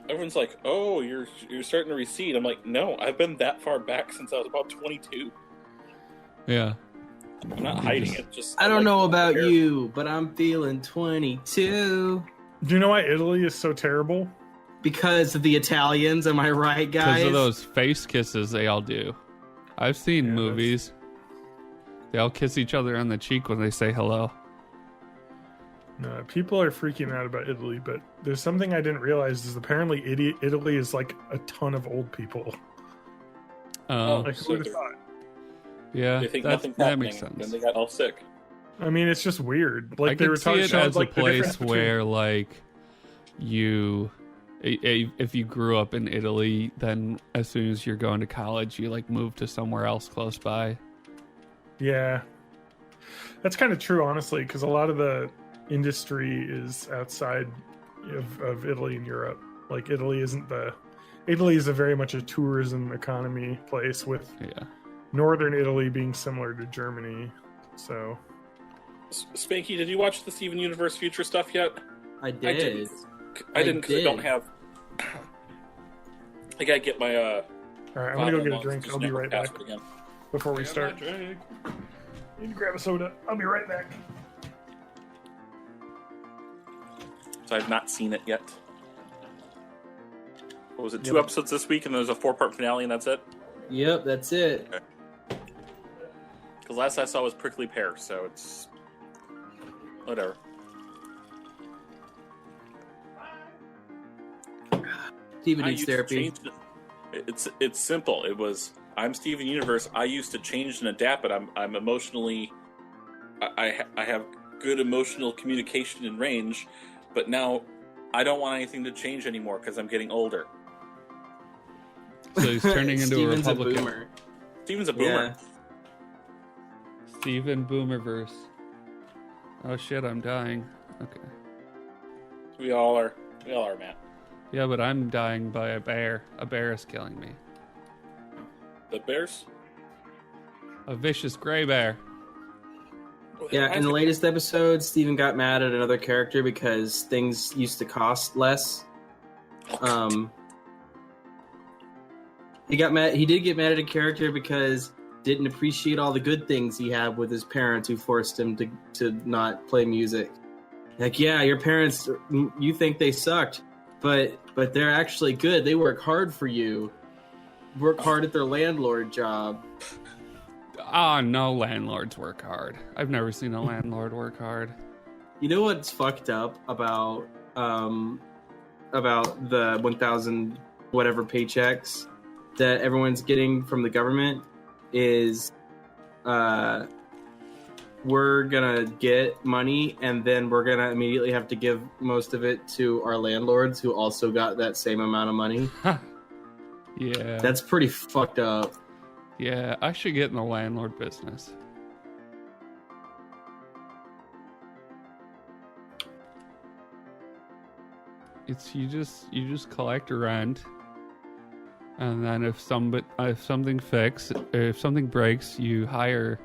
everyone's like, "Oh, you're starting to recede." I'm like, "No, I've been that far back since I was about 22. Yeah. I'm not hiding it. Just I don't like, know about hair. you, but I'm feeling 22 Do you know why Italy is so terrible? because of the Italians. Am I right, Because guys? of those face kisses they all do. I've seen Yeah, movies. They all kiss each other on the cheek when they say hello. No, people are freaking out about Italy, but there's something I didn't realize is apparently Italy is like a ton of old people. Like, so who would have they're- thought? Yeah, They think that nothing's makes happening, sense. then they got all sick. I mean, it's just weird. Like I they can were see talking it about as like a the difference place between- where, like, if you grew up in Italy, then as soon as you're going to college, you like move to somewhere else close by. Yeah, that's kind of true, honestly, because a lot of the industry is outside of Italy and Europe. Like Italy is a very much a tourism economy place, with Yeah. northern Italy being similar to Germany. So Spanky, did you watch the Steven Universe Future stuff yet? I did. I didn't because I don't have. I gotta get my. all right, I'm gonna go get a drink. Just I'll be network right back password again. before we start. Drink. Need to grab a soda. I'll be right back. So I've not seen it yet. What was it? 2 episodes this week, and there's a 4-part finale, and that's it. Yep, that's it. Because last I saw was Prickly Pear, so it's whatever. Steven I needs used to therapy. change it's simple. It was I'm Steven Universe. I used to change and adapt, but I'm emotionally. I have good emotional communication and range, but now I don't want anything to change anymore because I'm getting older. So he's turning into Steven's a Republican. boomer. Steven's a boomer. Yeah. Steven Boomerverse. Oh shit, I'm dying. Okay. We all are. We all are, Matt. Yeah, but I'm dying by a bear. A bear is killing me. The Bears? A vicious gray bear. Yeah, in the latest episode, Steven got mad at another character because things used to cost less. He got mad. He did get mad at a character because didn't appreciate all the good things he had with his parents who forced him to not play music. Like, yeah, your parents, you think they sucked, but they're actually good. They work hard for you. Work hard at their landlord job. Ah, no landlords work hard. I've never seen a landlord work hard. You know what's fucked up about the 1,000 whatever paychecks that everyone's getting from the government is we're gonna get money and then we're gonna immediately have to give most of it to our landlords who also got that same amount of money. Yeah. That's pretty fucked up. Yeah, I should get in the landlord business. It's you just collect rent, and then if something breaks, you hire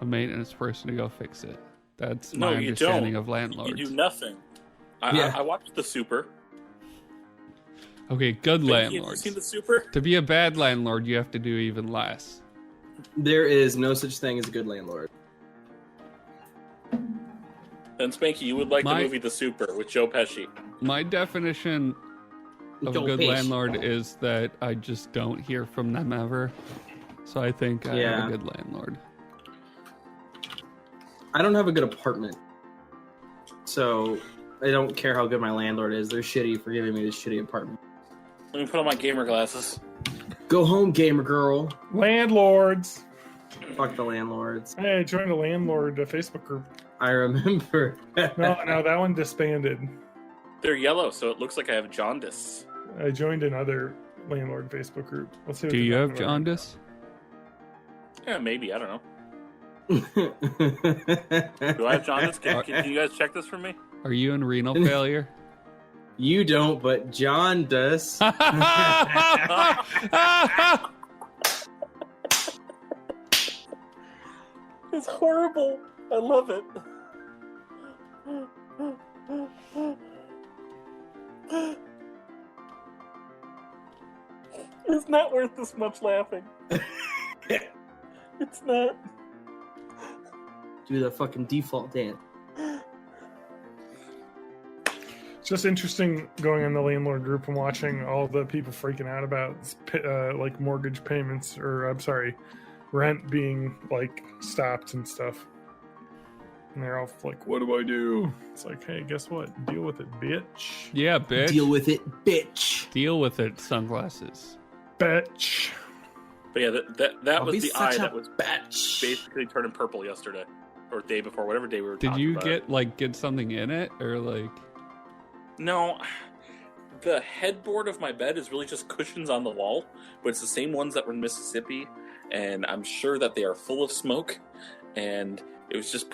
a maintenance person to go fix it. That's my understanding of landlords. You do nothing. I watched The Super. Okay, good landlords. Have you seen The Super? To be a bad landlord, you have to do even less. There is no such thing as a good landlord. Then Spanky, you would like the movie The Super with Joe Pesci. My definition of a good landlord is that I just don't hear from them ever. So I think I have a good landlord. I don't have a good apartment. So I don't care how good my landlord is. They're shitty for giving me this shitty apartment. Let me put on my gamer glasses. Go home, gamer girl. Landlords. Fuck the landlords. Hey, I joined a landlord Facebook group. I remember. No, that one disbanded. They're yellow, so it looks like I have jaundice. I joined another landlord Facebook group. Let's see. What Do you have talking about. jaundice? Yeah, maybe. I don't know. Do I have jaundice? Can you guys check this for me? Are you in renal failure? You don't, but John does. It's horrible. I love it. It's not worth this much laughing. It's not. Do the fucking default dance. It's just interesting going in the landlord group and watching all the people freaking out about like mortgage payments, or I'm sorry, rent being like stopped and stuff. And they're all like, "What do I do?" It's like, hey, guess what? Deal with it, bitch. Yeah, bitch. Deal with it, bitch. Deal with it, sunglasses. Bitch. But yeah, that was the eye that was bitch. basically turning purple yesterday, or day before, whatever day we were. Did you about get something in it, or like? No, the headboard of my bed is really just cushions on the wall, but it's the same ones that were in Mississippi, and I'm sure that they are full of smoke, and it was just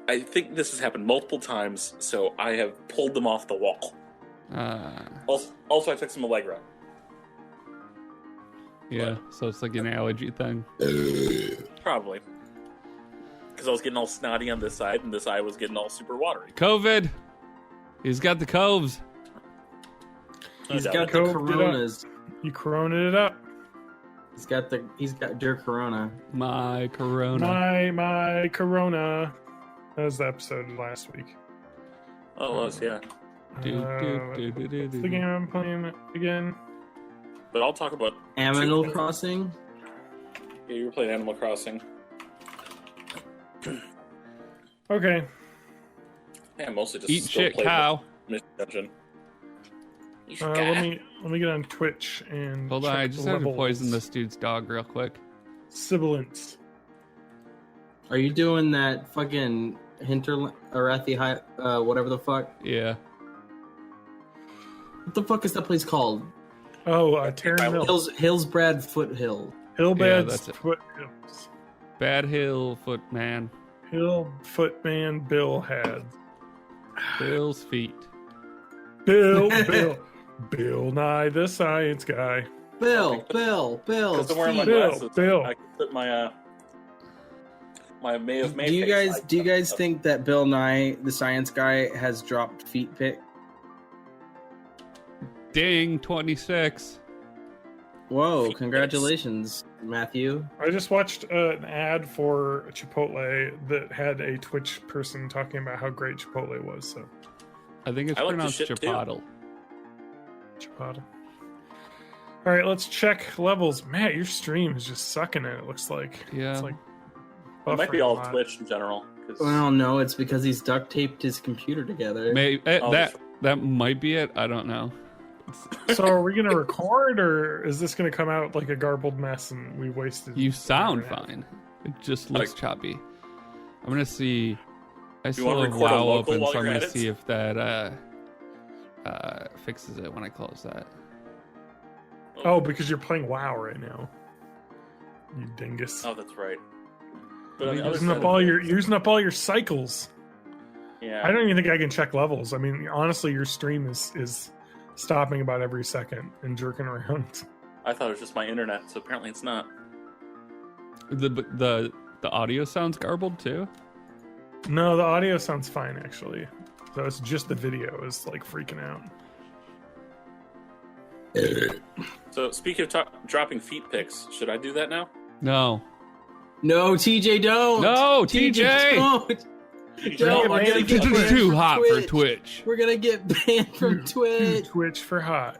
I think this has happened multiple times, so I have pulled them off the wall. Also, I took some Allegra. Yeah, so it's like an allergy thing. Probably. Because I was getting all snotty on this side, and this eye was getting all super watery. COVID! He's got the coves. He's got the coronas. You coroned it up. He's got der corona. My corona. My corona. That was the episode last week. Oh, it was, yeah. What's the game I'm playing again? But I'll talk about Animal Crossing. Yeah, you were playing Animal Crossing. Okay. Yeah, mostly just eat still shit, play cow. Mission Dungeon. Let me get on Twitch and hold on. I just have to levels. poison this dude's dog real quick. Sibilance. Are you doing that fucking Arathi whatever the fuck? Yeah. What the fuck is that place called? Oh, Taryn Mill. Hillsbrad Foothill. Hillbad's that's it. Foothills. Bad Hill Footman. Hill Footman Bill had. Bill's feet. Bill Nye the Science Guy. Bill. Because I'm wearing my Bill, glasses. Bill. I can put my May of May. Do you face guys think that Bill Nye the Science Guy has dropped feet pic? Ding, 26. Whoa! Congratulations, Matthew. I just watched an ad for Chipotle that had a Twitch person talking about how great Chipotle was. So I think it's I like the pronounced shit, too. Chipotle. Chipotle. All right, let's check levels. Matt, your stream is just sucking it. It looks like. Yeah. It's like It might be buffering all a lot. Twitch in general. 'cause- Well, no, it's because he's duct taped his computer together. That might be it. I don't know. So are we gonna record, or is this gonna come out like a garbled mess and we wasted? You sound an hour and a half? fine. It just looks choppy. I'm gonna see. I You still wanna have record a WoW local open, while so I'm you're gonna at it? see if that fixes it when I close that. Oh, because you're playing WoW right now. You dingus. Oh, that's right. But I on mean, the other using side up of all it- your cycles. Yeah. I don't even think I can check levels. I mean, honestly, your stream is stopping about every second and jerking around. I thought it was just my internet, so apparently it's not. The audio sounds garbled too. No, the audio sounds fine actually. So it's just the video is like freaking out. So speaking of dropping feet pics, should I do that now? No. No, TJ, don't. No, TJ! don't. Don't Don't. We're gonna get banned Too from hot for Twitch. We're gonna get banned from Twitch. Twitch for hot.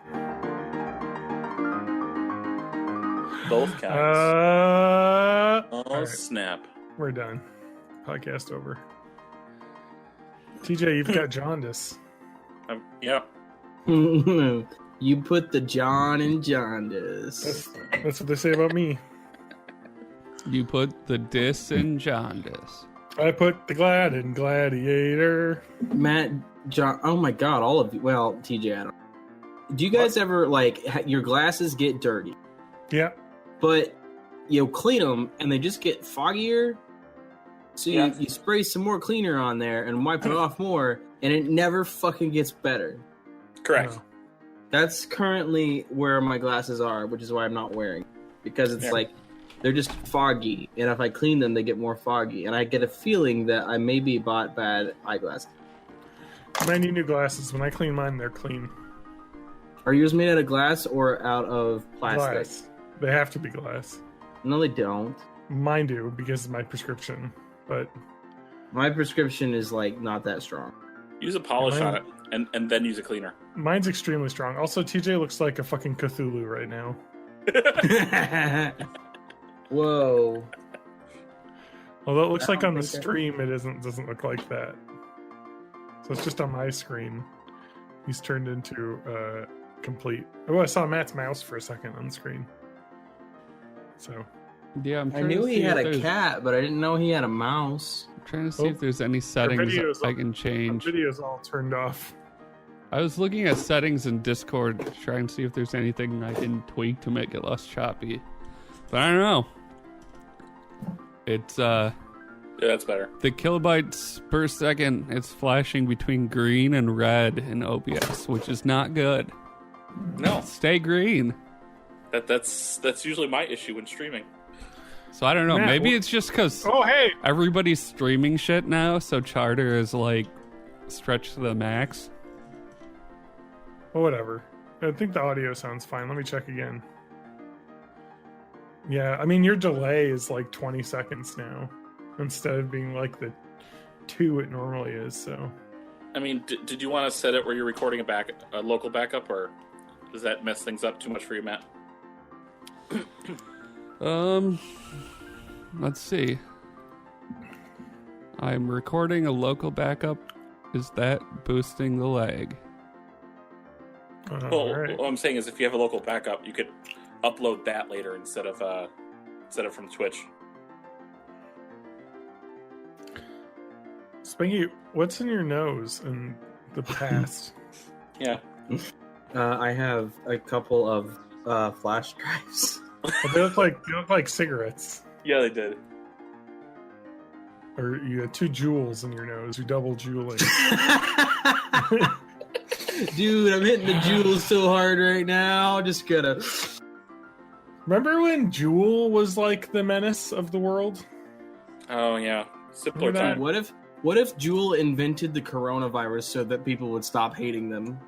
Both counts. All Oh, right, snap. we're done. Podcast over. TJ, you've got jaundice. Yeah. You put the John in jaundice. That's what they say about me. You put the dis in jaundice. I put the glad in gladiator. Matt, John. Oh my God, all of you. Well, TJ, I don't. Do you guys ever like your glasses get dirty, Yeah. but you clean them and they just get foggier? So Yeah. you spray some more cleaner on there and wipe it off more, and it never fucking gets better. Correct. No. That's currently where my glasses are, which is why I'm not wearing. Because it's Yeah. like they're just foggy, and if I clean them, they get more foggy, and I get a feeling that I maybe bought bad eyeglasses. I need new glasses. When I clean mine, they're clean. Are yours made out of glass or out of plastic? Glass. They have to be glass. No, they don't. Mine do because of my prescription. But My prescription is like not that strong. Use a polish Mine- on it and then use a cleaner. mine's extremely strong. Also, TJ looks like a fucking Cthulhu right now. Whoa. Although it looks I like don't on the think so. stream, it doesn't look like that. So it's just on my screen. He's turned into complete. Oh, I saw Matt's mouse for a second on the screen. So Yeah, I'm I trying knew to he see had if a there's- cat, but I didn't know he had a mouse. I'm trying to see if there's any settings video's I on- can the change. video's all turned off. I was looking at settings in Discord, trying to see if there's anything I can tweak to make it less choppy. But I don't know. It's Yeah, that's better. the kilobytes per second. It's flashing between green and red in OBS, which is not good. No, Stay green. that's usually my issue when streaming. So I don't know. Matt, Maybe what- it's just because Oh, hey! everybody's streaming shit now, so Charter is like stretched to the max. Well, whatever. I think the audio sounds fine. Let me check again. Yeah, I mean, your delay is like 20 seconds now instead of being like the 2 it normally is. So I mean, did you want to set it where you're recording a local backup, or does that mess things up too much for you, Matt? Let's see. I'm recording a local backup. Is that boosting the lag? Well, all right. what I'm saying is, if you have a local backup, you could upload that later instead of from Twitch. Spingy, what's in your nose in the past? Yeah. I have a couple of flash drives. They look like cigarettes. Yeah, they did. Or you had 2 jewels in your nose. You're double jeweling. Dude, I'm hitting the jewels so hard right now. Just gonna. Remember when Jewel was like the menace of the world? Oh yeah, simpler Remember that? time. What if Jewel invented the coronavirus so that people would stop hating them?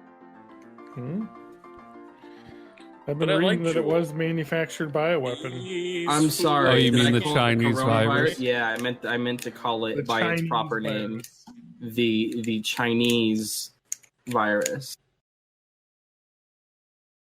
I've been reading that Jewel. It was manufactured by a weapon. I'm sorry. Oh, you mean the Chinese virus? Yeah, I meant to call it by its proper name. The Chinese virus.